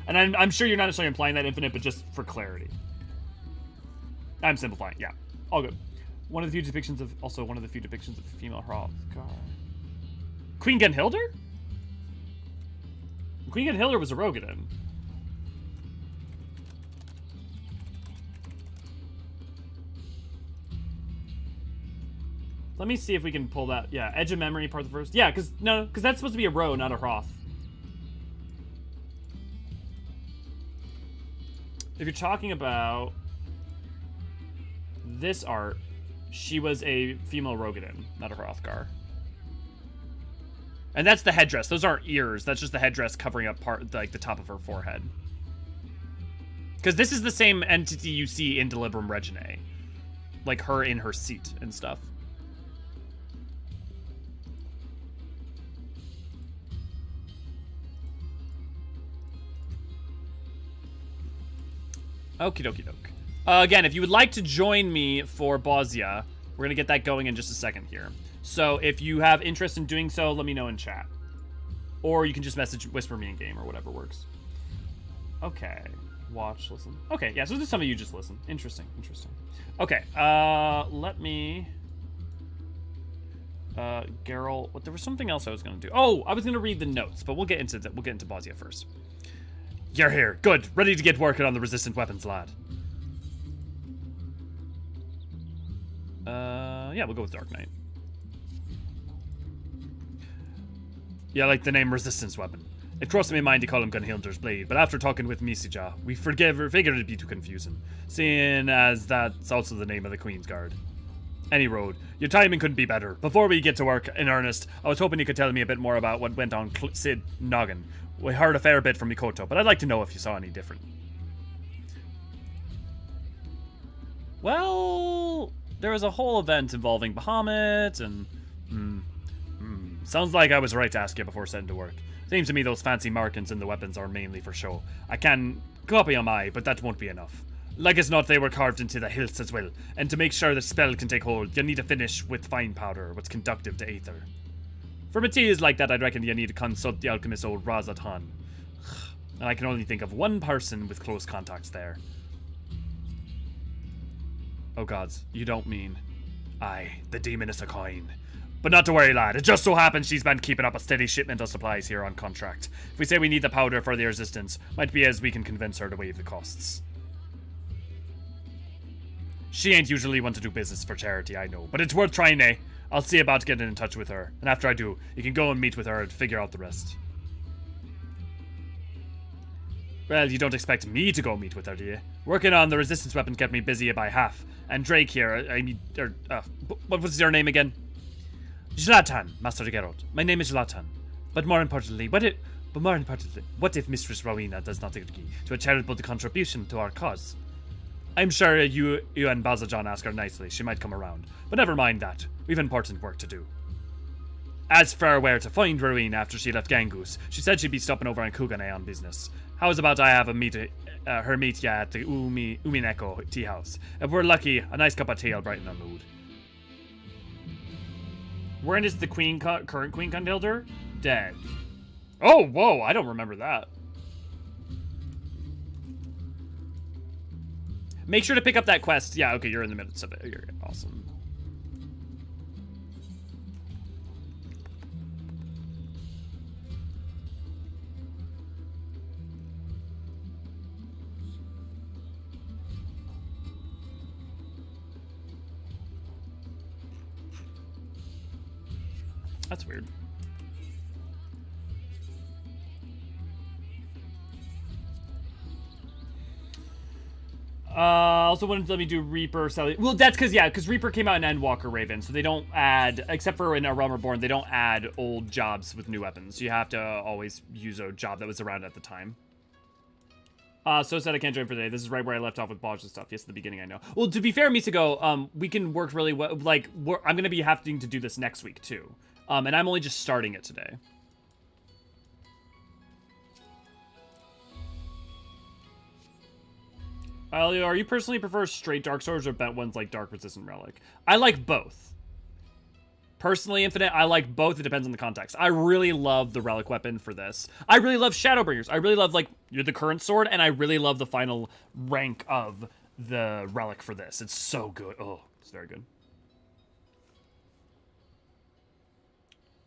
And I'm sure you're not necessarily implying that, Infinite, but just for clarity. I'm simplifying, yeah. All good. One of the few depictions of female Hrothgar. Queen Gunhildr? Queen Gunhildr was a Rogadin. Let me see if we can pull that. Yeah, Edge of Memory, part of the first. Yeah, because that's supposed to be a Ro, not a Hroth. If you're talking about this art, she was a female Rogadin, not a Hrothgar. And that's the headdress. Those aren't ears. That's just the headdress covering up like the top of her forehead. Because this is the same entity you see in Delibrum Reginae. Like her in her seat and stuff. Okie dokie doke. Again, if you would like to join me for Bozja, we're going to get that going in just a second here. So if you have interest in doing so, let me know in chat. Or you can just whisper me in game or whatever works. Okay. Watch, listen. Okay, yeah, so this is some of you just listen. Interesting. Okay, let me... Geralt... There was something else I was going to do. Oh, I was going to read the notes, but we'll get into Bozja first. You're here. Good. Ready to get working on the resistant weapons, lad. Yeah, we'll go with Dark Knight. Yeah, like the name Resistance Weapon. It crossed my mind to call him Gunhildr's Blade, but after talking with Misija, we figured it'd be too confusing, seeing as that's also the name of the Queen's Guard. Any road, your timing couldn't be better. Before we get to work in earnest, I was hoping you could tell me a bit more about what went on Sid Noggin. We heard a fair bit from Mikoto, but I'd like to know if you saw any different. Well, there was a whole event involving Bahamut, and... Sounds like I was right to ask you before setting to work. Seems to me those fancy markings in the weapons are mainly for show. I can copy on my, but that won't be enough. Like as not, they were carved into the hilts as well, and to make sure the spell can take hold, you need to finish with fine powder, what's conductive to aether. For materials like that, I'd reckon you need to consult the alchemist old Razatan. And I can only think of one person with close contacts there. Oh gods, you don't mean... Aye, the demoness a coin. But not to worry, lad. It just so happens she's been keeping up a steady shipment of supplies here on contract. If we say we need the powder for the resistance, might be as we can convince her to waive the costs. She ain't usually one to do business for charity, I know. But it's worth trying, eh? I'll see about getting in touch with her. And after I do, you can go and meet with her and figure out the rest. Well, you don't expect me to go meet with her, do you? Working on the resistance weapon kept me busy by half. And Drake here, what was your name again? Zlatan, Master Geralt. My name is Zlatan. But more importantly, what if Mistress Rowena does not agree to a charitable contribution to our cause? I'm sure you and Balzajan ask her nicely. She might come around. But never mind that. We've important work to do. As for where to find Rowena after she left Gangus, she said she'd be stopping over in Kugane on business. How's about I have her meet ya at the Umineko tea house? If we're lucky, a nice cup of tea will brighten our mood. When is the current Queen Gunhildr? Dead. Oh, whoa, I don't remember that. Make sure to pick up that quest. Yeah, okay, you're in the midst of it. You're awesome. That's weird. Also wanted to let me do Reaper. Well, that's because Reaper came out in Endwalker Raven, so they don't add, except for in A Realm Reborn, they don't add old jobs with new weapons. You have to always use a job that was around at the time. So sad I can't join for today. This is right where I left off with Bozja stuff. Yes, the beginning, I know. Well, to be fair, Mitsugo, we can work really well. Like, I'm going to be having to do this next week, too. And I'm only just starting it today. Elio, are you personally prefer straight Dark Swords or bent ones like Dark Resistant Relic? I like both. Personally, Infinite, I like both. It depends on the context. I really love the Relic weapon for this. I really love Shadowbringers. I really love, like, you're the current sword, and I really love the final rank of the Relic for this. It's so good. Oh, it's very good.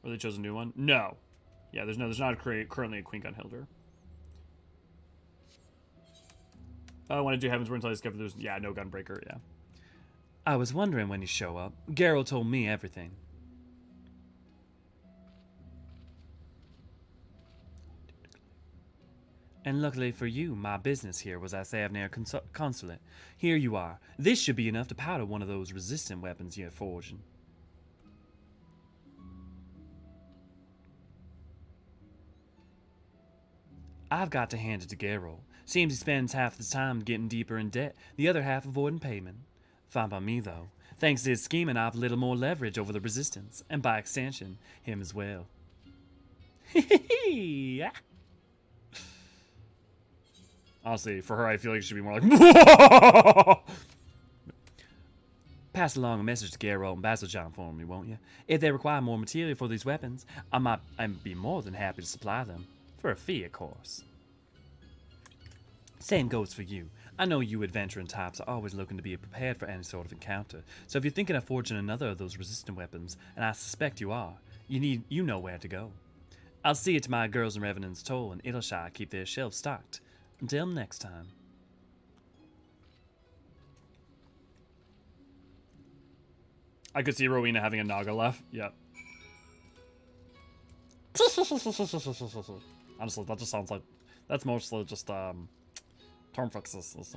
Or they chose a new one? No. Yeah, there's not currently a Queen Gun Hilder. I want to do Heaven's Word until I discover there's, yeah, no Gunbreaker, yeah. I was wondering when you show up. Geralt told me everything. And luckily for you, my business here was at Savnir Consulate. Here you are. This should be enough to powder one of those resistant weapons you're forging. I've got to hand it to Geralt. Seems he spends half the time getting deeper in debt, the other half avoiding payment. Fine by me, though. Thanks to his scheming, I've a little more leverage over the resistance, and by extension, him as well. Honestly, for her, I feel like it should be more like... Pass along a message to Geralt and Bozja for me, won't you? If they require more material for these weapons, I'd be more than happy to supply them. For a fee, of course. Same goes for you. I know you adventuring types are always looking to be prepared for any sort of encounter, so if you're thinking of forging another of those resistant weapons, and I suspect you are, you know where to go. I'll see it to my girls in Revenant's Toll and Eorzean keep their shelves stocked. Until next time. I could see Rowena having a Naga left. Yep. Honestly, that just sounds like... That's mostly just, Tormfix is this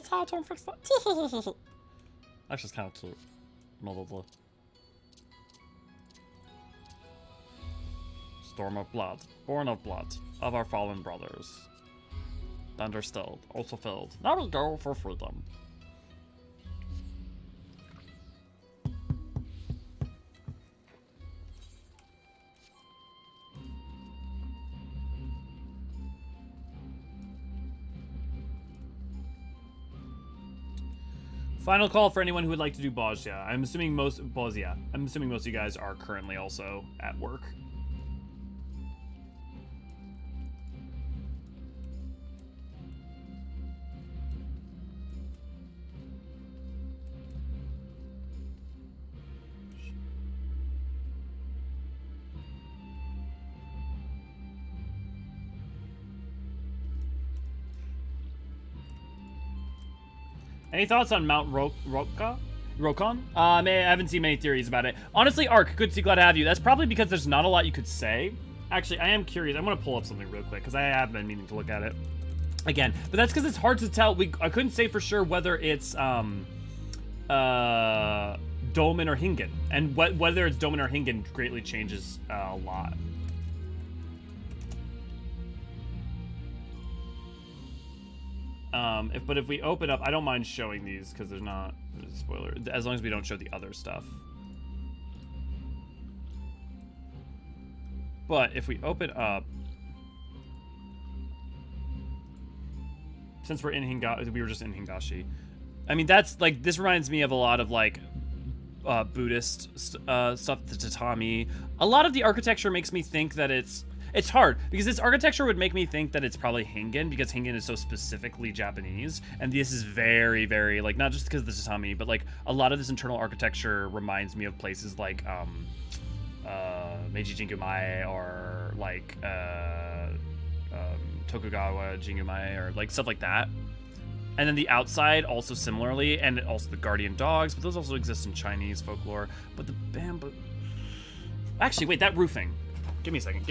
how Tormfix is? Actually, it's kind of cute. Probably. Storm of blood, born of blood, of our fallen brothers. Thunder stilled, also filled. Now we go for freedom. Final call for anyone who would like to do Bozja. I'm assuming most of you guys are currently also at work. Any thoughts on Mount Rokon? I haven't seen many theories about it. Honestly, Ark, good to see, glad to have you. That's probably because there's not a lot you could say. Actually, I am curious. I'm going to pull up something real quick because I have been meaning to look at it again. But that's because it's hard to tell. I couldn't say for sure whether it's Dolmen or Hingen. And whether it's Dolmen or Hingen greatly changes a lot. But if we open up, I don't mind showing these because there's not a spoiler, as long as we don't show the other stuff. But if we open up, since we're in Hingashi, we were just in Hingashi. I mean, that's like, this reminds me of a lot of like Buddhist stuff, the tatami. A lot of the architecture makes me think that it's hard because this architecture would make me think that it's probably Hingen because Hingen is so specifically Japanese, and this is very, very, like, not just because of the tatami, but like a lot of this internal architecture reminds me of places like Meiji Jingumae or like Tokugawa Jingumae or like stuff like that. And then the outside also similarly, and also the guardian dogs, but those also exist in Chinese folklore. But the bamboo, Actually, wait, that roofing. Give me a second.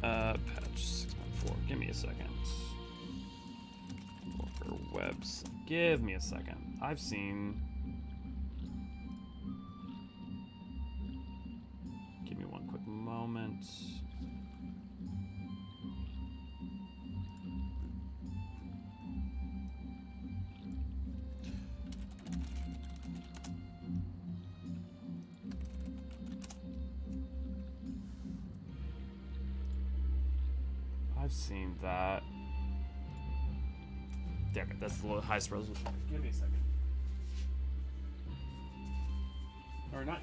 Patch 6.4. Give me a second. Worker webs. Give me a second. I've seen... Give me one quick moment. I've seen that. Damn it, that's the highest resolution. Give me a second. Or not.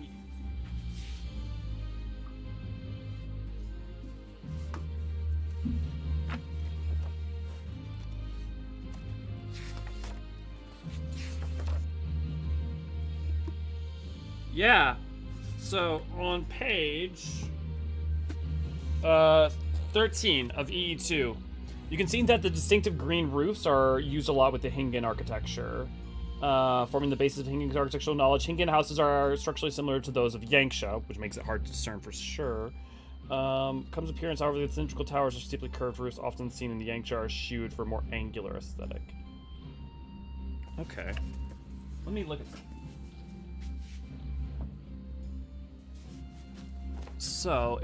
Yeah. So on page 13 of EE2, you can see that the distinctive green roofs are used a lot with the Hingan architecture, forming the basis of Hingan's architectural knowledge. Hingan houses are structurally similar to those of Yanxia, which makes it hard to discern for sure. Comes appearance, however, the cylindrical towers are steeply curved roofs, often seen in the Yanxia, are shewed for a more angular aesthetic. Okay. Let me look at something. So,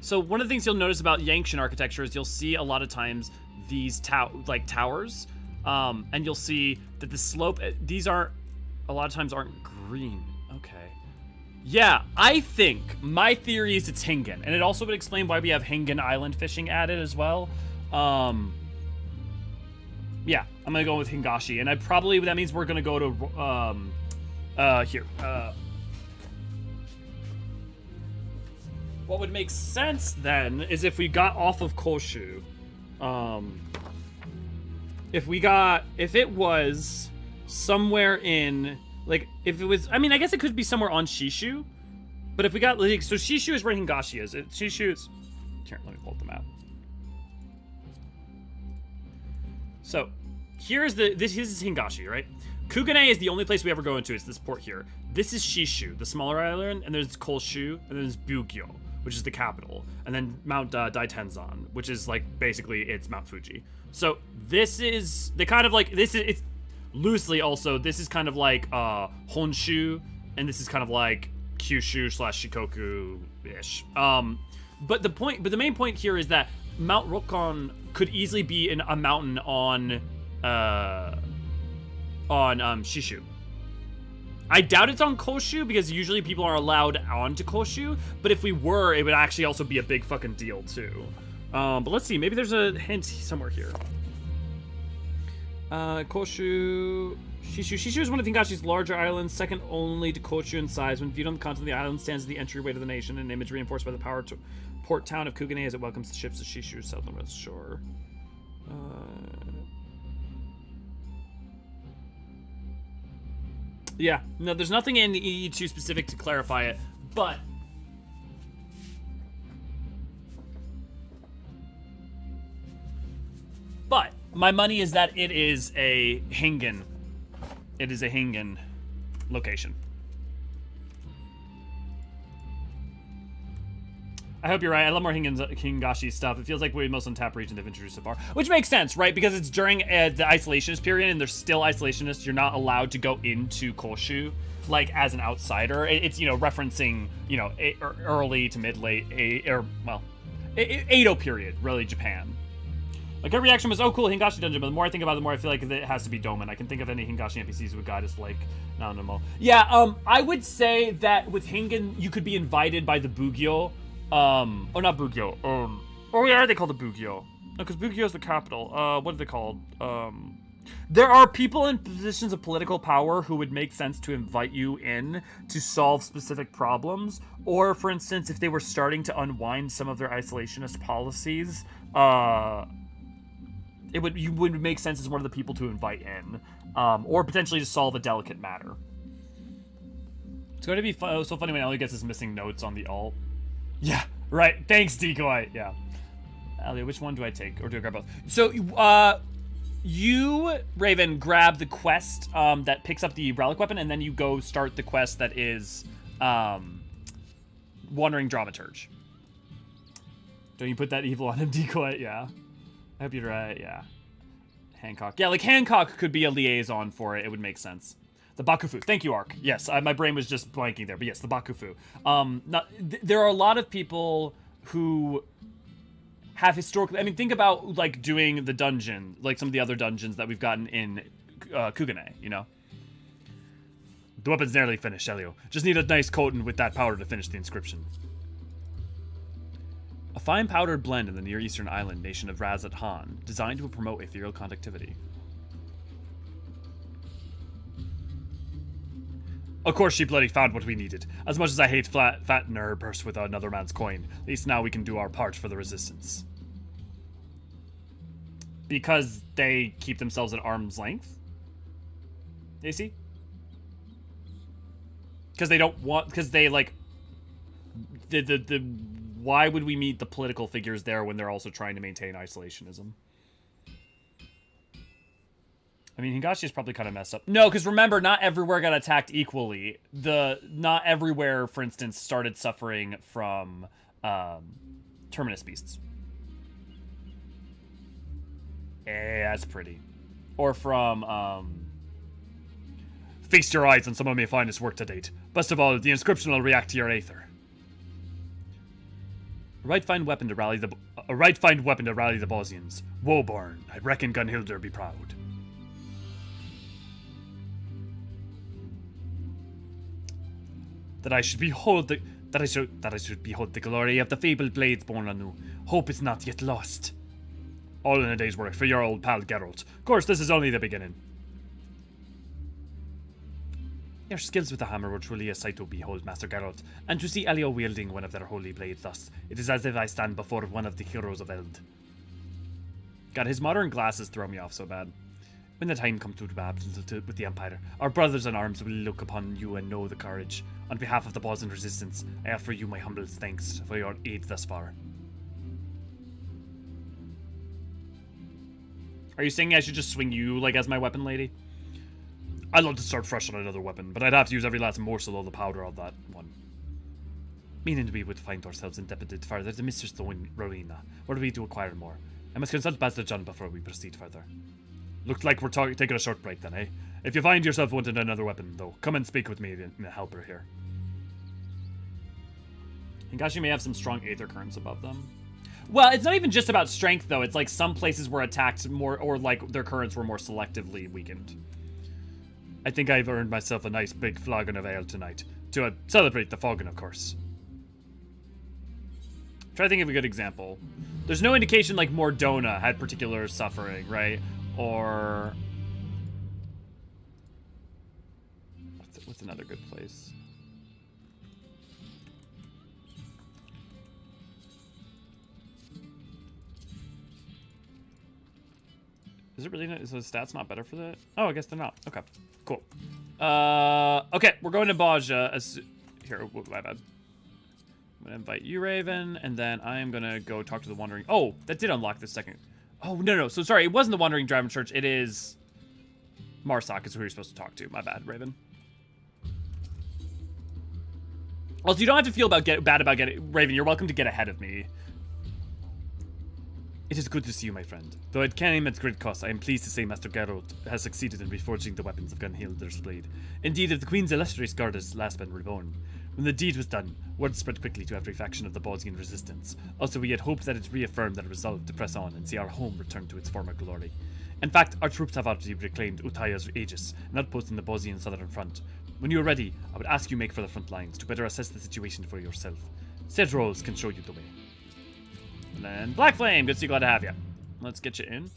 so one of the things you'll notice about Yanxian architecture is you'll see a lot of times these towers, and you'll see that the slope, these aren't, a lot of times aren't green. Okay. Yeah, I think my theory is it's Hingan, and it also would explain why we have Hingan Island fishing added as well. Yeah, I'm gonna go with Hingashi, and that means we're gonna go to, here. What would make sense then is if we got off of Koshu. If it was somewhere in, like, if it was, I mean, I guess it could be somewhere on Shishu. But if we got, like, so Shishu is where Hingashi is. Shishu is, here, let me pull up the map. So, this is Hingashi, right? Kugane is the only place we ever go into. It's this port here. This is Shishu, the smaller island, and there's Koshu, and then there's Bugyo, which is the capital, and then Mount Daitenzan, which is like basically it's Mount Fuji. So this is it's loosely also, this is kind of like Honshu, and this is kind of like Kyushu / Shikoku-ish. But the main point here is that Mount Rokon could easily be a mountain on Shishu. I doubt it's on Koshu because usually people are allowed onto Koshu, but if we were, it would actually also be a big fucking deal too. But let's see, maybe there's a hint somewhere here. Koshu, Shishu is one of Hingashi's larger islands, second only to Koshu in size. When viewed on the continent, the island stands as the entryway to the nation, an image reinforced by the port town of Kugane as it welcomes the ships of Shishu's southernmost shore. Yeah, no, there's nothing in the EE2 specific to clarify it, but my money is that it is a Hingan. It is a Hingan location. I hope you're right. I love more Hingashi stuff. It feels like we're the most untapped region they've introduced so far. Which makes sense, right? Because it's during the isolationist period, and they're still isolationists. You're not allowed to go into Koshu, like, as an outsider. It's, referencing, early to mid-late, Edo period, really, Japan. Like, her reaction was, oh, cool, Hingashi dungeon, but the more I think about it, the more I feel like it has to be Doman. I can think of any Hingashi NPCs who would guide us, like, no. Yeah, I would say that with Hingan, you could be invited by the Bugyo. Not Bugyo. Are they called the Bugyo? No, because Bugyo is the capital. What are they called? There are people in positions of political power who would make sense to invite you in to solve specific problems. Or, for instance, if they were starting to unwind some of their isolationist policies, you would make sense as one of the people to invite in. Or potentially to solve a delicate matter. It's going to be so funny when Ellie gets his missing notes on the alt. Yeah, right. Thanks, Decoy. Yeah. Elliot, which one do I take? Or do I grab both? So, You, Raven, grab the quest that picks up the relic weapon, and then you go start the quest that is Wandering Dramaturge. Don't you put that evil on him, decoy? Yeah. I hope you're right, yeah. Hancock. Yeah, like Hancock could be a liaison for it. It would make sense. The Bakufu. Thank you, Ark. Yes, my brain was just blanking there, but yes, the Bakufu. There are a lot of people who have historically... I mean, think about, like, doing the dungeon, like some of the other dungeons that we've gotten in Kugane, you know? The weapon's nearly finished, Elio. Just need a nice coating with that powder to finish the inscription. A fine powdered blend in the Near Eastern island nation of Razat Han, designed to promote ethereal conductivity. Of course she bloody found what we needed. As much as I hate fattening her purse with another man's coin, at least now we can do our part for the resistance. Because they keep themselves at arm's length? AC? Because they don't want... Because they, like... Why would we meet the political figures there when they're also trying to maintain isolationism? I mean, Higashi's probably kind of messed up. No, because remember, not everywhere got attacked equally. Not everywhere, for instance, started suffering from Terminus Beasts. That's pretty. Or from, Feast your eyes on some of my finest work to date. Best of all, the inscription will react to your aether. A right fine weapon to rally the Bozjians. Woeborn, I reckon Gunhilder be proud. That I should behold the glory of the fabled blades born anew. Hope is not yet lost. All in a day's work for your old pal Geralt. Of course, this is only the beginning. Your skills with the hammer were truly a sight to behold, Master Geralt, and to see Elio wielding one of their holy blades thus, it is as if I stand before one of the heroes of Eld. God, his modern glasses throw me off so bad. When the time comes to battle with the Empire, our brothers in arms will look upon you and know the courage. On behalf of the Bozjan resistance, I offer you my humble thanks for your aid thus far. Are you saying I should just swing you, like, as my weapon, lady? I'd love to start fresh on another weapon, but I'd have to use every last morsel of the powder of that one. Meaning we would find ourselves indebted further to Mr. Stone Rowena, were we to acquire more. I must consult Master John before we proceed further. Looks like we're taking a short break then, eh? If you find yourself wanting another weapon, though, come and speak with me in a helper here. Higashi may have some strong aether currents above them. Well, it's not even just about strength, though. It's like some places were attacked more, or like their currents were more selectively weakened. I think I've earned myself a nice big flagon of ale tonight. To celebrate the Foggin, of course. Try to think of a good example. There's no indication like Mordona had particular suffering, right? Or... What's another good place? Is it really not? Is the stats not better for that? Oh, I guess they're not. Okay, cool. Okay, we're going to Bozja. Here, my bad. I'm gonna invite you, Raven, and then I am gonna go talk to the Wandering. Oh, that did unlock this second. Oh no. So sorry, it wasn't the Wandering Dragon Church. It is Marsak is who you're supposed to talk to. My bad, Raven. Also, you don't have to feel bad about getting Raven. You're welcome to get ahead of me. It is good to see you, my friend. Though it came at great cost, I am pleased to say Master Geralt has succeeded in reforging the weapons of Gunhilder's blade. Indeed, if the Queen's illustrious guard has last been reborn. When the deed was done, word spread quickly to every faction of the Bozjan resistance. Also, we had hoped that it reaffirmed their resolve to press on and see our home return to its former glory. In fact, our troops have already reclaimed Utaya's aegis, an outpost in the Bozjan southern front. When you are ready, I would ask you make for the front lines to better assess the situation for yourself. Said roles can show you the way. And then Black Flame, good to see, glad to have you. Let's get you in.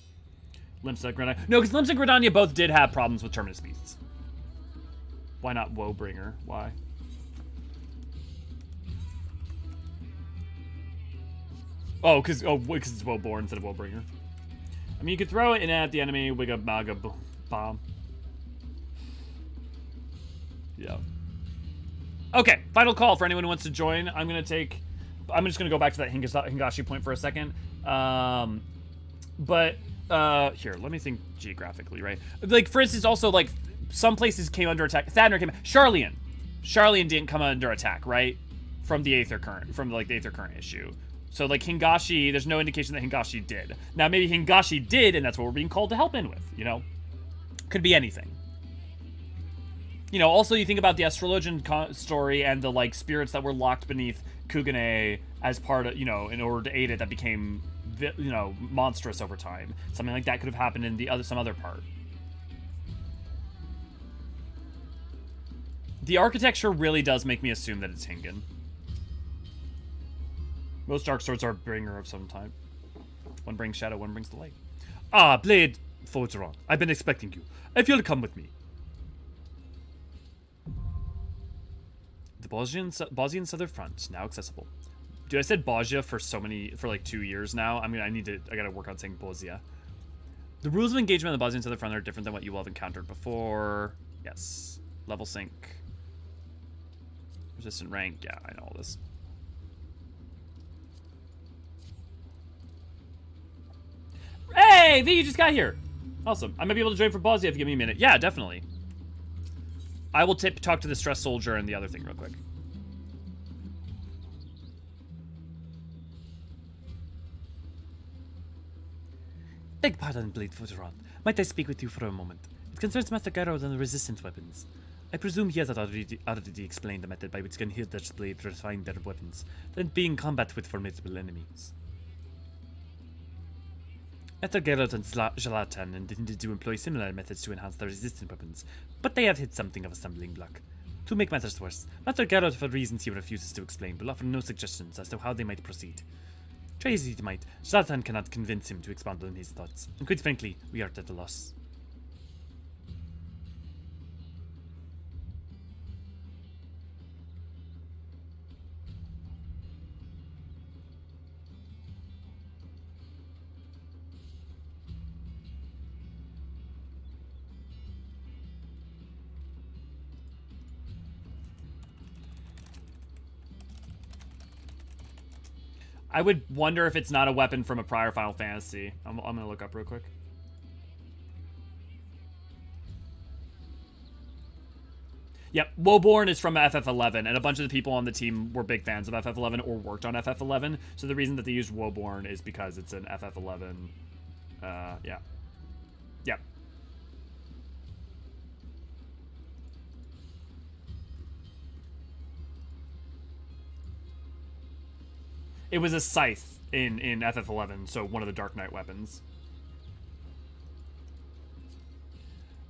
Limsa and Gridania. No, because Limsa and Gridania both did have problems with Terminus Beasts. Why not Woebringer? Why? Oh, because it's Woeborn instead of Woebringer. I mean, you could throw it in at the enemy, Wigga Maga Bomb. Yeah. Okay, final call for anyone who wants to join. I'm just gonna go back to that Hingashi point for a second. But here, let me think geographically, right? Like, for instance, also, like, some places came under attack. Thadner came... Charlian. Charlian didn't come under attack, right? From the Aether Current. From, like, the Aether Current issue. So, like, Hingashi, there's no indication that Hingashi did. Now, maybe Hingashi did, and that's what we're being called to help in with, you know? Could be anything. You know, also, you think about the Astrologian story and the, like, spirits that were locked beneath Kugane as part of, you know, in order to aid it, that became, you know, monstrous over time. Something like that could have happened in some other part. The architecture really does make me assume that it's Hingan. Most dark swords are a bringer of some type. One brings shadow, one brings the light. Ah, Blade Forgeron, I've been expecting you. If you'll come with me. The Bozjan Southern Front, now accessible. Dude, I said Bozja for like 2 years now. I mean, I gotta work on saying Bozja. The rules of engagement on the Bozjan Southern Front are different than what you will have encountered before. Yes. Level sync. Resistant rank, yeah, I know all this. Hey, V, you just got here. Awesome. I might be able to join for Bozja if you give me a minute. Yeah, definitely. I will talk to the stress soldier and the other thing real quick. Beg pardon, Blade Forgeron. Might I speak with you for a moment? It concerns Master Garrod and the resistant weapons. I presume he has already explained the method by which Ganhilder's blade refine their weapons, then be in combat with formidable enemies. Master Geralt and Zlatan intended to employ similar methods to enhance their resistant weapons, but they have hit something of a stumbling block. To make matters worse, Master Geralt, for reasons he refuses to explain, will offer no suggestions as to how they might proceed. Try as he might, Zlatan cannot convince him to expand on his thoughts, and quite frankly, we are at a loss. I would wonder if it's not a weapon from a prior Final Fantasy. I'm gonna look up real quick. Yep, Woborn is from FF11, and a bunch of the people on the team were big fans of FF11 or worked on FF11. So the reason that they used Woborn is because it's an FF11. Yeah. Yep. It was a scythe in FF11, so one of the Dark Knight weapons.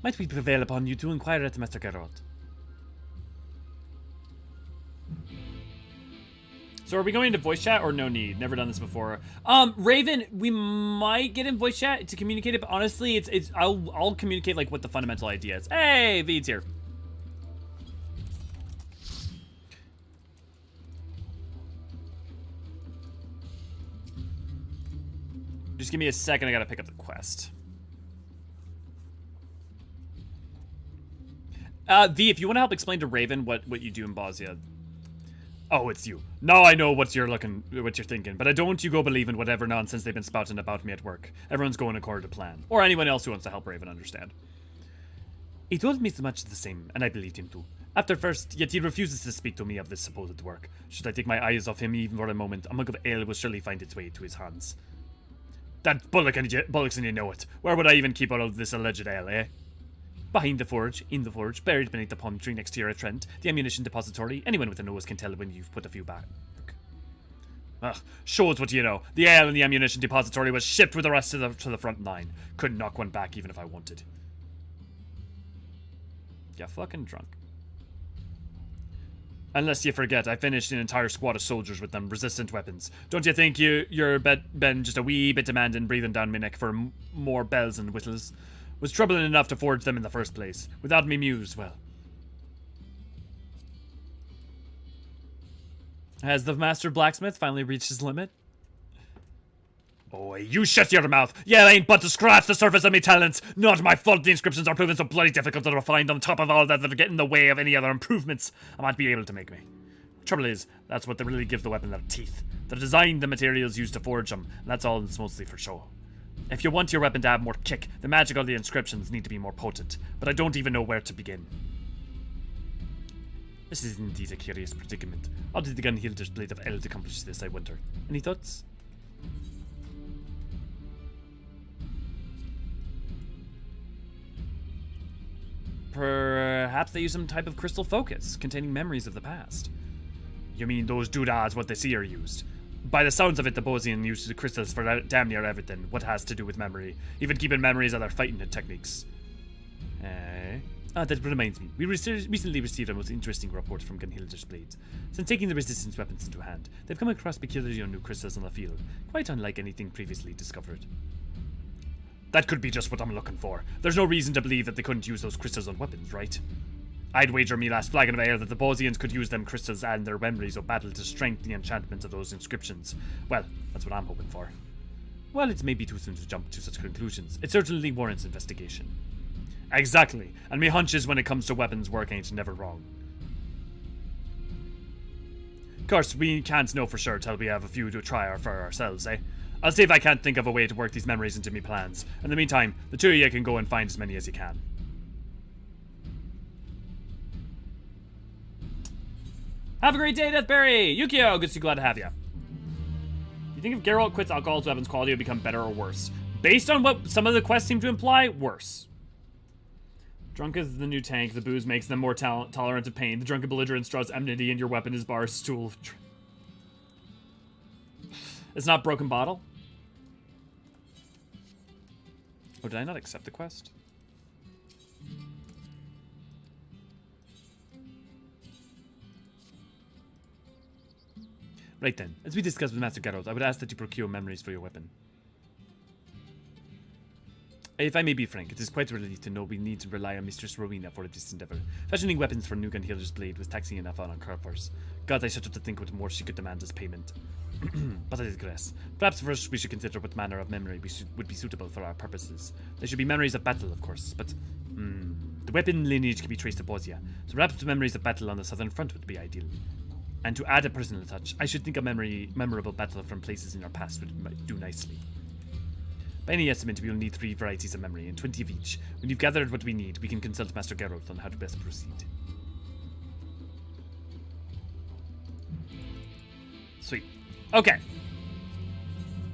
Might we prevail upon you to inquire at Master Geralt? So are we going into voice chat or no need? Never done this before. Raven, we might get in voice chat to communicate it, but honestly, I'll communicate like what the fundamental idea is. Hey, V's here. Just give me a second, I gotta pick up the quest. V, if you want to help explain to Raven what you do in Bozja. Oh, it's you. Now I know what you're thinking, but I don't want you go believing whatever nonsense they've been spouting about me at work. Everyone's going according to plan. Or anyone else who wants to help Raven understand. He told me so much the same, and I believed him too. After first, yet he refuses to speak to me of this supposed work. Should I take my eyes off him even for a moment, a mug of ale will surely find its way to his hands. That bollocks and you know it. Where would I even keep all of this alleged ale, eh? Behind the forge, in the forge, buried beneath the palm tree next to your Trent, the ammunition depository. Anyone with a nose can tell when you've put a few back. Ugh, shows what you know. The ale in the ammunition depository was shipped with the rest to the front line. Couldn't knock one back even if I wanted. Yeah, fucking drunk. Unless you forget, I finished an entire squad of soldiers with them, resistant weapons. Don't you think you're been just a wee bit demanding, breathing down my neck for more bells and whistles? Was troubling enough to forge them in the first place. Without me muse, well. Has the master blacksmith finally reached his limit? Boy, you shut your mouth! Yeah, ain't but to scratch the surface of me talents! Not my fault the inscriptions are proving so bloody difficult to refine on top of all that get in the way of any other improvements I might be able to make me. Trouble is, that's what really gives the weapon their teeth. They're designed the materials used to forge them, and that's all it's mostly for show. If you want your weapon to have more kick, the magic of the inscriptions need to be more potent, but I don't even know where to begin. This is indeed a curious predicament. How did the Gunhilder's Blade of Eld accomplish this, I wonder? Any thoughts? Perhaps they use some type of crystal focus, containing memories of the past. You mean those doodads what the seer used? By the sounds of it, the Bozian uses the crystals for damn near everything. What has to do with memory? Even keeping memories of their fighting techniques. That reminds me. We recently received a most interesting report from Gunhilder's Blades. Since taking the resistance weapons into hand, they've come across peculiar new crystals on the field, quite unlike anything previously discovered. That could be just what I'm looking for. There's no reason to believe that they couldn't use those crystals on weapons, right? I'd wager me last flagon of ale that the Bozians could use them crystals and their memories of battle to strengthen the enchantments of those inscriptions. Well, that's what I'm hoping for. Well, it's maybe too soon to jump to such conclusions. It certainly warrants investigation. Exactly, and me hunches when it comes to weapons work ain't never wrong. Of course, we can't know for sure till we have a few to try for ourselves, eh? I'll see if I can't think of a way to work these memories into me plans. In the meantime, the two of you can go and find as many as you can. Have a great day, Deathberry! Yukio, good to glad to have you. You think if Geralt quits alcohol's weapons quality, it would become better or worse? Based on what some of the quests seem to imply, worse. Drunk is the new tank. The booze makes them more tolerant of pain. The drunken belligerence draws enmity, and your weapon is bar stool. It's not broken bottle. Oh, did I not accept the quest? Right then, as we discussed with Master Geralt, I would ask that you procure memories for your weapon. If I may be frank, it is quite a relief to know we need to rely on Mistress Rowena for this endeavor. Fashioning weapons for new Gunhilder's Blade was taxing enough on our coffers. God, I shudder to think what more she could demand as payment. But I digress. Perhaps first we should consider what manner of memory would be suitable for our purposes. They should be memories of battle, of course, but the weapon lineage can be traced to Bozja, so perhaps the memories of battle on the southern front would be ideal. And to add a personal touch, I should think a memorable battle from places in our past would do nicely. By any estimate, we will need 3 varieties of memory, and 20 of each. When you've gathered what we need, we can consult Master Geralt on how to best proceed. Sweet. Okay.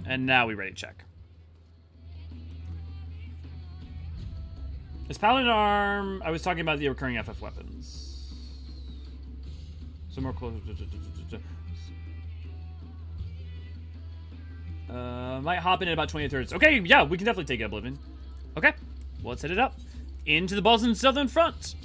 And now we ready to check. Is Paladin Arm... I was talking about the recurring FF weapons. Some more close... might hop in at about 20 thirds. Okay, yeah, we can definitely take Oblivion. Okay, well, let's hit it up. Into the Bosnian Southern Front.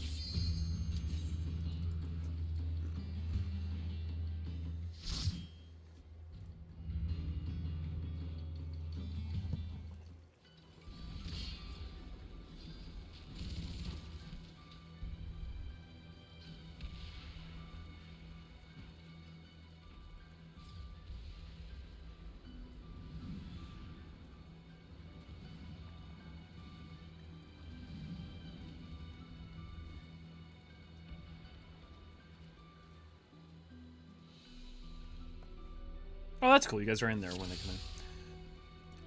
Oh, that's cool. You guys are in there when they come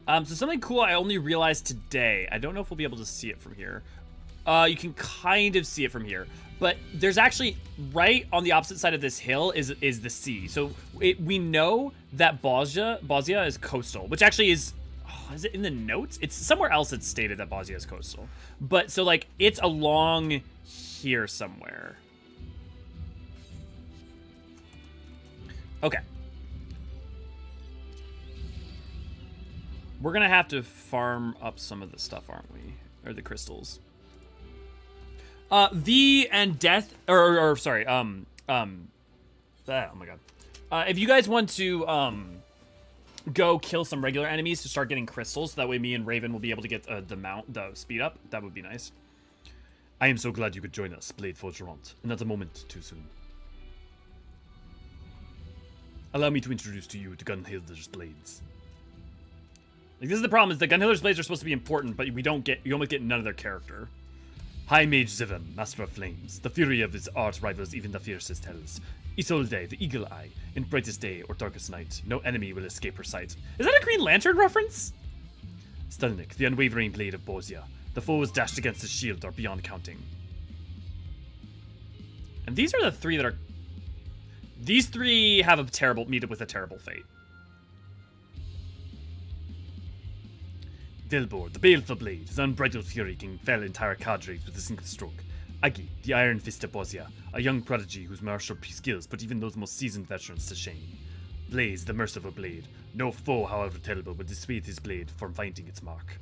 in. So something cool I only realized today. I don't know if we'll be able to see it from here. You can kind of see it from here. But there's actually, right on the opposite side of this hill is the sea. So we know that Bozja is coastal, which actually is it in the notes? It's somewhere else it's stated that Bozja is coastal. But so like it's along here somewhere. Okay. We're gonna have to farm up some of the stuff, aren't we? Or the crystals. V and Death, sorry, oh my god. If you guys want to, go kill some regular enemies to start getting crystals, so that way me and Raven will be able to get the speed up, that would be nice. I am so glad you could join us, Blade Forgerant, and not a moment too soon. Allow me to introduce to you the Gunhilder's Blades. Like, this is the problem, is the Gunhilder's Blades are supposed to be important, but you almost get none of their character. High Mage Zivim, Master of Flames, the fury of his art rivals even the fiercest hells. Isolde, the Eagle Eye, in brightest day or darkest night, no enemy will escape her sight. Is that a Green Lantern reference? Stelnik, the unwavering blade of Bozja. The foes dashed against his shield are beyond counting. And these are the three that are... These three have a terrible... meet up with a terrible fate. Delbor, the baleful blade, his unbridled fury can fell entire cadres with a single stroke. Agi, the iron fist of Bozja, a young prodigy whose martial skills put even those most seasoned veterans to shame. Blaze, the merciful blade. No foe, however terrible, would dissuade his blade from finding its mark.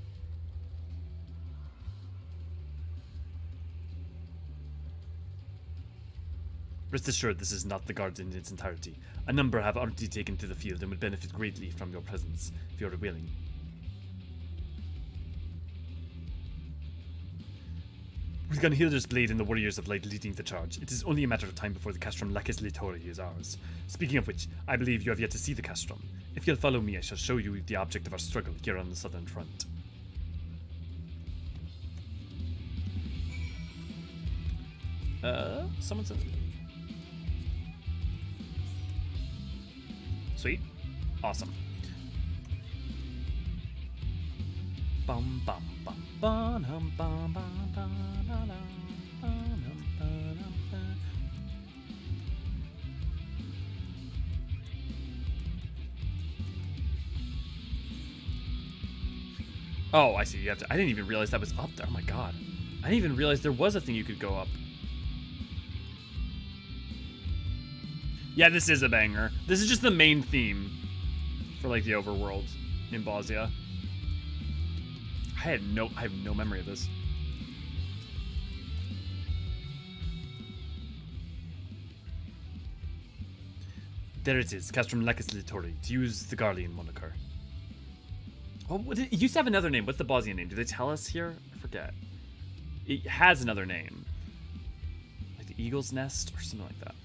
Rest assured, this is not the Guards in its entirety. A number have already taken to the field and would benefit greatly from your presence, if you are willing. With Gunhilder's blade and the Warriors of Light leading the charge, it is only a matter of time before the castrum Lacus Litori is ours. Speaking of which, I believe you have yet to see the castrum. If you'll follow me, I shall show you the object of our struggle here on the southern front. Someone said... Sweet. Awesome. Bum bum bum bum hum bum bum bum la la bum bum bum. Oh, I see. You have to... I didn't even realize that was up there. Oh my god. I didn't even realize there was a thing you could go up. Yeah, this is a banger. This is just the main theme for, like, the overworld in Bozja. I have no memory of this. There it is, castrum Lacus Litori, to use the Garlean moniker. Oh, it used to have another name. What's the Bosnian name? Do they tell us here? I forget. It has another name. Like the Eagle's Nest or something like that.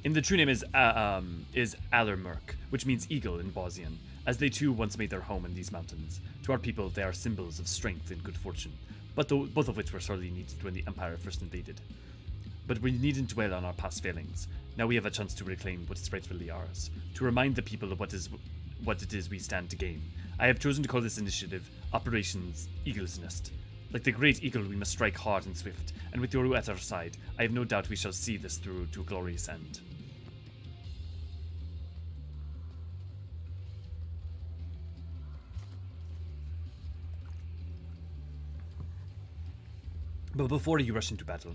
And the true name is Alermurk, which means eagle in Bosnian, as they too once made their home in these mountains. To our people, they are symbols of strength and good fortune, but both of which were sorely needed when the Empire first invaded. But we needn't dwell on our past failings. Now we have a chance to reclaim what is rightfully ours, to remind the people of what it is we stand to gain. I have chosen to call this initiative Operations Eagle's Nest. Like the great eagle, we must strike hard and swift, and with you at our side, I have no doubt we shall see this through to a glorious end. But before you rush into battle,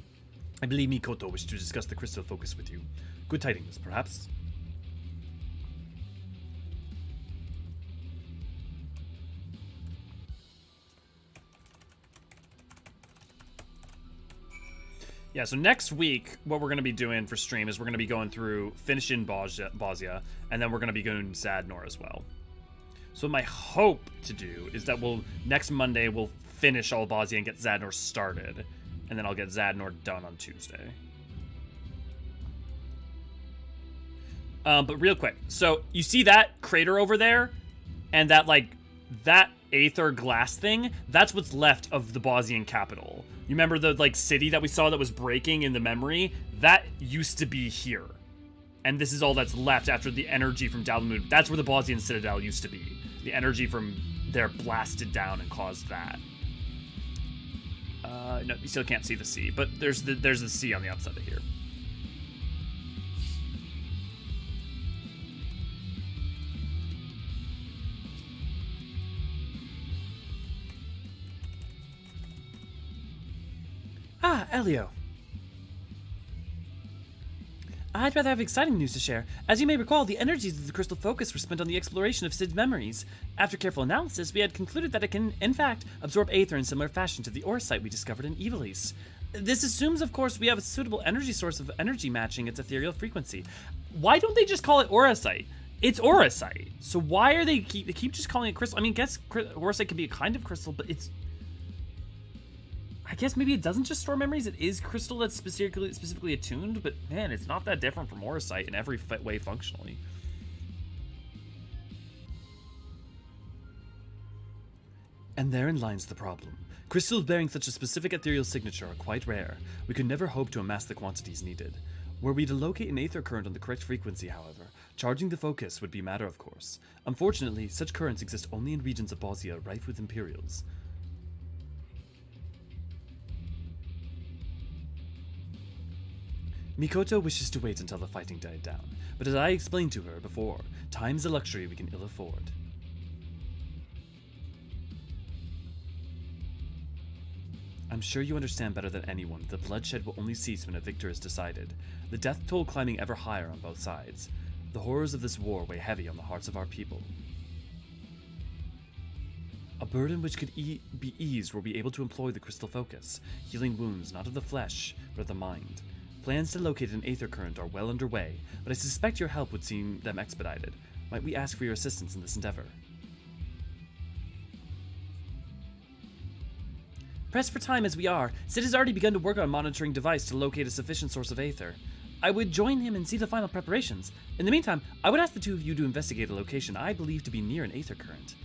I believe Mikoto wished to discuss the crystal focus with you. Good tidings, perhaps? Yeah, so next week, what we're going to be doing for stream is we're going to be going through, finishing Bozja, and then we're going to be going Zadnor as well. So my hope to do is that next Monday, we'll finish all Bozja and get Zadnor started, and then I'll get Zadnor done on Tuesday. But real quick, so you see that crater over there, and that Aether glass thing? That's what's left of the Bosnian capital. You remember the city that we saw that was breaking in the memory? That used to be here. And this is all that's left after the energy from Dalamud. That's where the Bosnian citadel used to be. The energy from there blasted down and caused that. No, you still can't see the sea, but there's the sea on the outside of here. Ah, Elio. I'd rather have exciting news to share. As you may recall, the energies of the crystal focus were spent on the exploration of Sid's memories. After careful analysis, we had concluded that it can, in fact, absorb aether in similar fashion to the Aurosite we discovered in Evilise. This assumes, of course, we have a suitable energy source of energy matching its ethereal frequency. Why don't they just call it Aurosite? It's Aurosite. So why are they keep just calling it crystal? I mean, I guess Aurosite can be a kind of crystal, but it's... I guess maybe it doesn't just store memories. It is crystal that's specifically attuned, but man, it's not that different from Aurosite in every way functionally. And therein lies the problem. Crystals bearing such a specific ethereal signature are quite rare. We could never hope to amass the quantities needed. Were we to locate an aether current on the correct frequency, however, charging the focus would be a matter of course. Unfortunately, such currents exist only in regions of Bozja rife with Imperials. Mikoto wishes to wait until the fighting died down, but as I explained to her before, time is a luxury we can ill afford. I'm sure you understand better than anyone that the bloodshed will only cease when a victor is decided, the death toll climbing ever higher on both sides. The horrors of this war weigh heavy on the hearts of our people. A burden which could be eased were we able to employ the crystal focus, healing wounds not of the flesh, but of the mind. Plans to locate an aether current are well underway, but I suspect your help would seem them expedited. Might we ask for your assistance in this endeavor? Pressed for time as we are, Sid has already begun to work on a monitoring device to locate a sufficient source of aether. I would join him and see the final preparations. In the meantime, I would ask the two of you to investigate a location I believe to be near an aether current.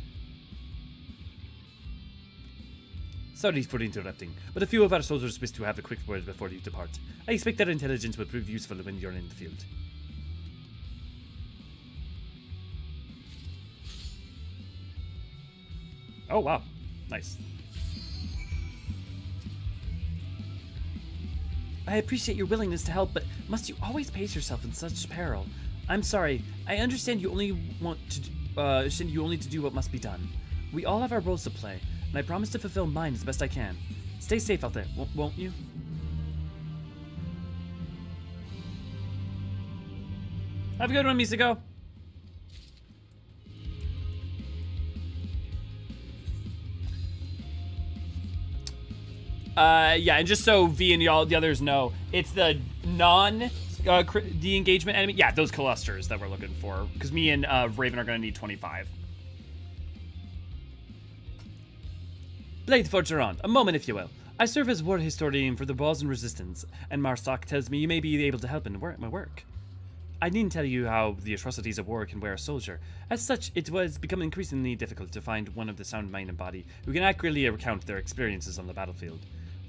Sorry for interrupting, but a few of our soldiers wish to have a quick word before you depart. I expect their intelligence will prove useful when you're in the field. Oh, wow. Nice. I appreciate your willingness to help, but must you always pace yourself in such peril? I'm sorry. I understand you only to do what must be done. We all have our roles to play, and I promise to fulfill mine as best I can. Stay safe out there, won't you? Have a good one, Misako. Yeah, and just so V and y'all, the others know, it's the de-engagement enemy. Yeah, those clusters that we're looking for, because me and Raven are going to need 25. Blade Forgeron, a moment if you will. I serve as war historian for the Bozjan Resistance, and Marsak tells me you may be able to help in my work. I needn't tell you how the atrocities of war can wear a soldier. As such, it was becoming increasingly difficult to find one of the sound mind and body who can accurately recount their experiences on the battlefield.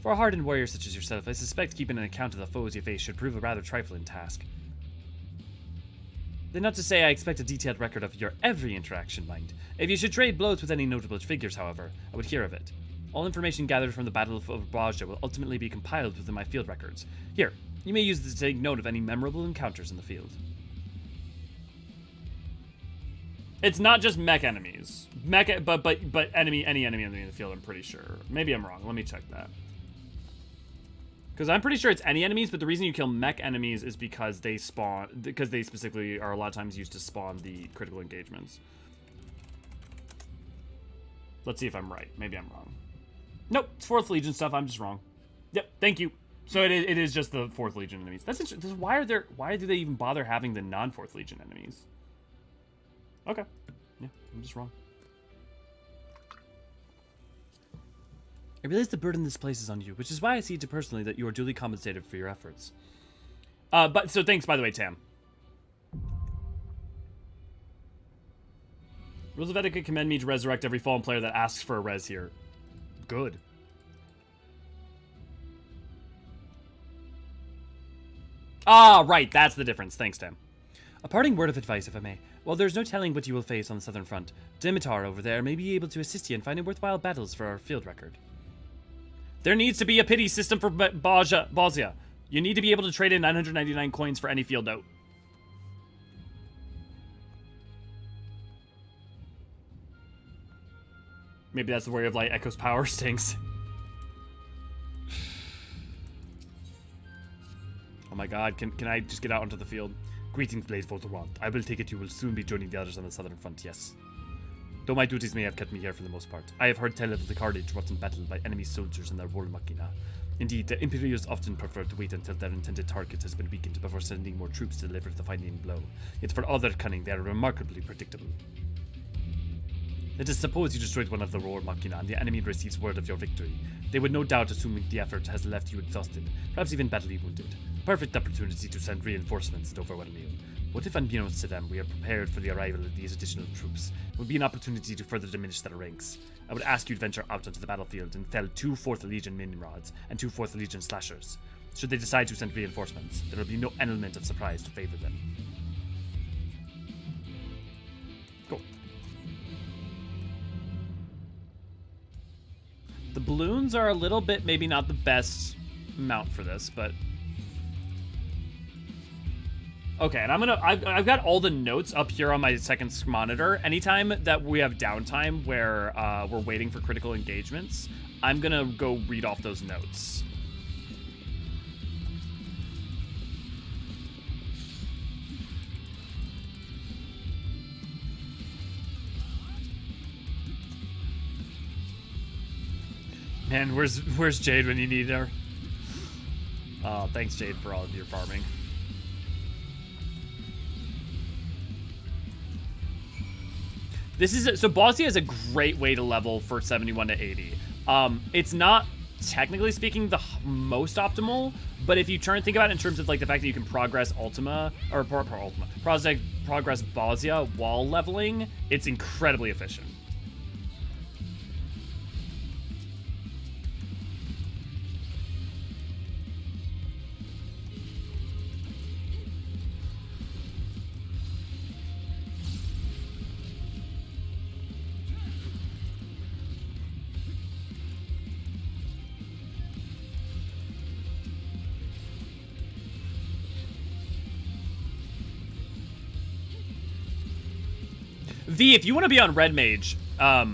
For a hardened warrior such as yourself, I suspect keeping an account of the foes you face should prove a rather trifling task. Then not to say I expect a detailed record of your every interaction, mind. If you should trade blows with any notable figures, however, I would hear of it. All information gathered from the Battle of Bozja will ultimately be compiled within my field records. Here, you may use this to take note of any memorable encounters in the field. It's not just mech enemies. But any enemy in the field, I'm pretty sure. Maybe I'm wrong. Let me check that. Because I'm pretty sure it's any enemies, but the reason you kill mech enemies is because they specifically are a lot of times used to spawn the critical engagements. Let's see if I'm right. Maybe I'm wrong. Nope, it's 4th Legion stuff. I'm just wrong. Yep, thank you. So it is just the 4th Legion enemies. That's interesting. Why do they even bother having the non-4th Legion enemies? Okay. Yeah, I'm just wrong. I realize the burden this places on you, which is why I see to personally that you are duly compensated for your efforts. So thanks, by the way, Tam. Rules of Etiquette commend me to resurrect every fallen player that asks for a res here. Good. Ah, right, that's the difference. Thanks, Tam. A parting word of advice, if I may. While there's no telling what you will face on the southern front, Dimitar over there may be able to assist you in finding worthwhile battles for our field record. There needs to be a pity system for Bozja. You need to be able to trade in 999 coins for any field note. Maybe that's the Warrior of Light Echo's power stings. Oh my god, can I just get out onto the field? Greetings, Blade Forgeron. I will take it you will soon be joining the others on the southern front, yes. Though my duties may have kept me here for the most part, I have heard tell of the carnage wrought in battle by enemy soldiers and their war machina. Indeed, the Imperials often prefer to wait until their intended target has been weakened before sending more troops to deliver the final blow. Yet for all their cunning, they are remarkably predictable. Let us suppose you destroyed one of the war machina and the enemy receives word of your victory. They would no doubt assume the effort has left you exhausted, perhaps even badly wounded. A perfect opportunity to send reinforcements and overwhelm you. What if, unbeknownst to them, we are prepared for the arrival of these additional troops? It would be an opportunity to further diminish their ranks. I would ask you to venture out onto the battlefield and fell 2 4th Legion Nimrods and 2 4th Legion Slashers. Should they decide to send reinforcements, there will be no element of surprise to favor them. Cool. The balloons are a little bit, maybe not the best mount for this, but... Okay, and I've got all the notes up here on my second monitor. Anytime that we have downtime where we're waiting for critical engagements, I'm gonna go read off those notes. Man, where's Jade when you need her? Oh, thanks Jade for all of your farming. This is so Bozja is a great way to level for 71 to 80. It's not technically speaking the most optimal, but if you think about it in terms of like the fact that you can progress progress Bozja while leveling, it's incredibly efficient. V, if you want to be on Red Mage, I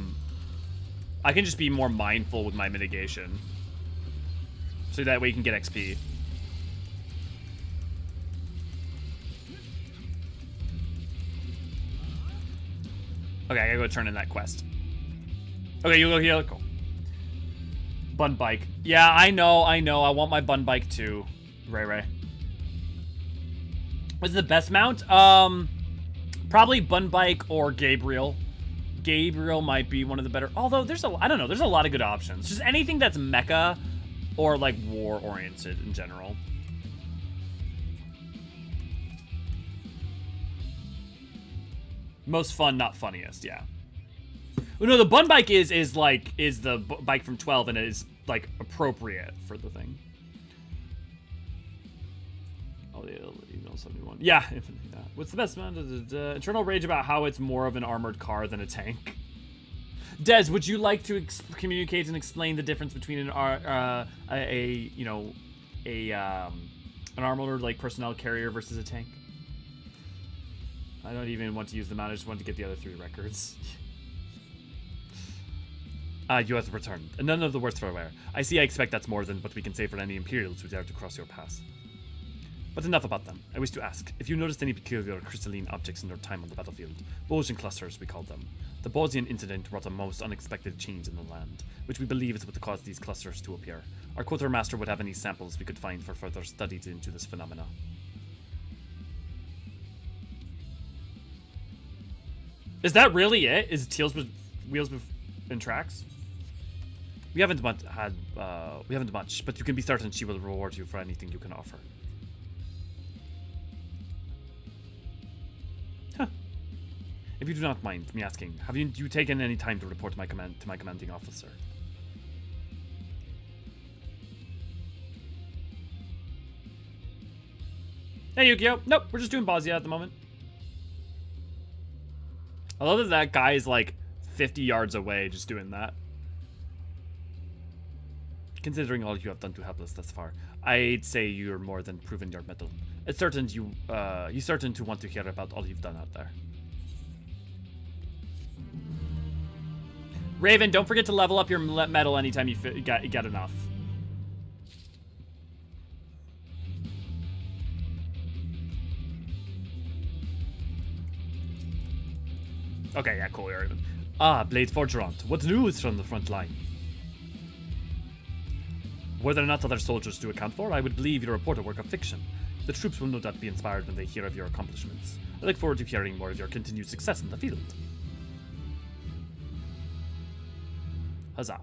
can just be more mindful with my mitigation. So that way you can get XP. Okay, I gotta go turn in that quest. Okay, you go here. Cool. Bun bike. Yeah, I know. I want my bun bike too. Ray. What's the best mount? Probably Bun Bike or Gabriel. Gabriel might be one of the better. Although I don't know, there's a lot of good options. Just anything that's mecha or like war oriented in general. Most fun, not funniest, yeah. No, the Bun Bike is the bike from 12 and it is like appropriate for the thing. Oh, yeah, 71. Yeah, infinitely. What's the best one? Internal rage about how it's more of an armored car than a tank. Des, would you like to communicate and explain the difference between an armored like personnel carrier versus a tank? I don't even want to use the mount. I just want to get the other 3 records. You have returned, and none of the worse for wear. I expect that's more than what we can say for any Imperials who dare to cross your path. But enough about them. I wish to ask, if you noticed any peculiar crystalline objects in your time on the battlefield, Bozjan clusters we call them. The Bozjan incident brought a most unexpected change in the land, which we believe is what caused these clusters to appear. Our quartermaster would have any samples we could find for further studies into this phenomena. Is that really it? Is Teals with wheels and tracks? We haven't much, but you can be certain she will reward you for anything you can offer. If you do not mind me asking, have you taken any time to report my commanding officer? Hey Yukio, nope, we're just doing Bozja at the moment. I love that guy is like 50 yards away just doing that. Considering all you have done to help us thus far, I'd say you're more than proven your mettle. It's certain you're certain to want to hear about all you've done out there. Raven, don't forget to level up your metal anytime you get enough. Okay, yeah, cool, Raven. Ah, Blade Forgerant, what news from the front line? Whether or not other soldiers do account for, I would believe you report a work of fiction. The troops will no doubt be inspired when they hear of your accomplishments. I look forward to hearing more of your continued success in the field. Huzzah.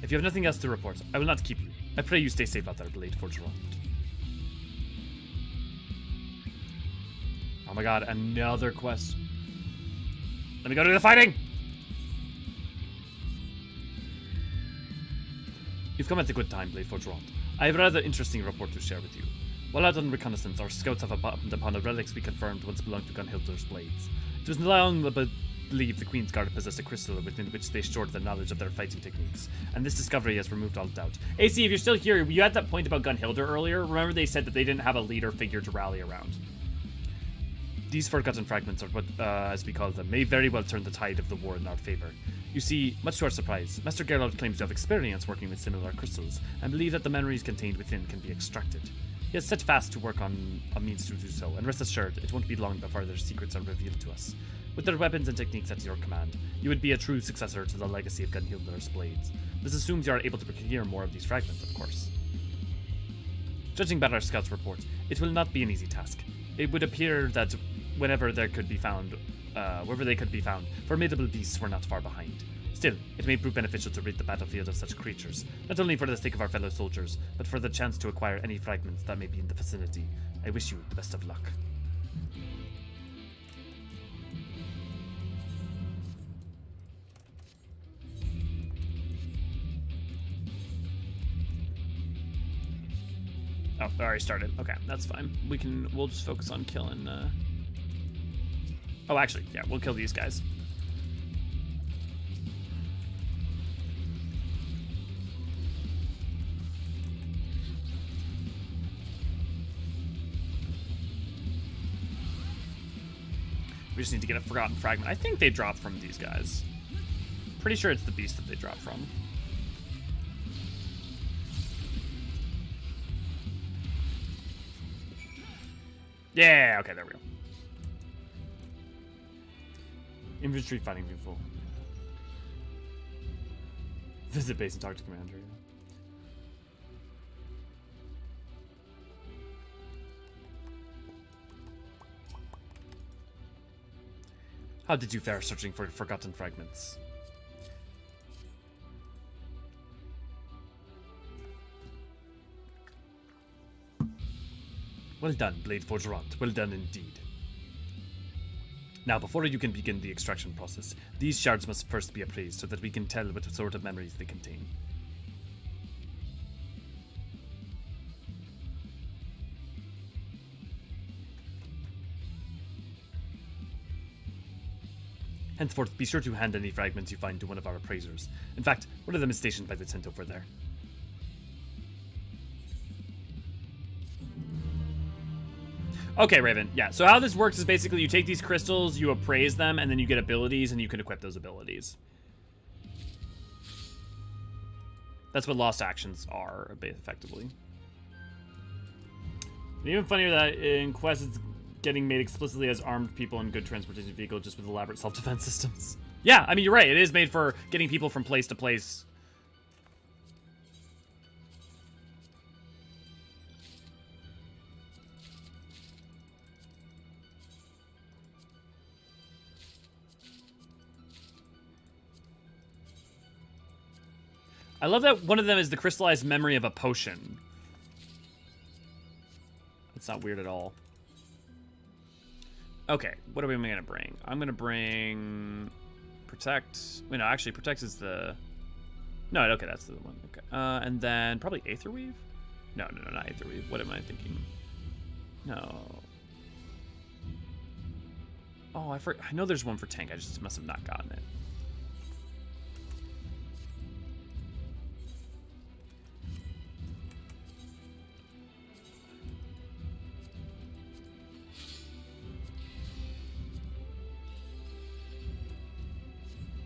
If you have nothing else to report, I will not keep you. I pray you stay safe out there, Blade Forgerant. Oh my god, another quest. Let me go to the fighting! You've come at a good time, Blade Forgerant. I have a rather interesting report to share with you. While out on reconnaissance, our scouts have happened upon a relic we confirmed once belonged to Gunhilder's blades. It was long believed the Queen's Guard possessed a crystal within which they stored the knowledge of their fighting techniques, and this discovery has removed all doubt. AC, if you're still here, you had that point about Gunhilder earlier. Remember they said that they didn't have a leader figure to rally around. These forgotten fragments, or what, as we call them, may very well turn the tide of the war in our favor. You see, much to our surprise, Master Geralt claims to have experience working with similar crystals, and believe that the memories contained within can be extracted. He has set fast to work on a means to do so, and rest assured, it won't be long before their secrets are revealed to us. With their weapons and techniques at your command, you would be a true successor to the legacy of Gunhilder's blades. This assumes you are able to procure more of these fragments, of course. Judging by our scout's report, it will not be an easy task. It would appear that wherever they could be found, formidable beasts were not far behind. Still, it may prove beneficial to rid the battlefield of such creatures, not only for the sake of our fellow soldiers, but for the chance to acquire any fragments that may be in the vicinity. I wish you the best of luck. Oh, already started. Okay, that's fine. We'll just focus on killing, Oh, actually, yeah, we'll kill these guys. We just need to get a forgotten fragment. I think they drop from these guys. Pretty sure it's the beast that they drop from. Yeah, okay, there we go. Infantry fighting people. Visit base and talk to commander. How did you fare searching for forgotten fragments? Well done, Blade Forgerant. Well done indeed. Now, before you can begin the extraction process, these shards must first be appraised so that we can tell what sort of memories they contain. Henceforth, be sure to hand any fragments you find to one of our appraisers. In fact, one of them is stationed by the tent over there. Okay, Raven. Yeah, so how this works is basically you take these crystals, you appraise them, and then you get abilities, and you can equip those abilities. That's what lost actions are, effectively. And even funnier that in quests it's getting made explicitly as armed people in good transportation vehicle just with elaborate self-defense systems. Yeah, I mean, you're right. It is made for getting people from place to place. I love that one of them is the crystallized memory of a potion. It's not weird at all. Okay, what are we going to bring? I'm going to bring Protect. Wait, no, actually, Protect is the... No, okay, that's the one. Okay, and then probably Aetherweave? No, not Aetherweave. What am I thinking? No. Oh, I know there's one for tank. I just must have not gotten it.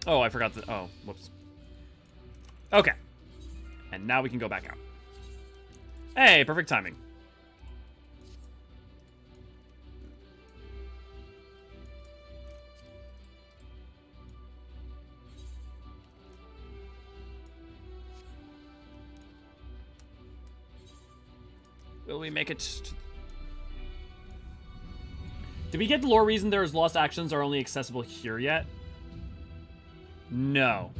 Oh, I forgot the... Oh, whoops. Okay. And now we can go back out. Hey, perfect timing. Will we make it to... Did we get the lore reason there's lost actions are only accessible here yet? No.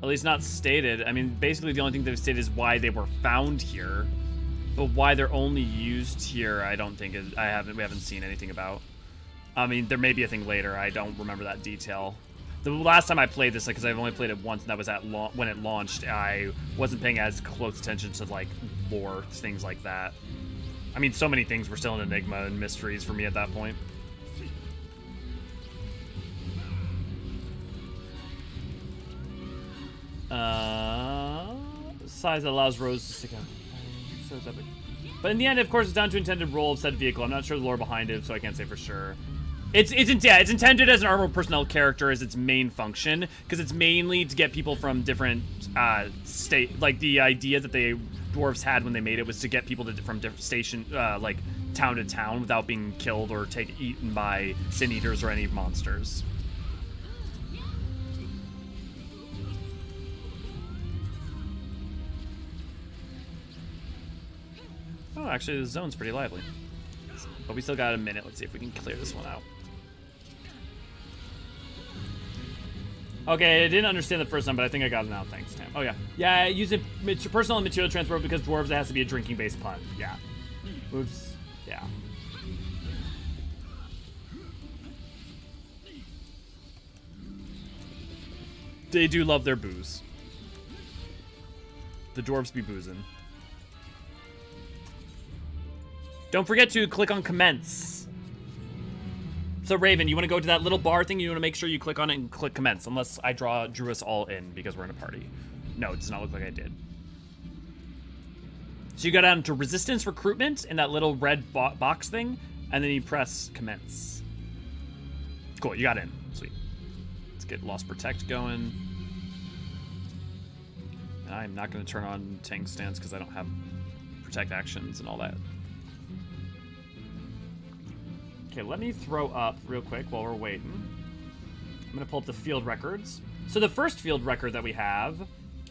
At least not stated. I mean, basically the only thing they've stated is why they were found here. But why they're only used here, I don't think we haven't seen anything about. I mean, there may be a thing later. I don't remember that detail. The last time I played this, because I've only played it once, and that was at when it launched, I wasn't paying as close attention to, like, lore, things like that. I mean, so many things were still an enigma and mysteries for me at that point. Size that allows rows to stick out. So it's epic. But in the end, of course, it's down to intended role of said vehicle. I'm not sure the lore behind it, so I can't say for sure. It's intended as an armored personnel character as its main function, because it's mainly to get people from different state. Like the idea that the dwarves had when they made it was to get people from different station, like town to town, without being killed or eaten by sin eaters or any monsters. Oh, actually, the zone's pretty lively. But we still got a minute. Let's see if we can clear this one out. Okay, I didn't understand the first time, but I think I got it now. Thanks, Tam. Oh, yeah. Yeah, use it personal and material transport because dwarves, it has to be a drinking-based pun. Yeah. Oops. Yeah. They do love their booze. The dwarves be boozing. Don't forget to click on commence. So Raven, you want to go to that little bar thing? You want to make sure you click on it and click commence, unless I drew us all in because we're in a party. No, it does not look like I did. So you go down to resistance recruitment in that little red box thing, and then you press commence. Cool, you got in. Sweet. Let's get lost protect going. And I'm not going to turn on tank stance because I don't have protect actions and all that. Okay, let me throw up real quick while we're waiting. I'm going to pull up the field records. So the first field record that we have...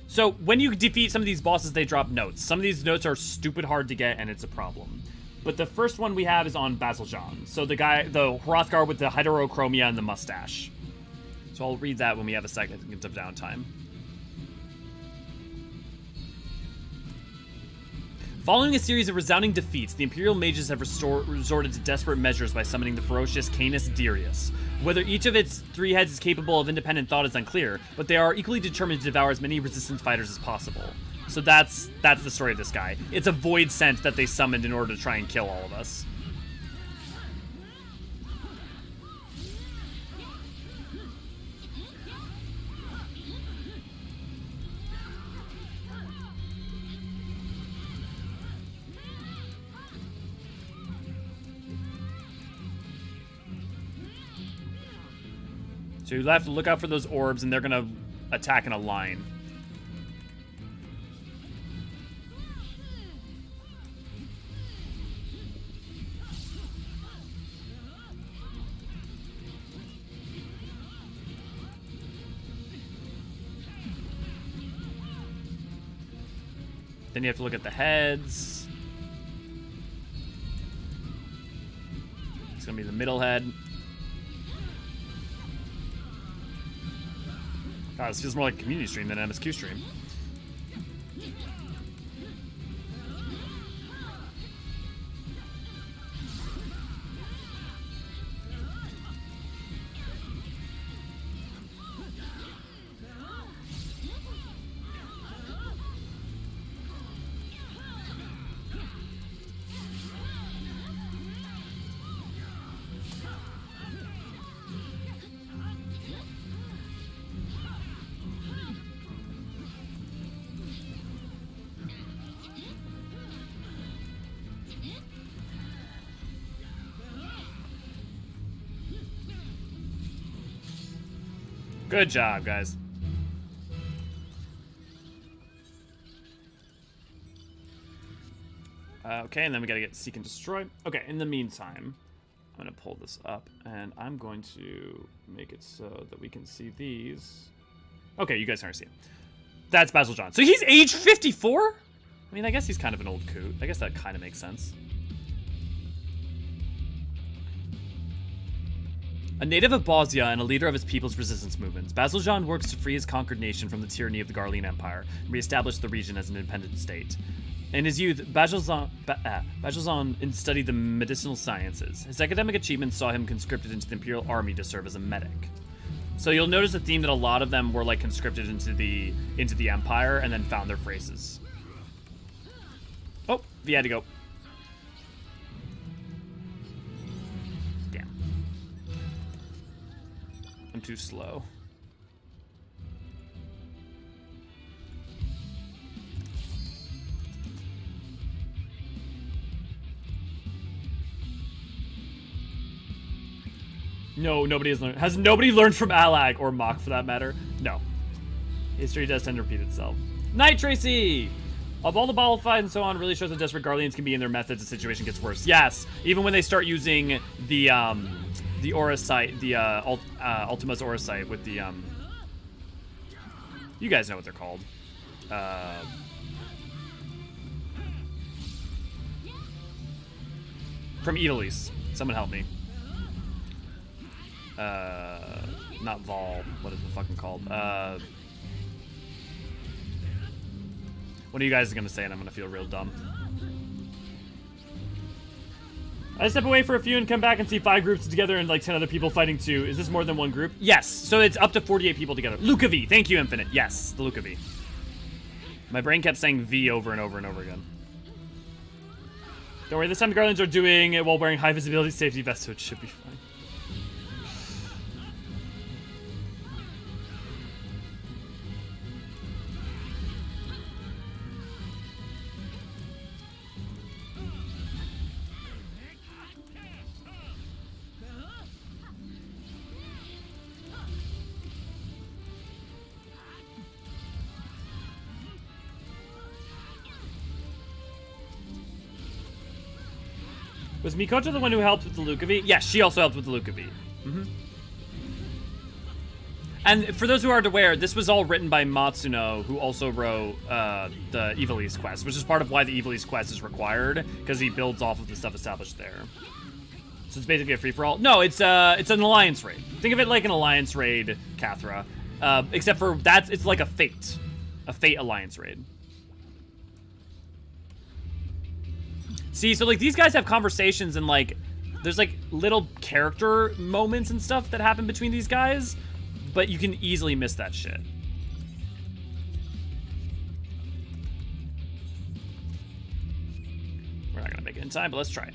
So when you defeat some of these bosses, they drop notes. Some of these notes are stupid hard to get, and it's a problem. But the first one we have is on Bozja. So the guy, the Hrothgar with the heterochromia and the mustache. So I'll read that when we have a second of downtime. Following a series of resounding defeats, the Imperial mages have resorted to desperate measures by summoning the ferocious Canis Darius. Whether each of its three heads is capable of independent thought is unclear, but they are equally determined to devour as many resistance fighters as possible. So that's the story of this guy. It's a void scent that they summoned in order to try and kill all of us. So you have to look out for those orbs, and they're going to attack in a line. Then you have to look at the heads. It's going to be the middle head. God, this feels more like a community stream than an MSQ stream. Good job, guys. Okay, and then we gotta get Seek and Destroy. Okay, in the meantime, I'm gonna pull this up, and I'm going to make it so that we can see these. Okay, you guys can't see it. That's Bozja. So he's age 54? I mean, I guess he's kind of an old coot. I guess that kind of makes sense. A native of Bozja and a leader of his people's resistance movements, Bozja works to free his conquered nation from the tyranny of the Garlean Empire and reestablish the region as an independent state. In his youth, Bozja studied the medicinal sciences. His academic achievements saw him conscripted into the Imperial Army to serve as a medic. So you'll notice a theme that a lot of them were like conscripted into the Empire and then found their phrases. Oh, V had to go. Damn. I'm too slow. No, nobody has learned. Has nobody learned from Alag or Mach for that matter? No. History does tend to repeat itself. Night Tracy! Of all the battle fight and so on, really shows that desperate Guardians can be in their methods. The situation gets worse. Yes, even when they start using the aura sight, the Ultima's aura sight with the you guys know what they're called. From Eorzean. Someone help me. Not Vol. What is it fucking called? One of you guys is gonna say it, I'm gonna feel real dumb. I step away for a few and come back and see 5 groups together and like 10 other people fighting too. Is this more than one group? Yes, so it's up to 48 people together. Luca V, thank you, Infinite. Yes, the Luca V. My brain kept saying V over and over and over again. Don't worry, this time the Guardians are doing it while wearing high visibility safety vests, so it should be fine. Was Mikoto the one who helped with the Luca V? Yes, she also helped with the Luca V. And for those who aren't aware, this was all written by Matsuno, who also wrote the Evil East quest, which is part of why the Evil East quest is required, because he builds off of the stuff established there. So it's basically a free-for-all. No, it's an alliance raid. Think of it like an alliance raid, Kathra. Except for it's like a fate alliance raid. See, so like these guys have conversations and like there's like little character moments and stuff that happen between these guys, but you can easily miss that shit. We're not gonna make it in time, but let's try it.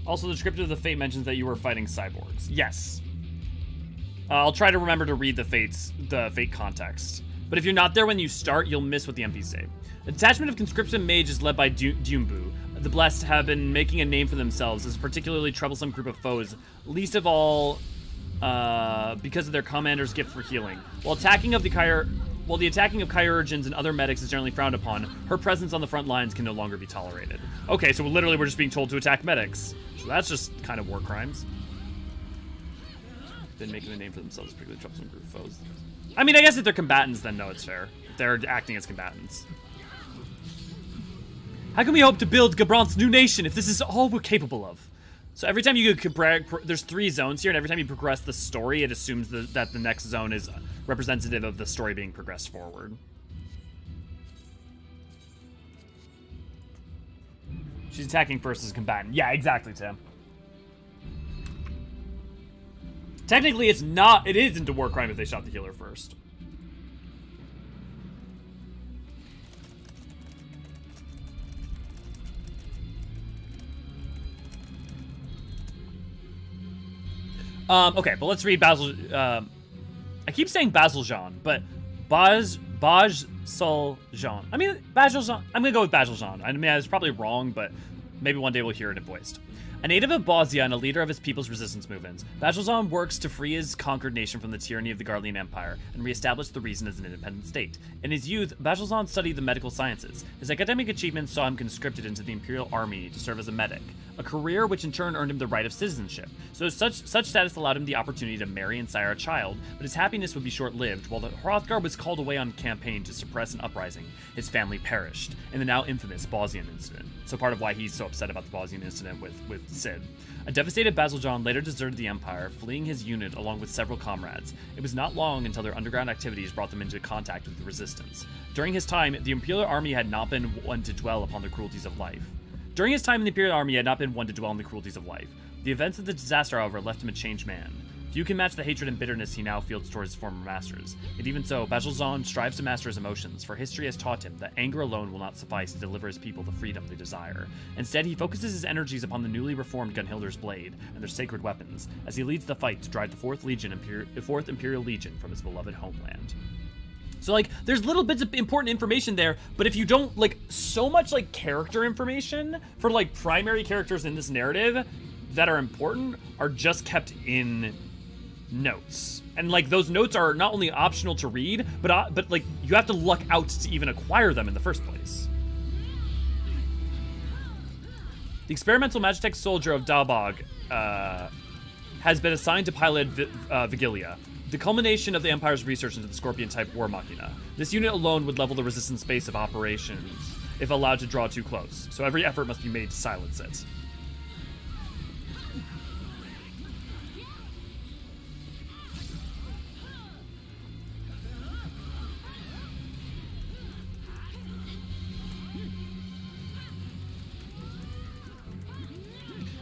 Also, the description of the fate mentions that you were fighting cyborgs. Yes. I'll try to remember to read the fate context. But if you're not there when you start, you'll miss what the MPs say. The detachment of conscription mage is led by Dyumbu. The Blessed have been making a name for themselves as a particularly troublesome group of foes, least of all because of their commander's gift for healing. While the attacking of Eorzeans and other medics is generally frowned upon, her presence on the front lines can no longer be tolerated. Okay, so literally we're just being told to attack medics. So that's just kind of war crimes. Been making a name for themselves, particularly troublesome group of foes. I mean, I guess if they're combatants, then no, it's fair. They're acting as combatants. How can we hope to build Gabrant's new nation if this is all we're capable of? So every time you there's 3 zones here, and every time you progress the story, it assumes that the next zone is representative of the story being progressed forward. She's attacking first as a combatant. Yeah, exactly, Tim. Technically, it isn't a war crime if they shot the healer first. Okay, but let's read Basil. I keep saying Bazaljan, but Baj-Sol-Jean. I mean, Bazaljan. I'm gonna go with Bazaljan. I mean, it's probably wrong, but maybe one day we'll hear it voiced. A native of Bozja and a leader of his people's resistance movements, Bazaljan works to free his conquered nation from the tyranny of the Guardian Empire and reestablish the region as an independent state. In his youth, Bazaljan studied the medical sciences. His academic achievements saw him conscripted into the Imperial Army to serve as a medic, a career which in turn earned him the right of citizenship. So such status allowed him the opportunity to marry and sire a child, but his happiness would be short-lived. While the Hrothgar was called away on campaign to suppress an uprising, his family perished in the now infamous Bozjan incident. So part of why he's so upset about the Bozjan incident with Cid. A devastated Bazaljan later deserted the Empire, fleeing his unit along with several comrades. It was not long until their underground activities brought them into contact with the Resistance. During his time, the Imperial Army had not been one to dwell upon the cruelties of life. The events of the disaster, however, left him a changed man. Few can match the hatred and bitterness he now feels towards his former masters. Yet even so, Bajilzon strives to master his emotions, for history has taught him that anger alone will not suffice to deliver his people the freedom they desire. Instead, he focuses his energies upon the newly reformed Gunhilder's blade and their sacred weapons, as he leads the fight to drive the 4th Imperial Legion from its beloved homeland. So, like, there's little bits of important information there, but if you don't, like, so much, like, character information for, like, primary characters in this narrative that are important are just kept in notes. And, like, those notes are not only optional to read, but like, you have to luck out to even acquire them in the first place. The experimental Magitech soldier of Dalbog has been assigned to pilot Vigilia, the culmination of the Empire's research into the Scorpion-type war machina. This unit alone would level the resistance space of operations if allowed to draw too close, so every effort must be made to silence it.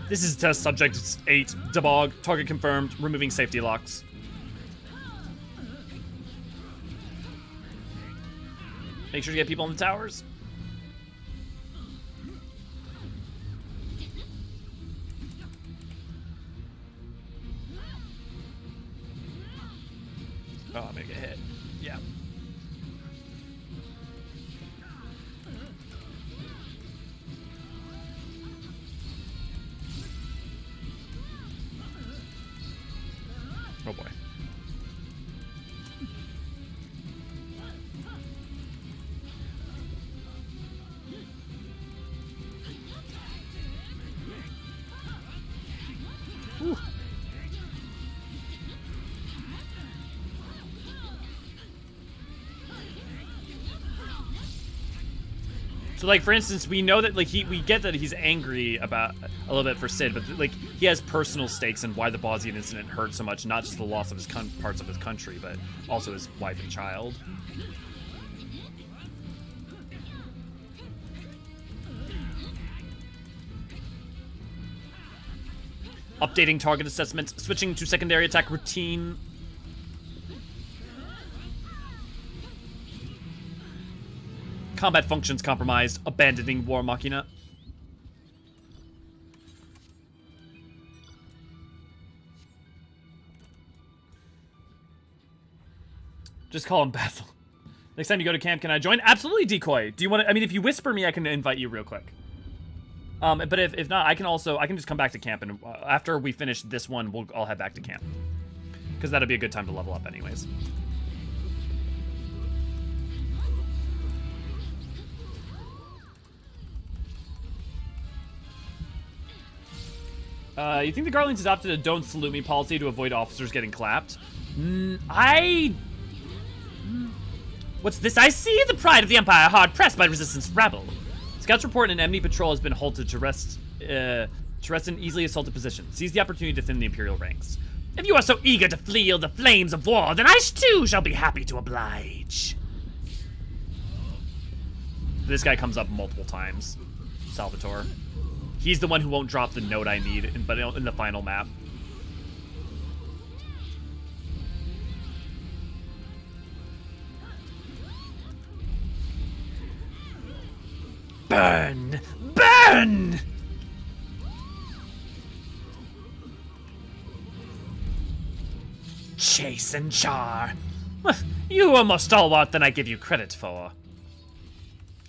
This is test subject 8, Debog, target confirmed, removing safety locks. Make sure to get people on the towers. Oh, I'm gonna get hit. Yeah. Oh boy. Whew. So, like, for instance, we know that, like, we get that he's angry about a little bit for Sid, but, like, he has personal stakes in why the Bozjian incident hurt so much, not just the loss of his parts of his country, but also his wife and child. Updating target assessment, switching to secondary attack routine. Combat functions compromised, abandoning War Machina. Just call him Basil. Next time you go to camp, can I join? Absolutely, Decoy. Do you want to, I mean, if you whisper me, I can invite you real quick. But if not, I can just come back to camp, and after we finish this one, I'll head back to camp. Because that'll be a good time to level up anyways. You think the Guardians adopted a "don't salute me" policy to avoid officers getting clapped? What's this? I see the pride of the Empire hard pressed by resistance rabble. Scouts report an enemy patrol has been halted to rest in easily assaulted position. Seize the opportunity to thin the Imperial ranks. If you are so eager to flee the flames of war, then I too shall be happy to oblige. This guy comes up multiple times. Salvatore. He's the one who won't drop the note I need, but in the final map. Burn! Burn! Chase and char. You are more stalwart than I give you credit for.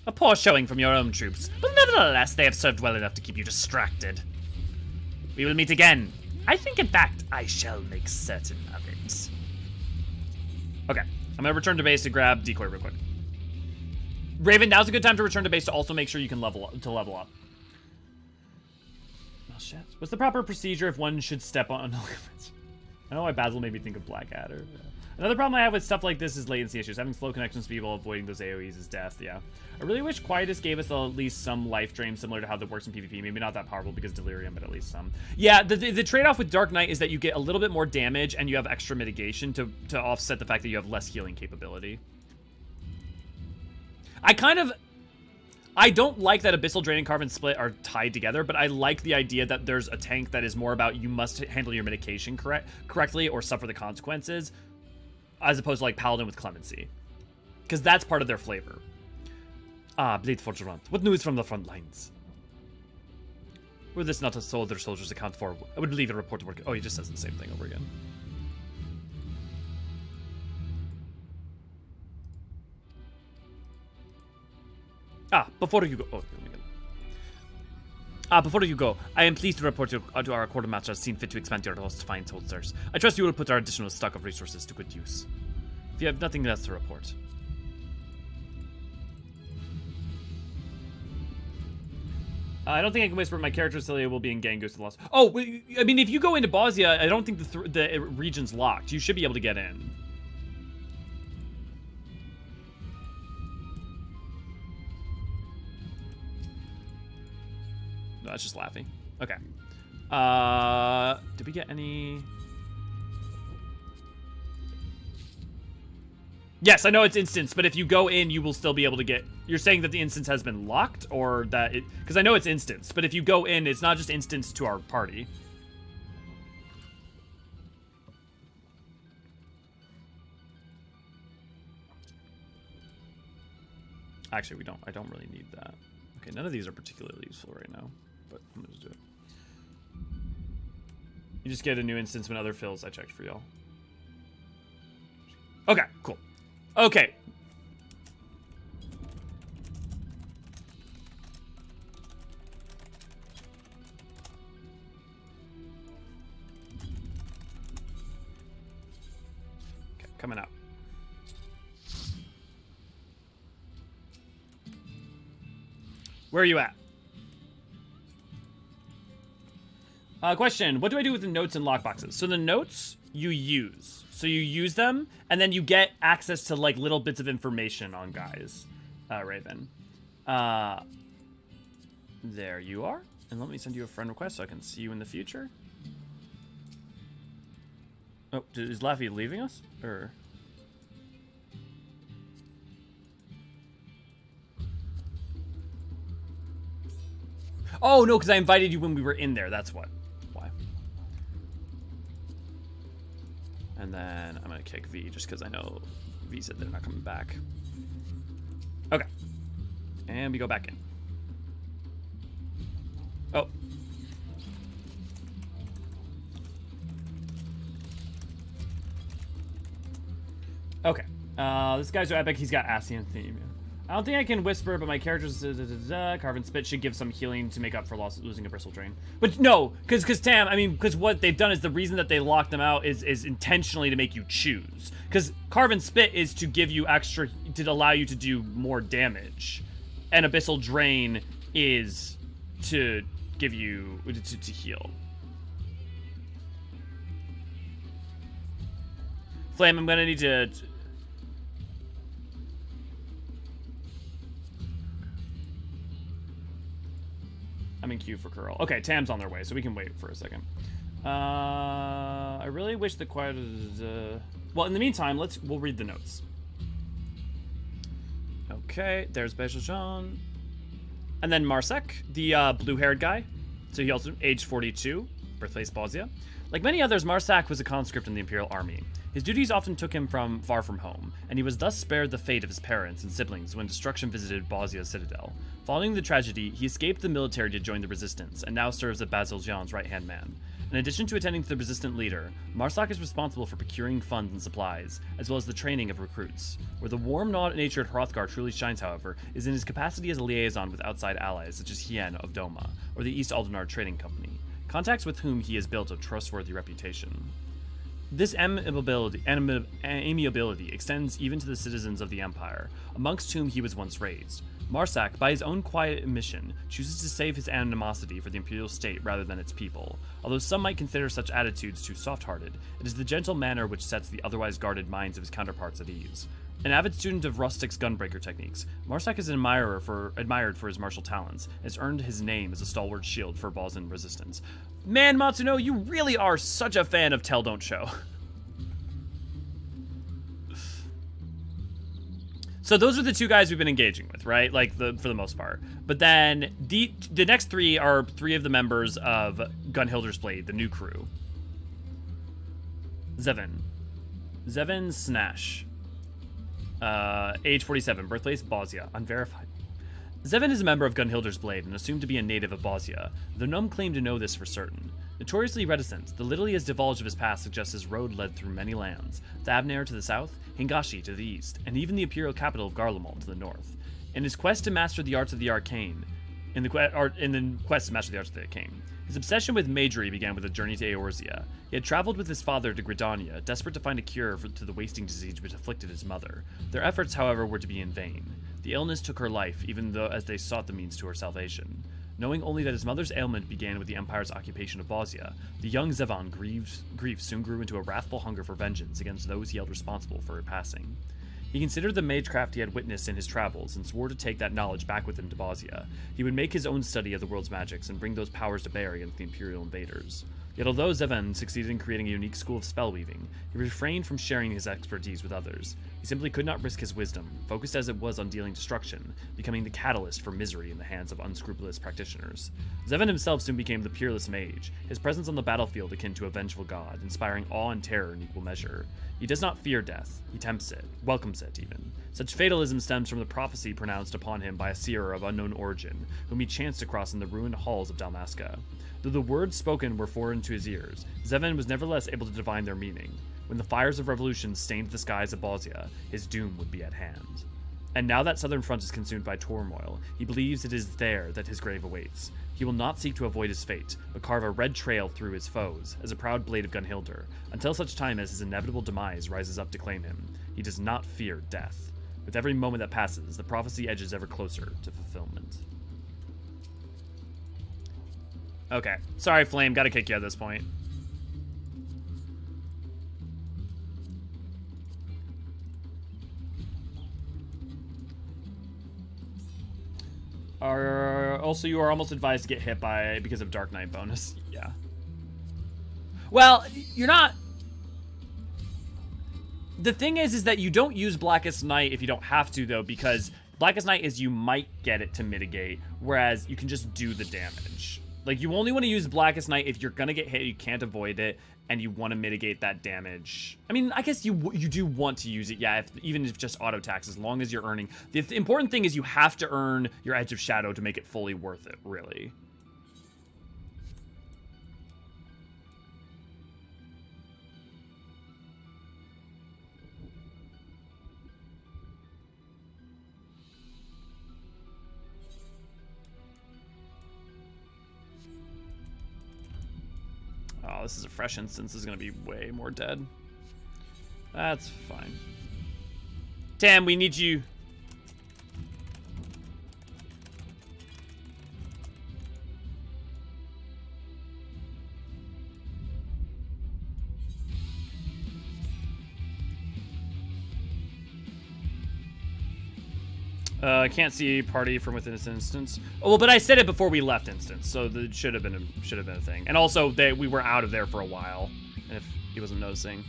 A poor showing from your own troops, but nevertheless, they have served well enough to keep you distracted. We will meet again. I think, in fact, I shall make certain of it. Okay, I'm gonna return to base to grab Decoy real quick. Raven, now's a good time to return to base to also make sure you can level up. Oh shit. What's the proper procedure if one should step on limits? I don't know why Basil made me think of Blackadder. Yeah. Another problem I have with stuff like this is latency issues. Having slow connection speed while avoiding those AoEs is death, yeah. I really wish Quietus gave us at least some life drain similar to how that works in PvP. Maybe not that powerful because Delirium, but at least some. Yeah, the trade-off with Dark Knight is that you get a little bit more damage and you have extra mitigation to offset the fact that you have less healing capability. I don't like that Abyssal Drain and Carven Split are tied together, but I like the idea that there's a tank that is more about you must handle your medication correctly or suffer the consequences, as opposed to like Paladin with Clemency. Because that's part of their flavor. Ah, Blade Forgerant, what news from the front lines? Were this not a soul their soldiers account for, I would leave a report to work. Oh, he just says the same thing over again. Before you go, before you go, I am pleased to report to our quartermaster has seen fit to expand your host to fine soldiers. I trust you will put our additional stock of resources to good use. If you have nothing else to report. I don't think I can whisper. My character Celia will be in Gangus the Lost. Oh, I mean, if you go into Bozja, I don't think the region's locked. You should be able to get in. No, that's just laughing. Okay. Did we get any? Yes, I know it's instance, but if you go in, you will still be able to get... You're saying that the instance has been locked, or that it... Because I know it's instance, but if you go in, it's not just instance to our party. Actually, I don't really need that. Okay, none of these are particularly useful right now, but I'm gonna just do it. You just get a new instance when other fills. I checked for y'all. Okay, cool. Okay. Okay, coming out. Where are you at? Question, what do I do with the notes and lockboxes? So the notes you use. So you use them, and then you get access to, like, little bits of information on guys, Raven. There you are. And let me send you a friend request so I can see you in the future. Oh, is Laffy leaving us? Or... Oh, no, because I invited you when we were in there. That's what. Why. And then I'm going to kick V just because I know V said they're not coming back. Okay. And we go back in. Oh. Okay. This guy's so epic, he's got Ascian theme. I don't think I can whisper, but my character's Carven Spit should give some healing to make up for losing a Bristle Drain. But no, because Tam, I mean, because what they've done is the reason that they locked them out is intentionally to make you choose. Because Carven Spit is to give you extra, to allow you to do more damage. And Abyssal Drain is to give you, to heal. Flame, I'm gonna need to... I'm in queue for Curl. Okay, Tam's on their way, so we can wait for a second. I really wish the quiet... well, in the meantime, we'll read the notes. Okay, there's Bejojan. And then Marsek, the blue-haired guy. So he also aged 42, birthplace Bozja. Like many others, Marsak was a conscript in the Imperial Army. His duties often took him far from home, and he was thus spared the fate of his parents and siblings when destruction visited Bozja's citadel. Following the tragedy, he escaped the military to join the resistance, and now serves as Baziljan's right-hand man. In addition to attending to the resistant leader, Marsak is responsible for procuring funds and supplies, as well as the training of recruits. Where the warm-natured Hrothgar truly shines, however, is in his capacity as a liaison with outside allies such as Hien of Doma, or the East Aldenar Trading Company, contacts with whom he has built a trustworthy reputation. This amiability extends even to the citizens of the Empire, amongst whom he was once raised. Marsak, by his own quiet admission, chooses to save his animosity for the Imperial state rather than its people. Although some might consider such attitudes too soft-hearted, it is the gentle manner which sets the otherwise guarded minds of his counterparts at ease. An avid student of Rustic's gunbreaker techniques, Marsak is admired for his martial talents, and has earned his name as a stalwart shield for Bozjan resistance. Man, Matsuno, you really are such a fan of Tell Don't Show. So those are the 2 guys we've been engaging with, right? Like, for the most part. But then the next 3 are 3 of the members of Gunhilder's Blade, the new crew. Zevin Snash. Age 47, birthplace Bozja, unverified. Zevin is a member of Gunhilder's Blade and assumed to be a native of Bozja, though none claim to know this for certain. Notoriously reticent, the little he has divulged of his past suggests his road led through many lands, Thavnair to the south, Hingashi to the east, and even the imperial capital of Garlemald to the north. In his quest to master the arts of the arcane, his obsession with magery began with a journey to Eorzea. He had traveled with his father to Gridania, desperate to find a cure to the wasting disease which afflicted his mother. Their efforts, however, were to be in vain. The illness took her life, even though as they sought the means to her salvation. Knowing only that his mother's ailment began with the Empire's occupation of Bozja, the young Zevon grief soon grew into a wrathful hunger for vengeance against those he held responsible for her passing. He considered the magecraft he had witnessed in his travels and swore to take that knowledge back with him to Bozja. He would make his own study of the world's magics and bring those powers to bear against the Imperial invaders. Yet although Zevon succeeded in creating a unique school of spellweaving, he refrained from sharing his expertise with others. He simply could not risk his wisdom, focused as it was on dealing destruction, becoming the catalyst for misery in the hands of unscrupulous practitioners. Zevon himself soon became the peerless mage, his presence on the battlefield akin to a vengeful god, inspiring awe and terror in equal measure. He does not fear death, he tempts it, welcomes it even. Such fatalism stems from the prophecy pronounced upon him by a seer of unknown origin, whom he chanced across in the ruined halls of Dalmasca. Though the words spoken were foreign to his ears, Zevon was nevertheless able to divine their meaning. When the fires of revolution stained the skies of Bozja, his doom would be at hand. And now that southern front is consumed by turmoil, he believes it is there that his grave awaits. He will not seek to avoid his fate, but carve a red trail through his foes, as a proud blade of Gunhilder, until such time as his inevitable demise rises up to claim him. He does not fear death. With every moment that passes, the prophecy edges ever closer to fulfillment. Okay. Sorry, Flame. Gotta kick you at this point. Also, you are almost advised to get hit by because of Dark Knight bonus. Yeah. Well, you're not... The thing is that you don't use Blackest Night if you don't have to, though, because Blackest Night is you might get it to mitigate, whereas you can just do the damage. Like, you only want to use Blackest Night if you're gonna get hit, you can't avoid it, and you want to mitigate that damage. I mean, I guess you do want to use it, yeah, even if just auto attacks, as long as you're earning. The important thing is you have to earn your Edge of Shadow to make it fully worth it, really. Oh, this is a fresh instance. This is going to be way more dead. That's fine. Tam, we need you. I can't see party from within this instance. Oh, well, but I said it before we left instance, so that should have been a thing. And also, we were out of there for a while, if he wasn't noticing.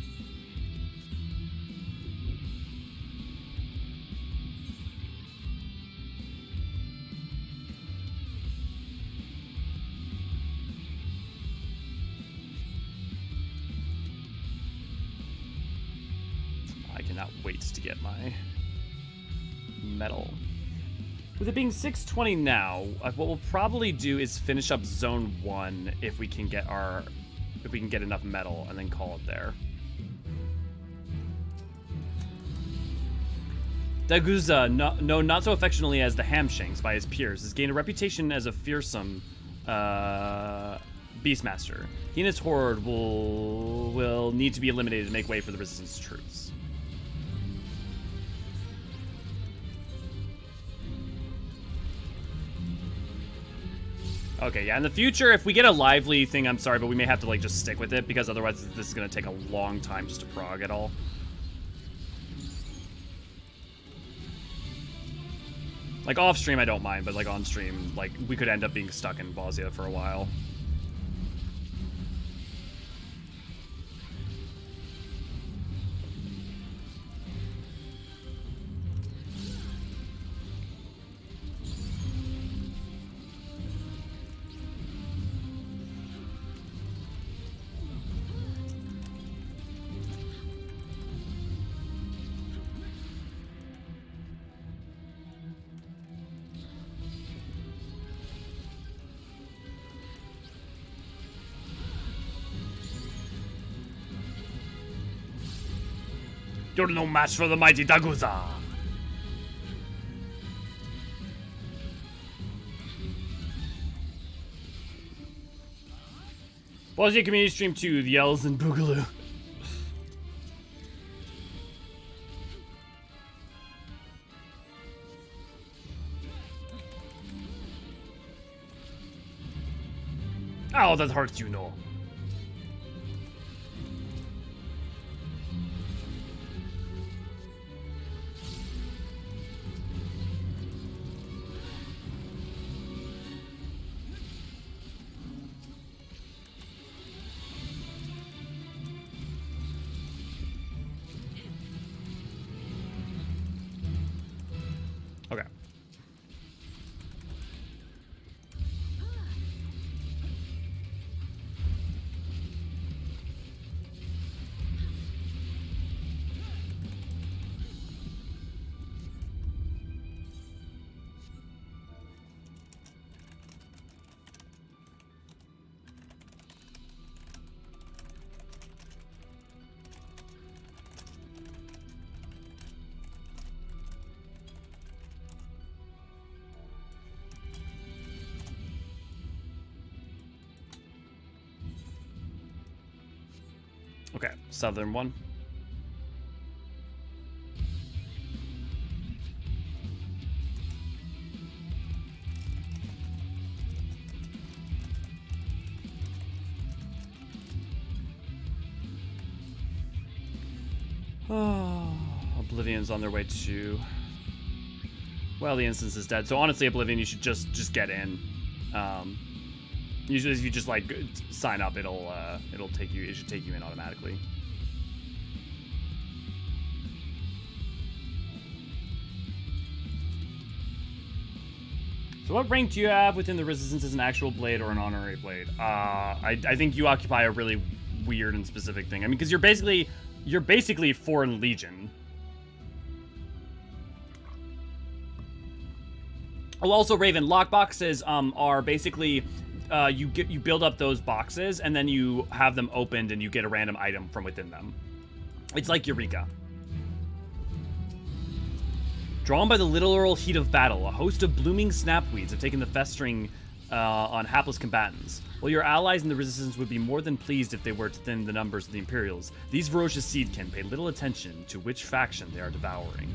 I cannot wait to get my metal. With it being 6:20 now, what we'll probably do is finish up Zone 1 if we can get enough metal, and then call it there. Daguza, known not so affectionately as the Hamshanks by his peers, has gained a reputation as a fearsome beastmaster. He and his horde will need to be eliminated to make way for the resistance troops. Okay, yeah, in the future, if we get a lively thing, I'm sorry, but we may have to, like, just stick with it, because otherwise this is going to take a long time just to prog it all. Like, off-stream, I don't mind, but, like, on-stream, like, we could end up being stuck in Bozja for a while. You're no match for the mighty Daguza. Bozja Community Stream 2, the Yells and Boogaloo. Oh, that hurts, you know. Okay. Okay, southern one. Oh, Oblivion's on their way to... Well, the instance is dead. So honestly, Oblivion, you should just get in. Usually, if you just like sign up, it'll take you. It should take you in automatically. So what rank do you have within the Resistance as an actual blade or an honorary blade? I think you occupy a really weird and specific thing. I mean, because you're basically Foreign Legion. Oh, also Raven, lockboxes are basically you build up those boxes and then you have them opened and you get a random item from within them. It's like Eureka. Drawn by the literal heat of battle, a host of blooming snapweeds have taken the festering on hapless combatants. While your allies in the Resistance would be more than pleased if they were to thin the numbers of the Imperials, these ferocious seedkin pay little attention to which faction they are devouring.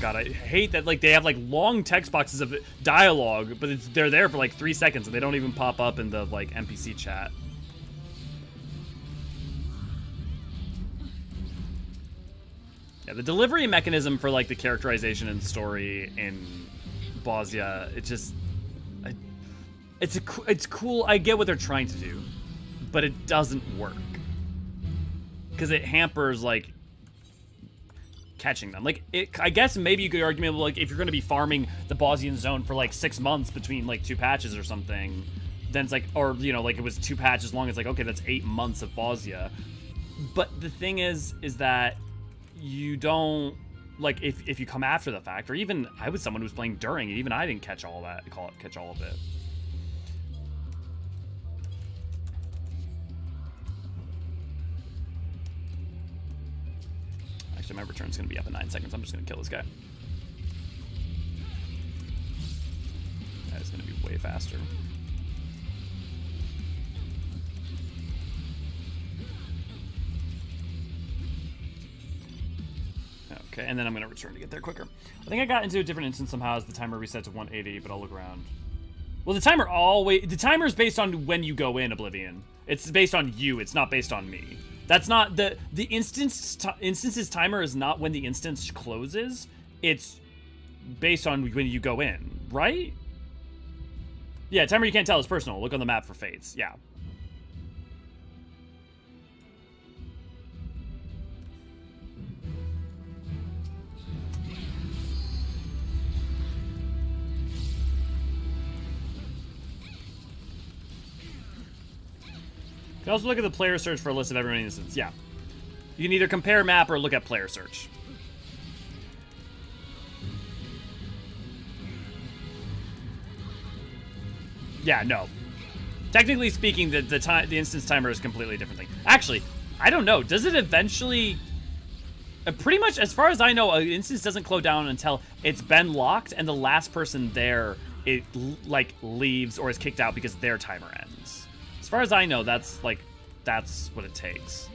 God, I hate that, like, they have, like, long text boxes of dialogue, but they're there for, like, 3 seconds, and they don't even pop up in the, like, NPC chat. Yeah, the delivery mechanism for, like, the characterization and story in Bozja, it just... It's cool. I get what they're trying to do, but it doesn't work. Because it hampers, like... catching them. Like, I guess maybe you could argue, like, if you're going to be farming the Bosnian zone for, like, 6 months between, like, 2 patches or something, then it's like, or, you know, like, it was 2 patches long, it's like, okay, that's 8 months of Bosnia. But the thing is that you don't, like, if you come after the fact, or even, I was someone who was playing during it, even I didn't catch all that, catch all of it. My return's gonna be up in 9 seconds. I'm just gonna kill this guy. That is gonna be way faster. Okay, and then I'm gonna return to get there quicker. I think I got into a different instance somehow as the timer reset to 180, but I'll look around. Well, the timer is based on when you go in, Oblivion. It's based on you. It's not based on me. That's not the instance's timer is not when the instance closes. It's based on when you go in, right? Yeah, timer you can't tell is personal. Look on the map for fates. Yeah. You can also look at the player search for a list of every instance. Yeah. You can either compare map or look at player search. Yeah, no. Technically speaking, the instance timer is a completely different thing. Actually, I don't know. Does it eventually... pretty much, as far as I know, an instance doesn't close down until it's been locked and the last person there, like, leaves or is kicked out because their timer ends. As far as I know, that's what it takes.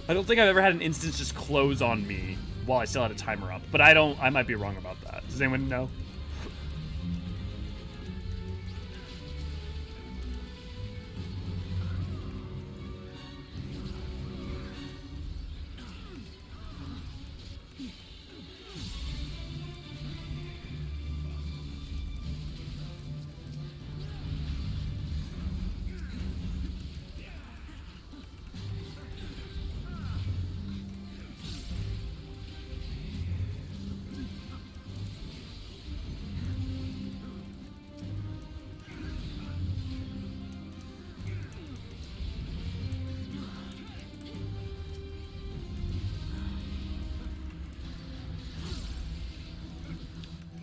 I don't think I've ever had an instance just close on me while I still had a timer up, but I might be wrong about that. Does anyone know?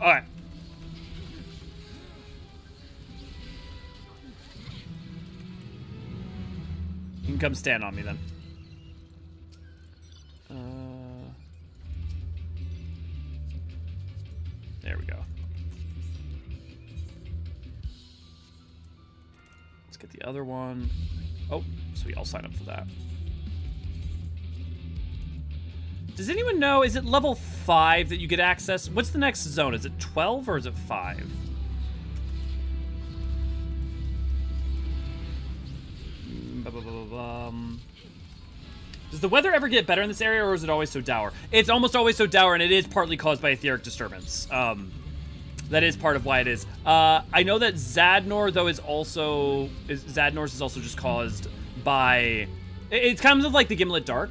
All right. You can come stand on me then. There we go. Let's get the other one. Oh, so we all sign up for that. Does anyone know, is it level 5 that you get access? What's the next zone? Is it 12 or is it 5? Does the weather ever get better in this area, or is it always so dour? It's almost always so dour, and it is partly caused by etheric disturbance. That is part of why it is. I know that Zadnor, though, Zadnor's is also just caused by... It's kind of like the Gimlet Dark.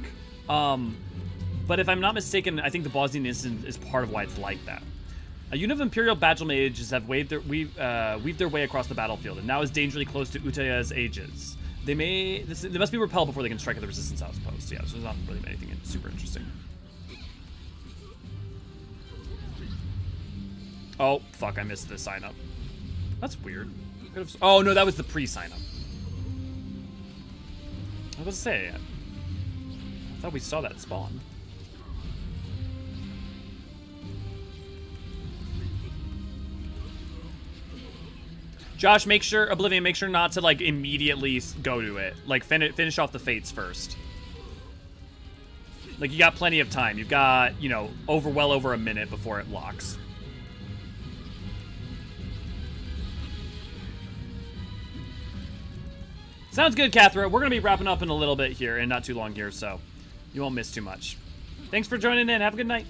But if I'm not mistaken, I think the Bosnian incident is part of why it's like that. A unit of Imperial Battle Mages have weaved their way across the battlefield, and now is dangerously close to Utaya's ages. They must be repelled before they can strike at the resistance outpost. Yeah, so there's not really anything super interesting. Oh, fuck, I missed the sign up. That's weird. Oh, no, that was the pre-sign up. I was about to say, I thought we saw that spawn. Josh, Oblivion, make sure not to, like, immediately go to it. Like, finish off the fates first. Like, you got plenty of time. You've got, you know, well over a minute before it locks. Sounds good, Cathra. We're going to be wrapping up in a little bit here, and not too long here, so you won't miss too much. Thanks for joining in. Have a good night.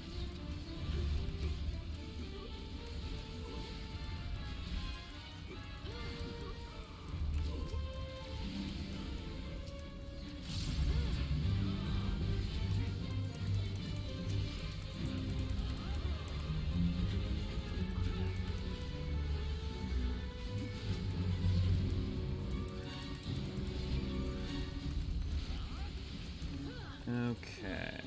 Okay.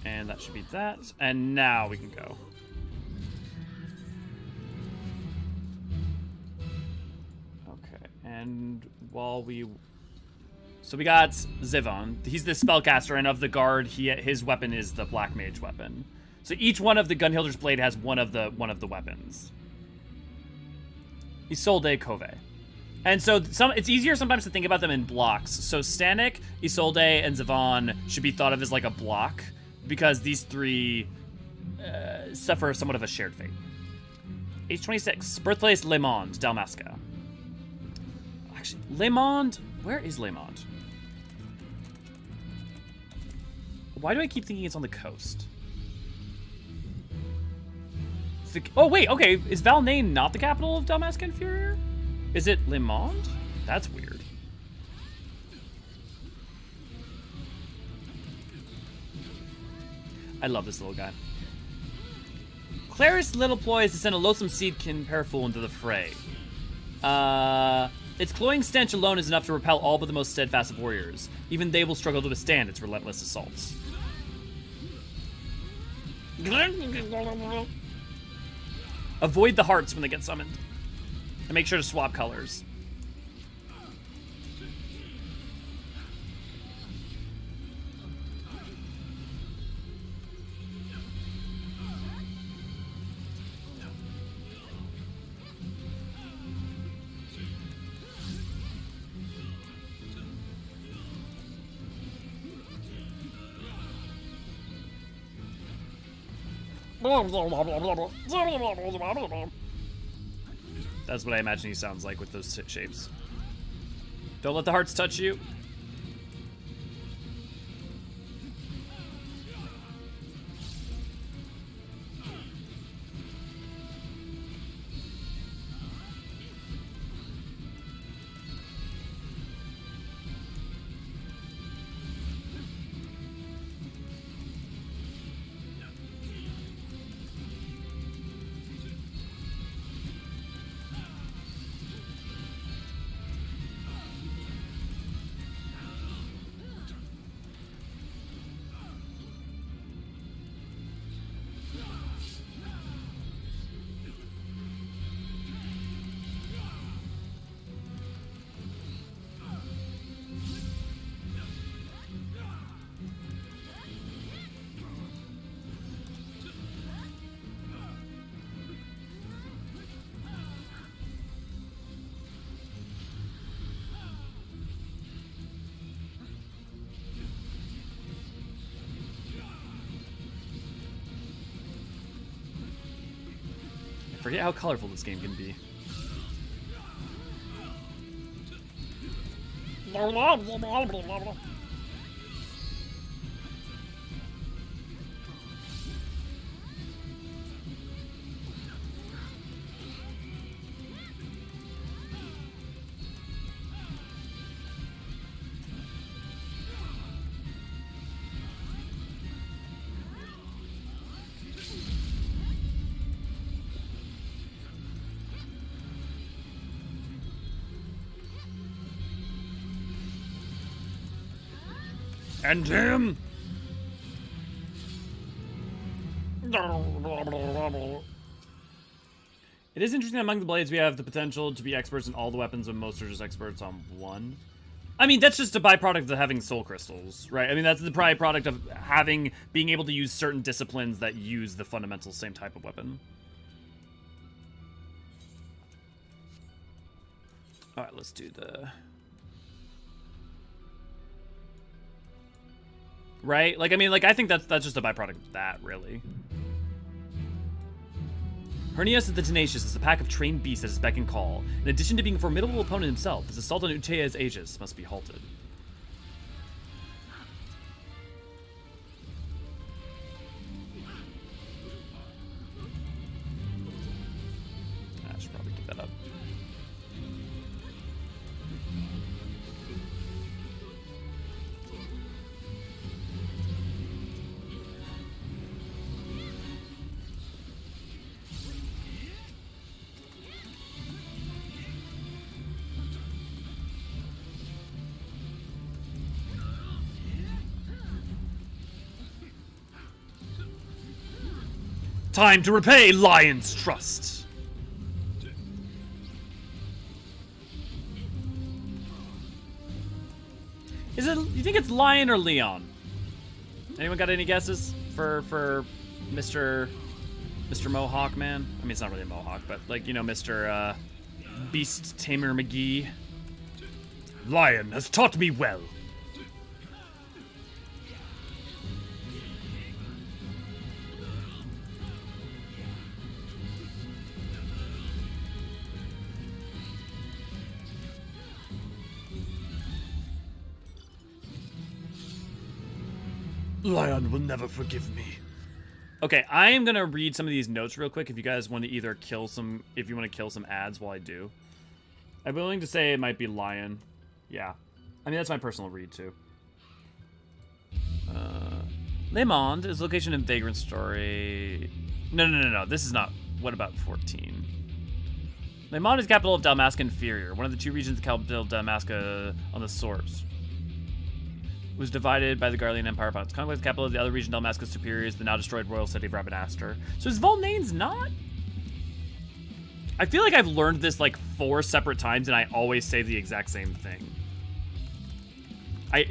And that should be that. And now we can go. Okay. And while we... So we got Zivon. He's the spellcaster, and of the guard, his weapon is the Black Mage weapon. So each one of the Gunhilder's Blade has one of the weapons. Isolde, Kove. And so it's easier sometimes to think about them in blocks. So Stanik, Isolde, and Zivon should be thought of as like a block, because these three suffer somewhat of a shared fate. H26, birthplace Le Monde, Dalmasca. Actually, Le Monde, where is Le Monde? Why do I keep thinking it's on the coast? Oh, wait, okay. Is Valnain not the capital of Dalmasca Inferior? Is it Le Monde? That's weird. I love this little guy. Claris' little ploy is to send a loathsome seedkin parafool into the fray. Its cloying stench alone is enough to repel all but the most steadfast of warriors. Even they will struggle to withstand its relentless assaults. Avoid the hearts when they get summoned. And make sure to swap colors. That's what I imagine he sounds like with those shapes. Don't let the hearts touch you. I forget how colorful this game can be. And him! It is interesting that among the blades we have the potential to be experts in all the weapons, and most are just experts on one. I mean, that's just a byproduct of having soul crystals, right? I mean, that's the byproduct of being able to use certain disciplines that use the fundamental same type of weapon. Alright, let's do the... Right? Like, I mean, like, I think that's just a byproduct of that, really. Hernias is the Tenacious is a pack of trained beasts at his beck and call. In addition to being a formidable opponent himself, his assault on Utea's Aegis must be halted. I should probably give that up. Time to repay Lion's trust. Is it? You think it's Lion or Leon? Anyone got any guesses for Mr. Mohawk Man? I mean, it's not really a Mohawk, but like, you know, Mr. Beast Tamer McGee. Lion has taught me well. Lion will never forgive me. Okay, I am gonna read some of these notes real quick if you guys want to either kill some, if you want to kill some ads while I do. I'm willing to say it might be Lion. Yeah. I mean, that's my personal read, too. Le Monde is location in Vagrant Story. No. This is not. What about 14? Le Monde is capital of Dalmasca Inferior, one of the two regions of the capital of Dalmasca on the source. was divided by the Garlean Empire upon its conquest capital of the other region, Dalmascus superior is the now destroyed royal city of Rabanastre. So is Volnane's not? I feel like I've learned this like 4 separate times and I always say the exact same thing.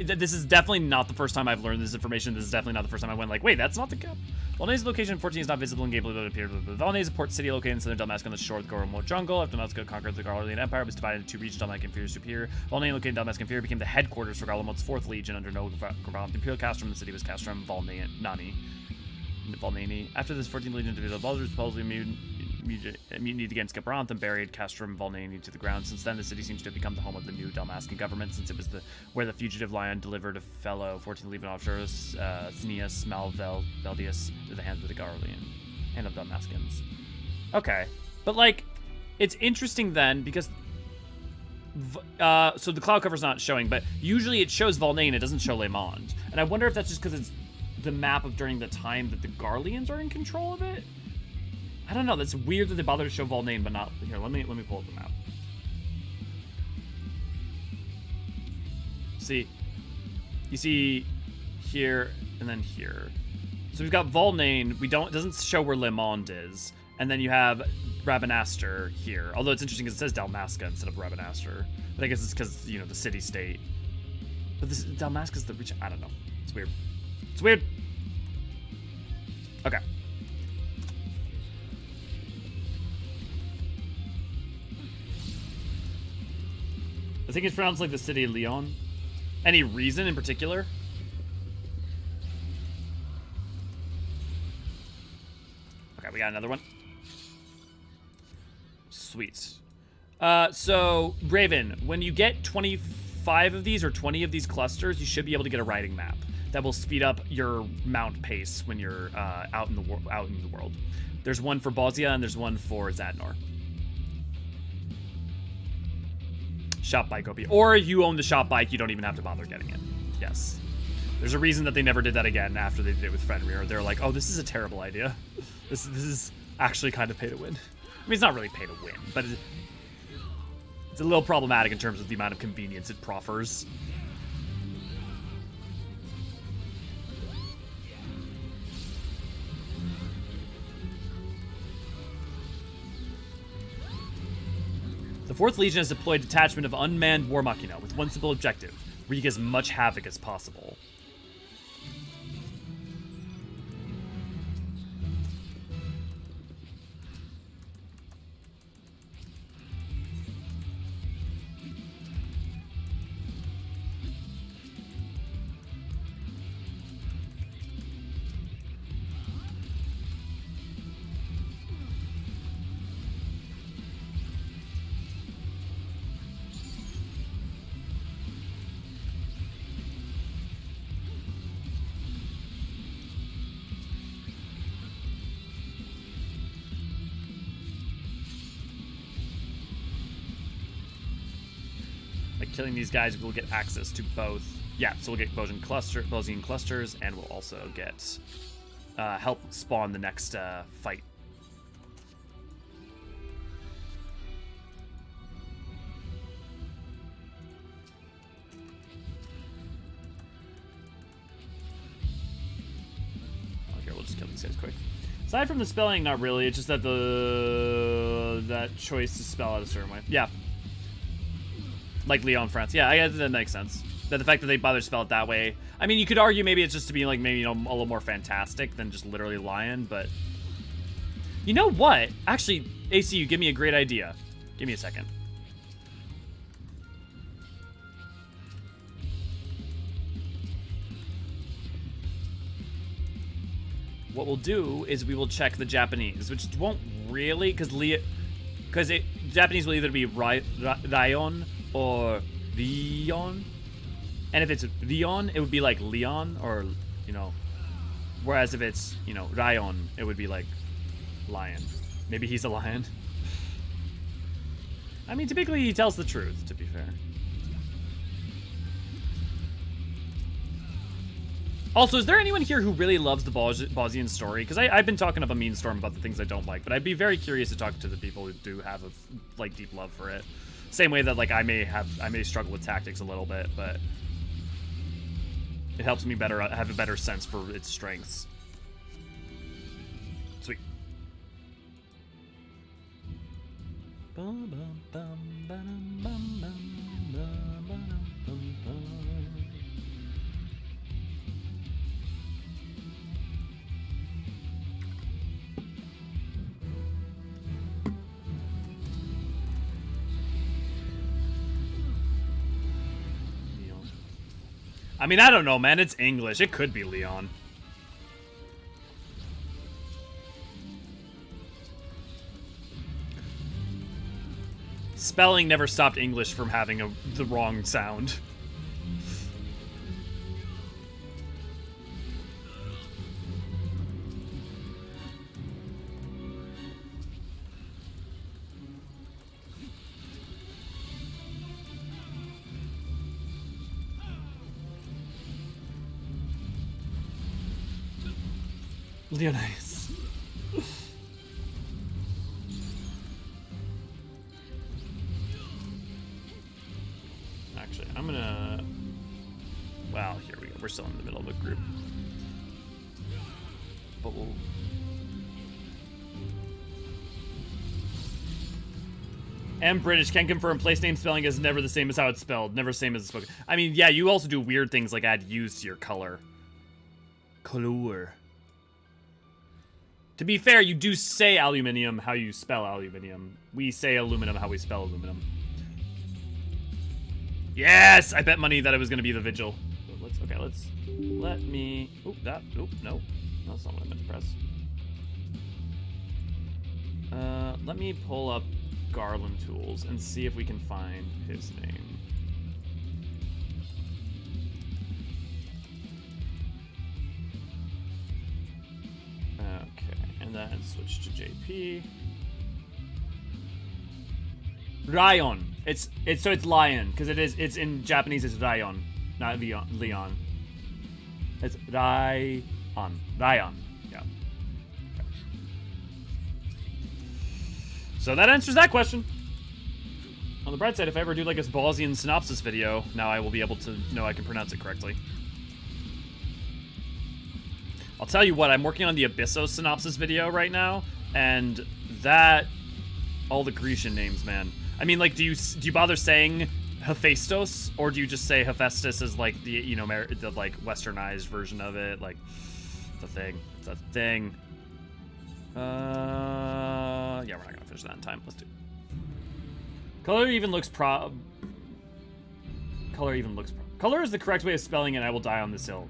This is definitely not the first time I've learned this information. This is definitely not the first time I went like, wait, that's not the cap. Volnane's location 14 is not visible in gameplay, but it appeared. Volnane is a port city located in southern Dalmasca on the shore of the Goromo jungle. After Dalmasca conquered the Garlean Empire, it was divided into 2 regions, Dalmasca Inferior and Superior. Volnane, located in Dalmasca Inferior, became the headquarters for Garlemald's 4th Legion under no Grabal. The Imperial Castrum in the city was Castrum Volnani. After this 14th Legion defeated the Bulgars, supposedly mutinied against Gabranth and buried Castrum Volnani to the ground. Since then, the city seems to have become the home of the new Dalmascan government, since it was where the fugitive lion delivered a fellow 14th Legion officer, Thneus Malveldius, to the hands of the Garlean and of Dalmascans. Okay, but like, it's interesting then because. So the cloud cover's not showing, but usually it shows Volnane, it doesn't show Le Monde. And I wonder if that's just because it's the map of during the time that the Garleans are in control of it. I don't know. That's weird that they bother to show Volnane, but not here. Let me pull up the map. See, you see here and then here. So we've got Volnane. It doesn't show where Le Monde is, and then you have Rabanastre here. Although it's interesting because it says Dalmasca instead of Rabanastre, but I guess it's because the city-state. But this Dalmasca's the region. I don't know. It's weird. It's weird. Okay. I think it's pronounced like the city of Lyon. Any reason in particular? Okay, we got another one. Sweet. So, Raven, when you get 25 of these or 20 of these clusters, you should be able to get a riding map that will speed up your mount pace when you're out in the world. There's one for Bozja and there's one for Zadnor. Shop bike OP. Or you own the shop bike, you don't even have to bother getting it. Yes. There's a reason that they never did that again after they did it with Fenrir. They're like, oh, this is a terrible idea. This is actually kind of pay to win. I mean, it's not really pay to win, but it's a little problematic in terms of the amount of convenience it proffers. The 4th Legion has deployed a detachment of unmanned war machina with one simple objective: wreak as much havoc as possible. Killing these guys, we'll get access to both. Yeah, so we'll get Bozjan clusters, and we'll also get help spawn the next fight. Okay, we'll just kill these guys quick. Aside from the spelling, not really. It's just that that choice to spell it a certain way. Yeah. Like Lyon, France. Yeah, I guess that makes sense. That the fact that they bother to spell it that way. I mean, you could argue maybe it's just to be like maybe a little more fantastic than just literally lion, but you know what? Actually, AC, you give me a great idea. Give me a second. What we'll do is we will check the Japanese, which won't really, because Japanese will either be Rayon or Rion. And if it's Rion, it would be like Leon, or, whereas if it's, Rayon, it would be like lion. Maybe he's a lion. I mean, typically he tells the truth, to be fair. Also, is there anyone here who really loves the Bozjan story? Because I've been talking up a mean storm about the things I don't like, but I'd be very curious to talk to the people who do have a deep love for it. Same way that I may struggle with tactics a little bit, but It helps me better have a better sense for its strengths. Sweet. I mean, I don't know, man. It's English. It could be Leon. Spelling never stopped English from having the wrong sound. Leonidas. Actually, I'm gonna... Well, here we go. We're still in the middle of a group. But we'll... am British, can confirm place name spelling is never the same as how it's spelled. Never same as it's spoken. I mean, yeah, you also do weird things like add U's to your color. Color. To be fair, you do say aluminium how you spell aluminium. We say aluminum how we spell aluminum. Yes! I bet money that it was going to be the Vigil. Let me... Oop, that... Oop, no. That's not what I meant to press. Let me pull up Garland Tools and see if we can find his name. Okay, and then switch to JP. Ryan. It's lion, because it's in Japanese it's Ryan, not Leon. It's Ryan. Ryan. Yeah. Okay. So that answers that question. On the bright side, if I ever do like a Bozjian synopsis video, now I will be able to know I can pronounce it correctly. I'll tell you what, I'm working on the Abysso synopsis video right now, and that... all the Grecian names, man. I mean, like, do you bother saying Hephaestus, or do you just say Hephaestus as, like, the, you know, the, like, westernized version of it? Like, it's a thing. It's a thing. Yeah, we're not gonna finish that in time. Let's do it. Color even looks Color is the correct way of spelling it, I will die on this hill.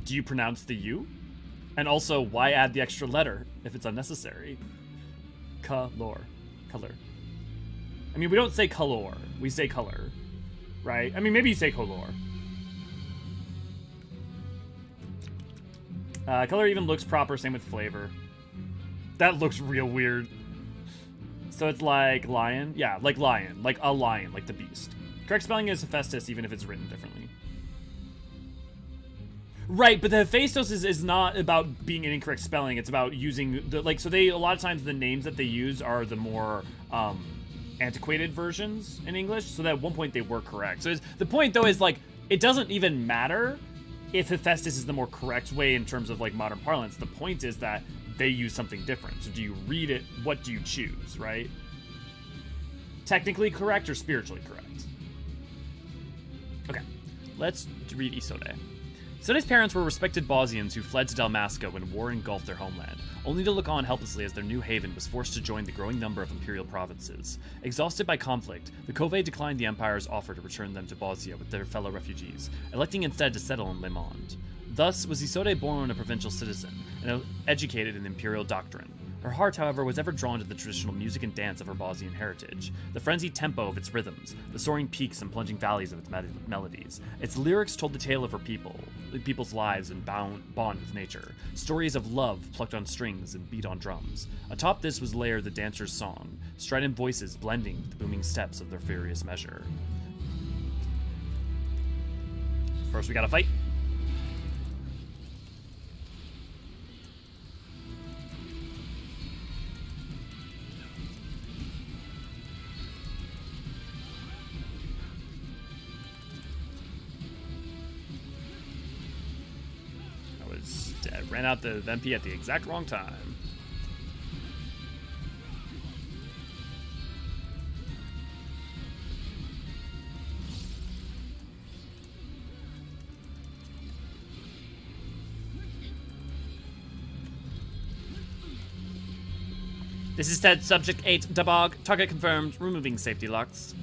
Do you pronounce the U? And also, why add the extra letter if it's unnecessary? Color. I mean, we don't say color. We say color. Right? I mean, maybe you say color. Color even looks proper, same with flavor. That looks real weird. So it's like lion? Yeah, like lion. Like a lion, like the beast. Correct spelling is Hephaestus, even if it's written differently. Right, but the Hephaestus is not about being an incorrect spelling. It's about using the, like, so they, a lot of times the names that they use are the more antiquated versions in English, so that at one point they were correct. So the point, though, is, like, it doesn't even matter if Hephaestus is the more correct way in terms of, like, modern parlance. The point is that they use something different. So do you read it? What do you choose, right? Technically correct or spiritually correct? Okay, let's read Isolde. Isolde's parents were respected Bozjians who fled to Dalmasca when war engulfed their homeland, only to look on helplessly as their new haven was forced to join the growing number of imperial provinces. Exhausted by conflict, the Cove declined the Empire's offer to return them to Bozja with their fellow refugees, electing instead to settle in Le Monde. Thus was Isolde born a provincial citizen, and educated in imperial doctrine. Her heart, however, was ever drawn to the traditional music and dance of her Bozjian heritage, the frenzied tempo of its rhythms, the soaring peaks and plunging valleys of its melodies. Its lyrics told the tale of her people's lives and bond with nature, stories of love plucked on strings and beat on drums. Atop this was layered the dancer's song, strident voices blending with the booming steps of their furious measure. First we gotta fight. I ran out the MP at the exact wrong time. This is Ted, Subject 8, Dabog. Target confirmed, removing safety locks.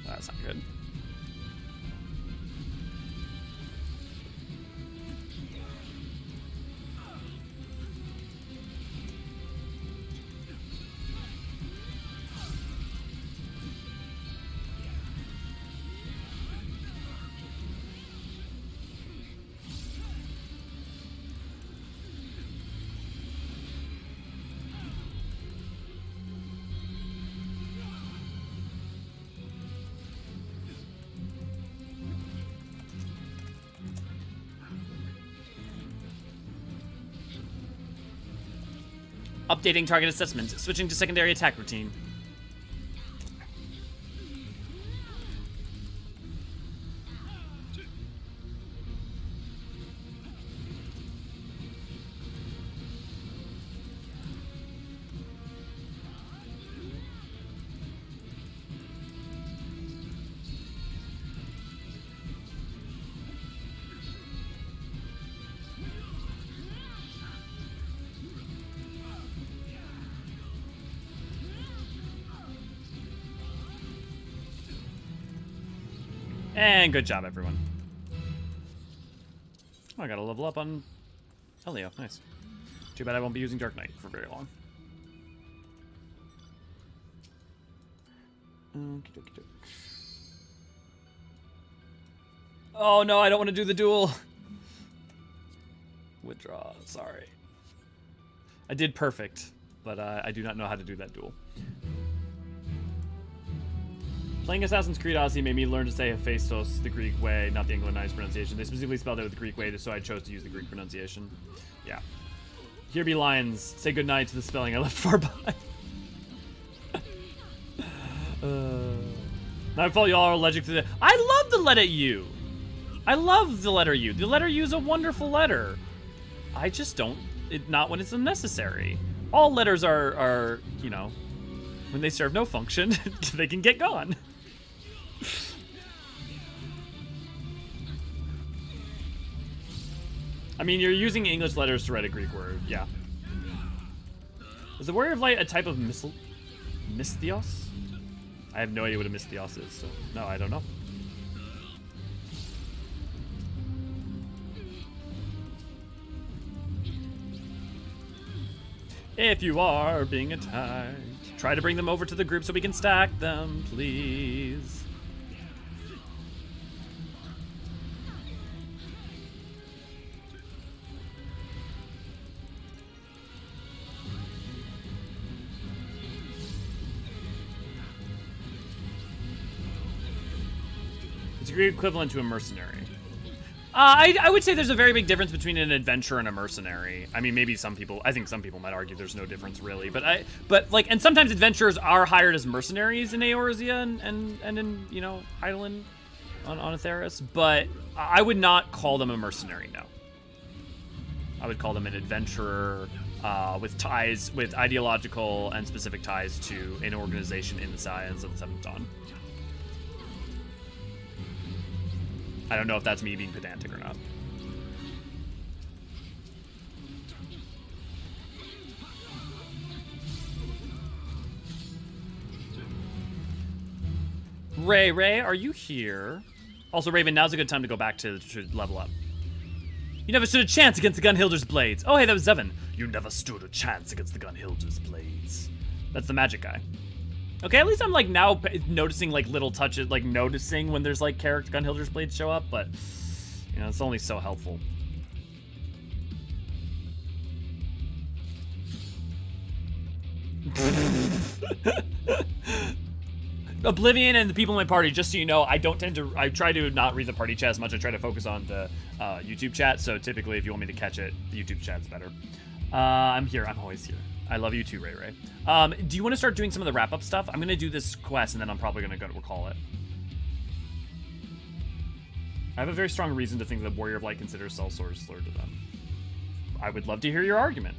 That's not good. Updating target assessment. Switching to secondary attack routine. And good job, everyone. Oh, I got to level up on Elio. Nice. Too bad I won't be using Dark Knight for very long. Okey-dokey-doke. Oh no, I don't want to do the duel. Withdraw, sorry. I did perfect, but I do not know how to do that duel. Playing Assassin's Creed Odyssey made me learn to say Hephaestus the Greek way, not the Anglicized pronunciation. They specifically spelled it with the Greek way, so I chose to use the Greek pronunciation. Yeah. Here be lions. Say goodnight to the spelling I left far behind. My fault y'all are allergic to the... I love the letter U. I love the letter U. The letter U is a wonderful letter. I just don't... not when it's unnecessary. All letters are, you know, when they serve no function, they can get gone. I mean, you're using English letters to write a Greek word, yeah. Is the Warrior of Light a type of Misthios? I have no idea what a Misthios is, so no, I don't know. If you are being attacked, try to bring them over to the group so we can stack them, please. It's a Greek equivalent to a mercenary. I would say there's a very big difference between an adventurer and a mercenary. I mean, maybe some people, I think some people might argue there's no difference really, but like, and sometimes adventurers are hired as mercenaries in Eorzean and in, you know, Hydaelyn on Atheris, but I would not call them a mercenary, no. I would call them an adventurer with ties, with ideological and specific ties to an organization in the Scions of the Seventh Dawn. I don't know if that's me being pedantic or not. Ray, are you here? Also, Raven, now's a good time to go back to level up. You never stood a chance against the Gunhilder's blades. Oh, hey, that was Zevin. You never stood a chance against the Gunhilder's blades. That's the magic guy. Okay, at least I'm like now noticing like little touches, like noticing when there's like character Gunhilder's blades show up, but You know, it's only so helpful. Oblivion and the people in my party, just so you know, I try to not read the party chat as much. I try to focus on the YouTube chat, so typically if you want me to catch it, the YouTube chat's better. I'm here. I'm always here. I love you too, Ray Ray. Do you want to start doing some of the wrap-up stuff? I'm going to do this quest, and then I'm probably going to go to recall it. I have a very strong reason to think that Warrior of Light considers Cell Sword slur to them. I would love to hear your argument.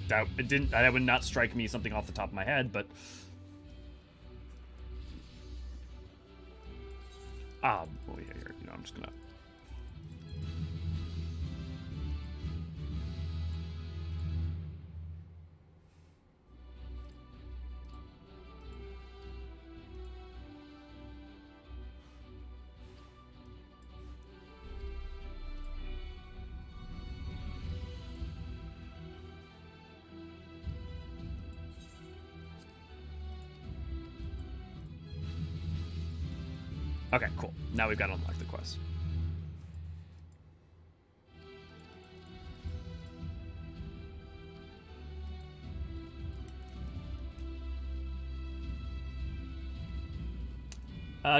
That would not strike me something off the top of my head, but... oh yeah, here, you know, I'm just gonna... Okay, cool. Now we've got to unlock the quest.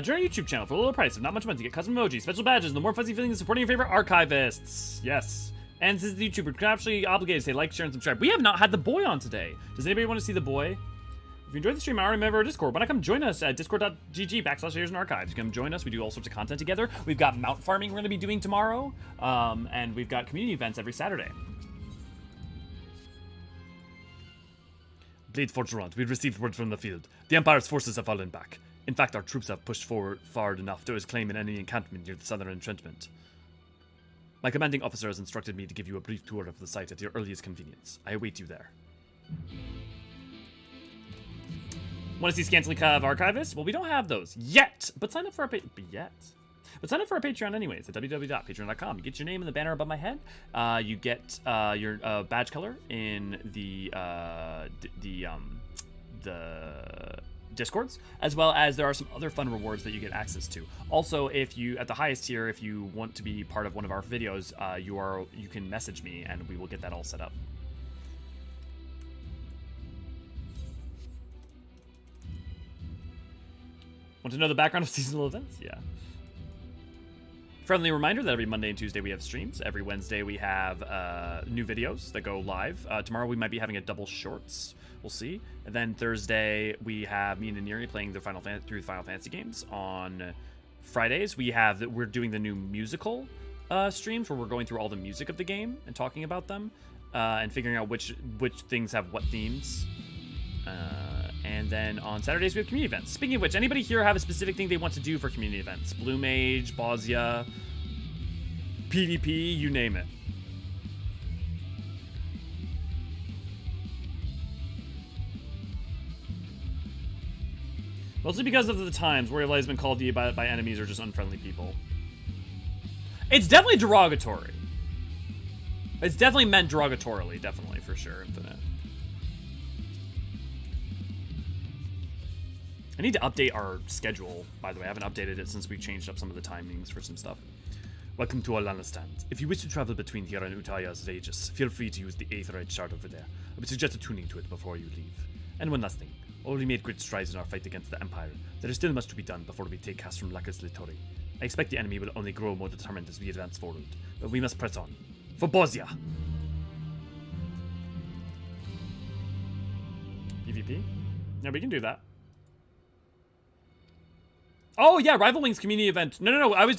Join our YouTube channel for a little price of not much money to get custom emojis, special badges, and the more fuzzy feelings of supporting your favorite archivists. Yes. And since the YouTuber contractually obligated to say like, share, and subscribe. We have not had the boy on today. Does anybody want to see the boy? If you enjoyed the stream, I already remember our Discord. Why not come join us at discord.gg/Eorzean You come join us. We do all sorts of content together. We've got mount farming we're going to be doing tomorrow. And we've got community events every Saturday. Blade Forge Front, we've received word from the field. The Empire's forces have fallen back. In fact, our troops have pushed forward far enough to claim an enemy encampment near the southern entrenchment. My commanding officer has instructed me to give you a brief tour of the site at your earliest convenience. I await you there. Want to see scantily clad archivists? Well, we don't have those yet, but sign up for our sign up for our Patreon anyways at www.patreon.com. You get your name in the banner above my head. You get your badge color in the Discords, as well as there are some other fun rewards that you get access to. Also, if you at the highest tier, if you want to be part of one of our videos, you can message me and we will get that all set up. Want to know the background of seasonal events? Yeah. Friendly reminder that every Monday and Tuesday we have streams. Every Wednesday we have new videos that go live. Tomorrow we might be having a double shorts. We'll see. And then Thursday we have me and Neri playing the Final Fantasy games. On Fridays we're doing the new musical streams where we're going through all the music of the game and talking about them and figuring out which things have what themes. And then on Saturdays, we have community events. Speaking of which, anybody here have a specific thing they want to do for community events? Blue Mage, Bozja, PvP, you name it. Mostly because of the times Warrior of Light has been called to you by enemies or just unfriendly people. It's definitely derogatory. It's definitely meant derogatorily, definitely, for sure, Infinite. I need to update our schedule, by the way. I haven't updated it since we changed up some of the timings for some stuff. Welcome to Alanistan. If you wish to travel between here and Utaya's Aegis, feel free to use the Aetherite shard over there. I would suggest attuning to it before you leave. And one last thing. Although we made great strides in our fight against the Empire, there is still much to be done before we take Castrum Lacus Litori. I expect the enemy will only grow more determined as we advance forward, but we must press on. For Bozja! PvP? Yeah, we can do that. Oh, yeah, Rival Wings community event. No. I was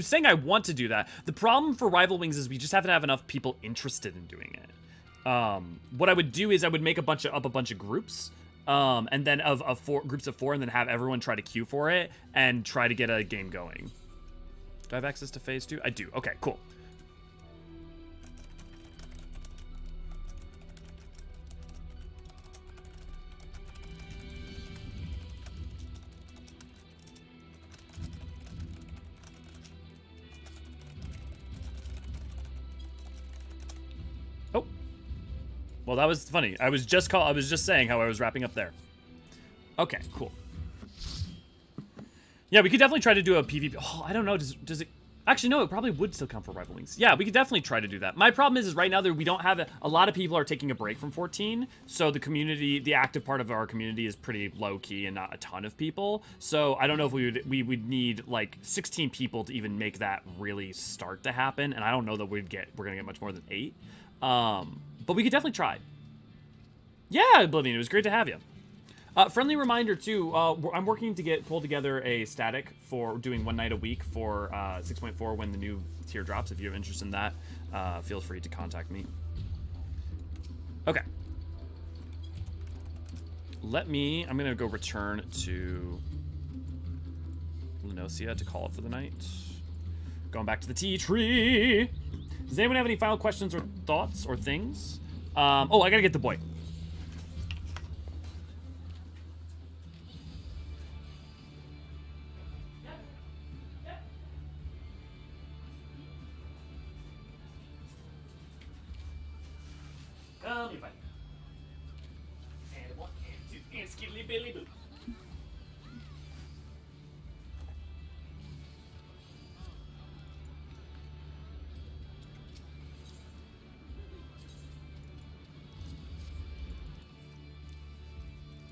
saying I want to do that. The problem for Rival Wings is we just haven't have enough people interested in doing it. What I would do is I would make a bunch of groups, and then of groups of 4, and then have everyone try to queue for it and try to get a game going. Do I have access to phase 2? I do. Okay, cool. Well, that was funny. I was just saying how I was wrapping up there. Okay, cool. Yeah, we could definitely try to do a PvP. Oh, I don't know. Does it? Actually, no, it probably would still count for rival wings. Yeah, we could definitely try to do that. My problem is right now that we don't have a lot of people are taking a break from 14, so the community, the active part of our community is pretty low key and not a ton of people. So I don't know if we would need like 16 people to even make that really start to happen, and I don't know that we're gonna get much more than 8. But we could definitely try. Yeah, Oblivion, it was great to have you. Friendly reminder too, I'm working to pull together a static for doing one night a week for 6.4 when the new tier drops. If you have interest in that, feel free to contact me. Okay. I'm gonna go return to Lunosia to call it for the night. Going back to the tea tree. Does anyone have any final questions or thoughts or things? Oh, I gotta get the boy. Come here, buddy. And 1, and 2, and skiddly billy boo.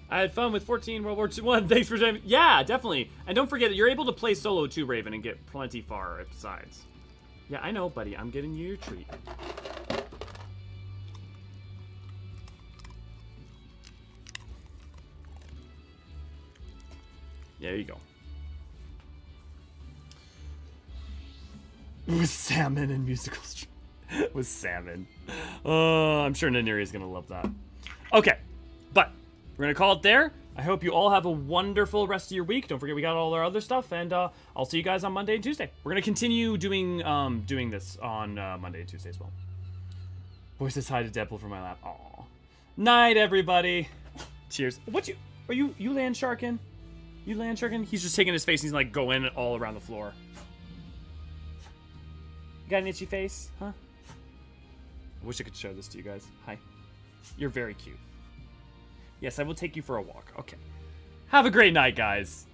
I had fun with 14 World War II. Thanks for joining. Yeah, definitely. And don't forget that you're able to play solo too, Raven, and get plenty far besides. Yeah, I know, buddy. I'm getting you your treat. There you go. With salmon and musicals. With salmon. I'm sure Naniri is going to love that. Okay, but we're going to call it there. I hope you all have a wonderful rest of your week. Don't forget we got all our other stuff, and I'll see you guys on Monday and Tuesday. We're going to continue doing this on Monday and Tuesday as well. Boy says hi to Deadpool from my lap. Aw. Night, everybody. Cheers. Are you land sharking? You land sharking? He's just taking his face and he's like going all around the floor. You got an itchy face? Huh? I wish I could show this to you guys. Hi. You're very cute. Yes, I will take you for a walk. Okay. Have a great night, guys.